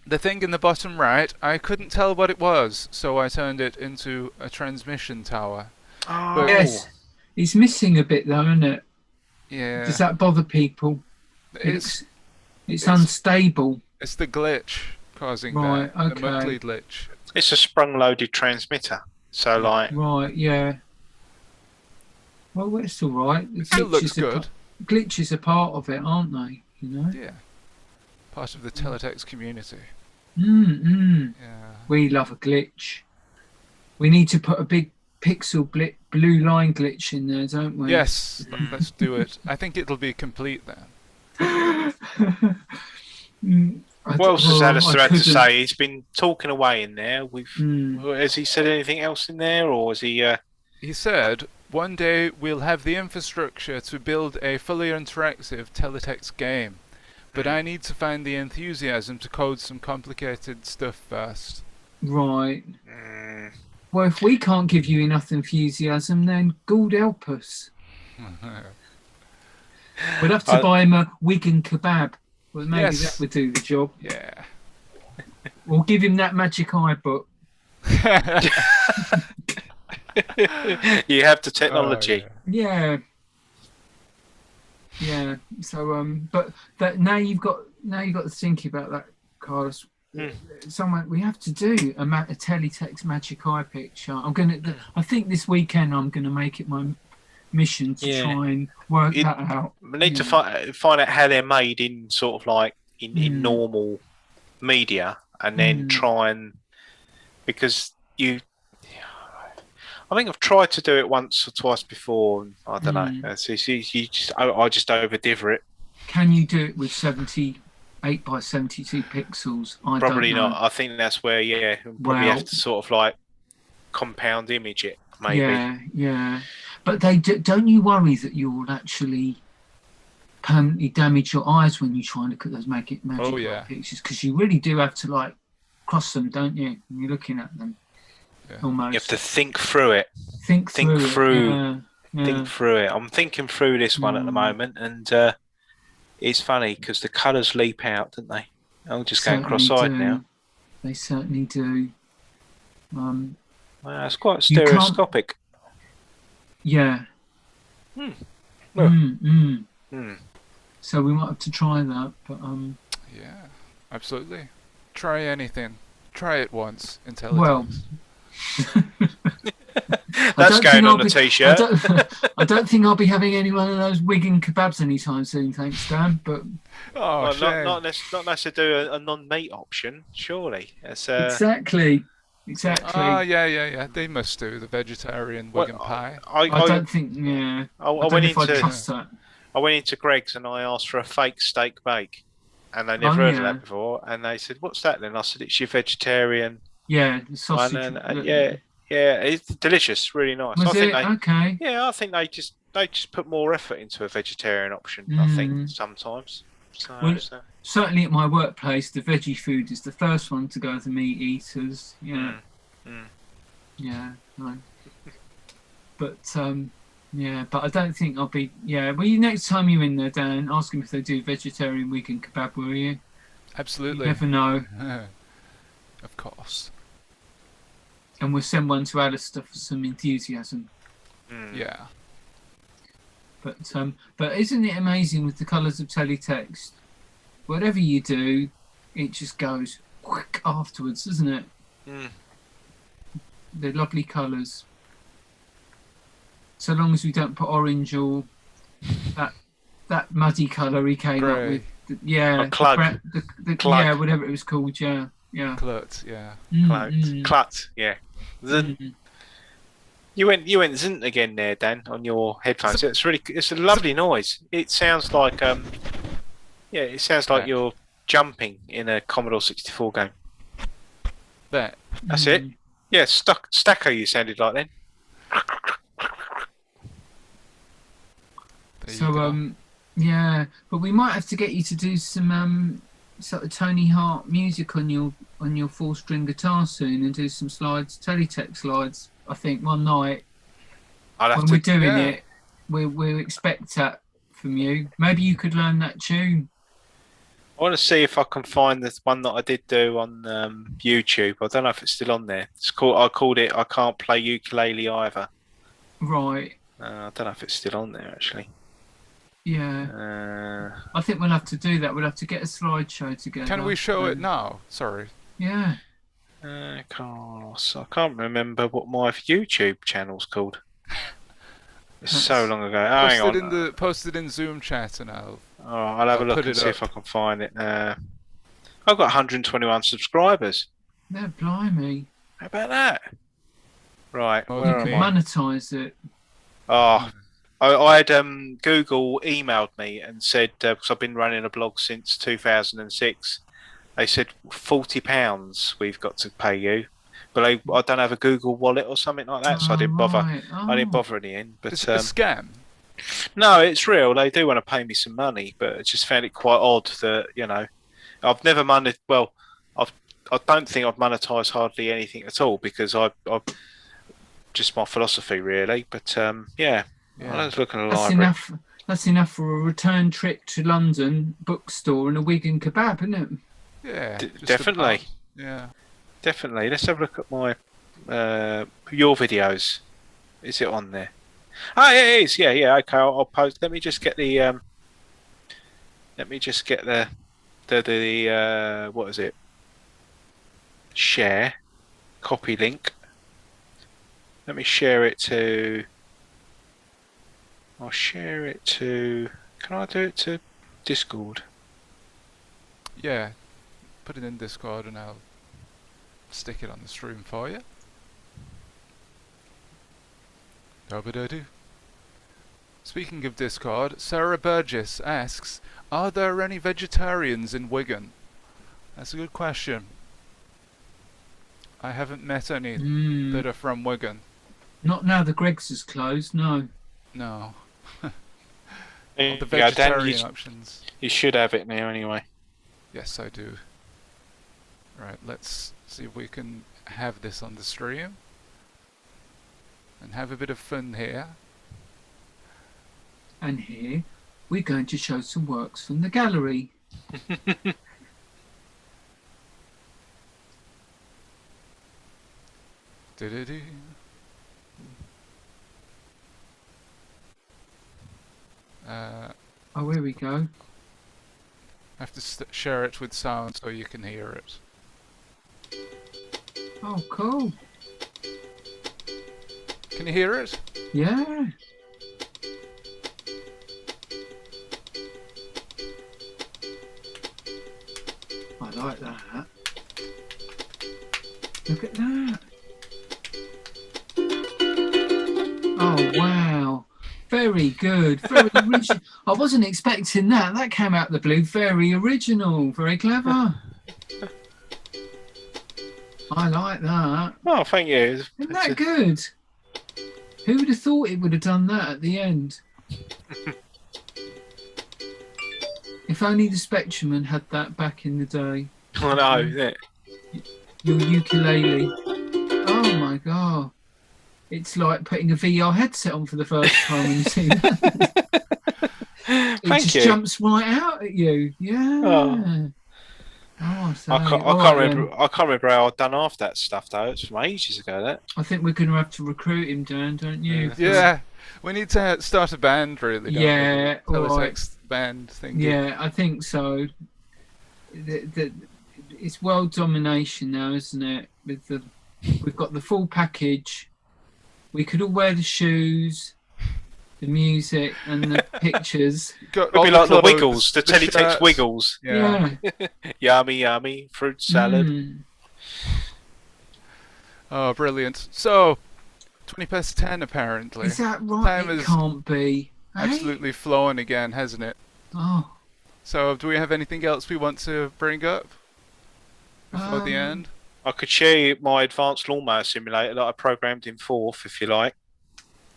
the thing in the bottom right, I couldn't tell what it was, so I turned it into a transmission tower. Oh. Yes, it's missing a bit though, isn't it? Yeah. Does that bother people? It's It's unstable. it's the glitch causing Right, that. The okay. monthly glitch. It's a sprung-loaded transmitter. So like, Right, yeah. Well, it's all right. It still looks good. Glitches are part of it, aren't they? You know. Yeah. Part of the Teletext community. Mm. Yeah. We love a glitch. We need to put a big Pixelblip blue line glitch in there, don't we? Yes, let's do it. I think it'll be complete then. what else has Alistair had to couldn't. say? He's been talking away in there. Mm. Has he said anything else in there, or is he? He said, one day we'll have the infrastructure to build a fully interactive teletext game, but I need to find the enthusiasm to code some complicated stuff first. Right. Mm, Well, if we can't give you enough enthusiasm, then God help us. We'd have to buy him a Wigan kebab. Well, maybe Yes. that would do the job. Yeah. Or give him that Magic Eye book. you have the technology. Oh, yeah. Yeah. So, but that now you've got to think about that, Carlos. Someone we have to do a teletext Magic Eye picture. I think this weekend I'm gonna make it my mission to try and work that out. We need to find out how they're made in sort of like in normal media, and then try and because I think I've tried to do it once or twice before. And I don't know. I just over-diver it. Can you do it with 78 by 72 pixels? Probably don't know. not. I think that's where probably have to sort of like compound image it. Maybe. Yeah. But don't you worry that you'll actually permanently damage your eyes when you try and look at those magic pictures? Because you really do have to like cross them, don't you? When you're looking at them. Yeah. Almost. You have to think through it. Think through it. I'm thinking through this one at the moment, and it's funny because the colours leap out, don't they? I'm just going cross-eyed now. They certainly do. Wow, it's quite stereoscopic. Yeah. So we might have to try that, but yeah, absolutely. Try anything. Try it once in teletext. Well, that's going on the t-shirt. I don't think I'll be having any one of those Wigan kebabs anytime soon, thanks, Dan. But not unless they do a non-meat option, surely. It's, Exactly. Oh, yeah. They must do the vegetarian Wigan pie. I don't think. Yeah. I went into. I trust that. I went into Greg's and I asked for a fake steak bake, and they Oh, never heard of yeah. that before. And they said, "What's that?" Then I said, "It's your vegetarian Yeah, the one." sausage. And yeah, it's delicious, really nice. Was I think it? Okay. I think they just put more effort into a vegetarian option. I think sometimes. So, Well, certainly at my workplace, the veggie food is the first one to go to meat eaters. Yeah. Yeah. No. But yeah, but I don't think I'll be. Yeah. Well, next time you're in there, Dan, ask them if they do vegetarian vegan kebab, will you? Absolutely. You never know. Of course. And we'll send one to Alistair for some enthusiasm. Yeah. But isn't it amazing with the colours of teletext? Whatever you do, it just goes quick afterwards, doesn't it? They're lovely colours. So long as we don't put orange or that muddy colour he came up with. Yeah. Clug. Yeah, whatever it was called. Yeah. Yeah. Clut, yeah. Clut, yeah. You went zint again there, Dan, on your headphones. It's a lovely noise. It sounds like you're jumping in a Commodore 64 game. There. That's it. Yeah, Stacker you sounded like then. Yeah, but we might have to get you to do some sort of Tony Hart music on your 4-string guitar soon, and do some teletext slides. I think one night when we're doing it, we'll expect that from you. Maybe you could learn that tune. I want to see if I can find the one that I did do on YouTube. I don't know if it's still on there. I called it I Can't Play Ukulele Either. Right. I don't know if it's still on there actually. Yeah. I think we'll have to do that. We'll have to get a slideshow together. Can we show it now? Sorry. Yeah. I can't remember what my YouTube channel's called. It's so long ago. Hang on. Posted in Zoom chat and I'll have a look and see if I can find it. I've got 121 subscribers. Yeah, blimey. How about that? Right. You could monetize it. I had Google emailed me and said, because I've been running a blog since 2006, they said £40 we've got to pay you, but I don't have a Google wallet or something like that, so I didn't bother. I didn't bother in the end. But it's a scam. No, it's real. They do want to pay me some money, but I just found it quite odd that I've never I don't think I've monetised hardly anything at all because I've just my philosophy really. But yeah. I was looking at the library. That's enough for a return trip to London bookstore and a wig and kebab, isn't it? Yeah, definitely. Yeah, definitely. Let's have a look at my your videos. Is it on there? Oh, yeah, it is. Yeah. Okay, I'll post. Let me just get the. What is it? Share, copy link. Let me share it to. I'll share it to. Can I do it to Discord? Yeah, put it in Discord and I'll stick it on the stream for you. Do. Speaking of Discord, Sarah Burgess asks, are there any vegetarians in Wigan? That's a good question. I haven't met any that are from Wigan. Not now the Greggs is closed, no. No. All the vegetarian options. You should have it now anyway. Yes, I do. Right, let's see if we can have this on the stream. And have a bit of fun here. And here, we're going to show some works from the gallery. Do-do-do. Oh, here we go. I have to share it with sound so you can hear it. Oh, cool. Can you hear it? Yeah. I like that. Look at that. Oh, wow. Very good. Very original. I wasn't expecting that. That came out of the blue. Very original. Very clever. I like that. Oh, thank you. Isn't that good? Who would have thought it would have done that at the end? If only the Spectruman had that back in the day. I know, isn't it? Your ukulele. Oh my god. It's like putting a VR headset on for the first time and you see that. It Thank just you. jumps right out at you. Yeah. Oh. So, I can't remember how I'd done half that stuff though. It's from ages ago. That. I think we're going to have to recruit him, Dan, don't you? Yeah, we need to start a band, really. Don't Yeah, we? all right. Teletext band thing. Yeah, I think so. It's world domination now, isn't it? We've got the full package. We could all wear the shoes, the music, and the pictures. It'd be like the Wiggles, the Teletext shirts. Wiggles. Yeah. Yummy, yummy fruit salad. Mm. Oh, brilliant. So, 10 apparently. Is that right? Time It is can't be. Absolutely flown again, hasn't it? Oh. So, do we have anything else we want to bring up before the end? I could share you my advanced lawnmower simulator that I programmed in Forth, if you like.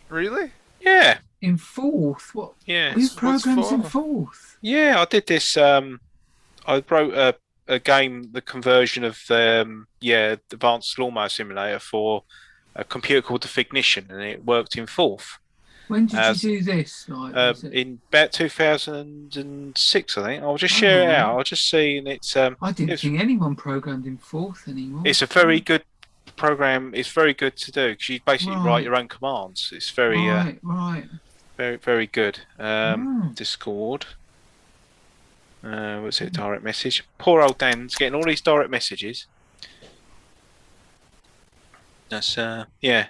Really? Yeah. In Forth? What? Yeah. Who programs in for? Forth? Yeah, I did this. I wrote a game, the conversion of the advanced lawnmower simulator for a computer called the Fignition, and it worked in Forth. When did you do this? Like, in about 2006, I think. I'll just share it out. I'll just see, and it's. I didn't think anyone programmed in Forth anymore. It's a very good program. It's very good to do because you basically write your own commands. It's very, very, very good. Discord. What's it? Direct message. Poor old Dan's getting all these direct messages. That's yeah.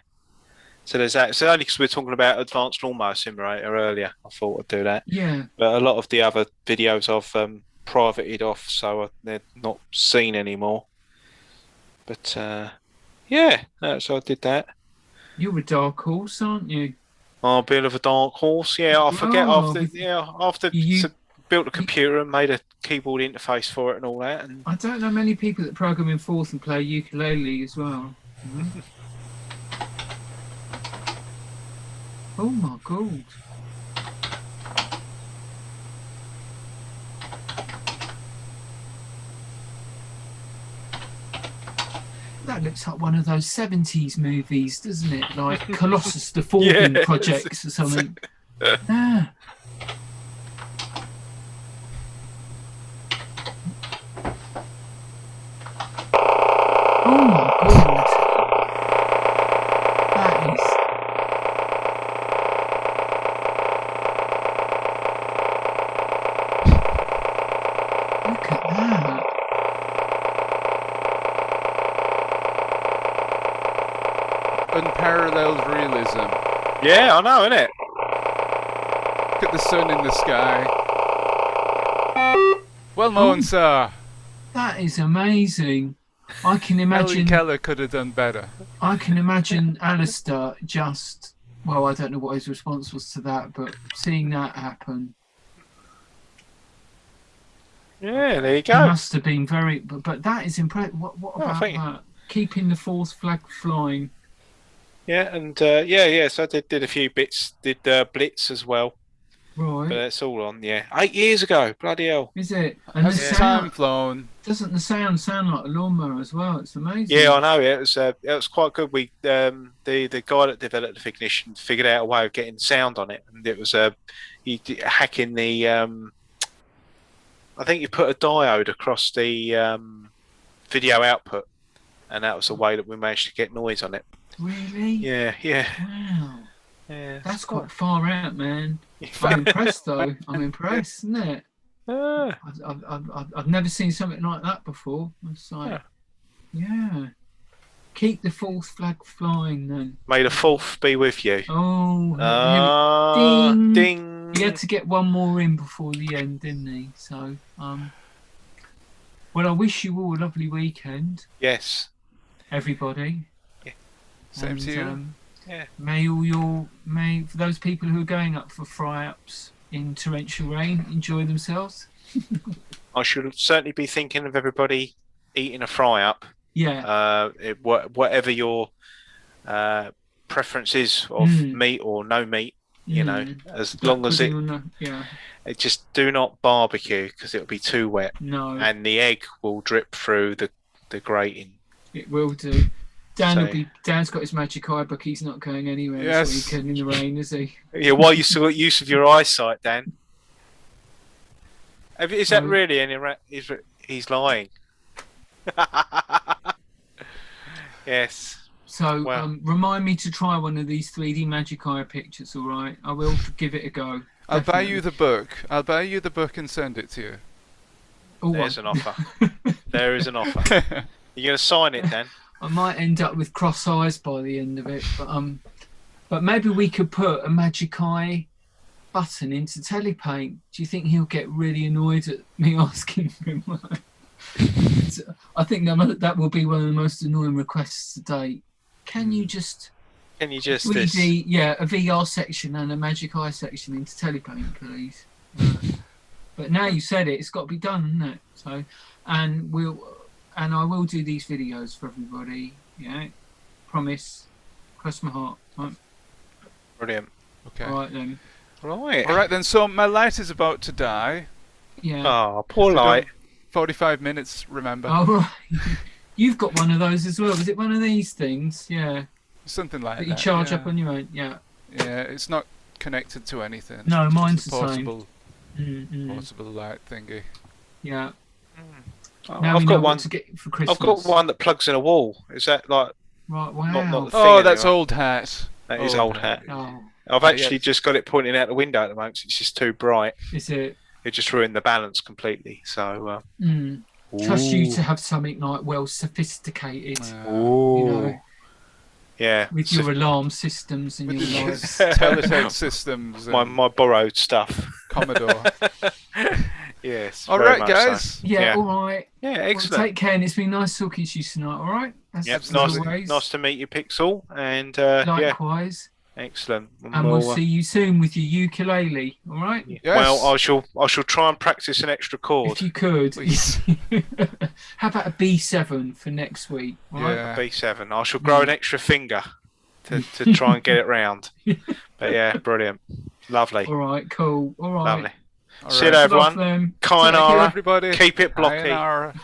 So there's that. So only because we were talking about advanced lawnmower simulator earlier, I thought I'd do that. Yeah. But a lot of the other videos I've privated off, so they're not seen anymore. But yeah, so I did that. You're a dark horse, aren't you? I'm a bit of a dark horse. Yeah, I forget after You built a computer and made a keyboard interface for it and all that. And I don't know many people that program in Forth and play ukulele as well. Oh my god. That looks like one of those 70s movies, doesn't it? Like Colossus the Falling projects or something. Yeah. Oh my god. That is. Look at that. Unparalleled realism. yeah, I know, innit? Look at the sun in the sky. Well known, sir. That is amazing. I can Helen imagine. Keller could have done better. I can imagine Alistair just. Well, I don't know what his response was to that, but seeing that happen, Yeah, there you he go. must have been very. But that is impressive. What about thank you. that? Keeping the Force flag flying. Yeah, and so I did a few bits. Did Blitz as well, Right. but that's all on. Yeah, 8 years ago. Bloody hell. Is it? And the Has sound, time flown? doesn't the sound like a lawnmower as well? It's amazing. Yeah, I know. Yeah, it was quite good. We the guy that developed the Fignition figured out a way of getting sound on it, and it was hacking the. I think you put a diode across the video output, and that was the way that we managed to get noise on it. Really? Yeah. Wow. Yeah. That's quite far out, man. I'm impressed though. I'm impressed, isn't it? I've never seen something like that before. It's like, yeah. Keep the Force flag flying then. May the fourth be with you. Oh, ding. Ding. He had to get one more in before the end, didn't he? So, well, I wish you all a lovely weekend, Yes. everybody. Same to you. Yeah. May for those people who are going up for fry-ups in torrential rain, enjoy themselves. I should certainly be thinking of everybody eating a fry up. Yeah. Whatever your preference is of meat or no meat, you know, as long as it just do not barbecue because it'll be too wet. No. And the egg will drip through the grating. It will do. Dan's got his magic eye book. He's not going anywhere this weekend in the rain, is he? Yeah. Why you still got use of your eyesight, Dan? Is that really any? He's lying. Yes. So remind me to try one of these 3D magic eye pictures. All right, I will give it a go. I'll buy you the book. I'll buy you the book and send it to you. There's an offer. There is an offer. You're gonna sign it, Dan? I might end up with cross eyes by the end of it, but maybe we could put a magic eye button into Telepaint. Do you think he'll get really annoyed at me asking him? I think that will be one of the most annoying requests to date. Can you just 3D, a VR section and a magic eye section into Telepaint, please? But now you said it, it's got to be done, isn't it? So, and I will do these videos for everybody. Yeah, promise. Cross my heart. Right. Brilliant. Okay. All right then. Right. All right then. So my light is about to die. Yeah. Oh, poor light. 45 minutes. Remember. Oh, right. You've got one of those as well. Is it one of these things? Yeah. Something like that. You charge up on your own. Yeah. Yeah, it's not connected to anything. No, mine's the the portable, same. portable light thingy. Yeah. I've got one to get for Christmas. I've got one that plugs in a wall. Is that like? Right. Wow. Not the thing Oh, that's anyway. old hat. That is old hat. Oh, I've actually just got it pointing out the window at the moment. It's just too bright. is it? It just ruined the balance completely. So. Trust you to have something like well sophisticated. Ooh. You know. Yeah. With your alarm systems and With your the lights. Teletext systems. My borrowed stuff. Commodore. Yes. All very right, much guys. so. Yeah, all right. Yeah, Well, excellent. take care, and it's been nice talking to you tonight, all right? That's Yep, as nice, always. nice to meet you, Pixel. And yeah, Likewise. excellent. And we'll see you soon with your ukulele, all right? Yes. Well, I shall try and practice an extra chord. If you could. Please. How about a B7 for next week, all right? Yeah. B7. I shall grow an extra finger to try and get it round. But yeah, brilliant. Lovely. All right, cool. All right. Lovely. All See you right. later, Love everyone. them. Sayonara. Take care. Everybody. Keep it blocky. Sayonara.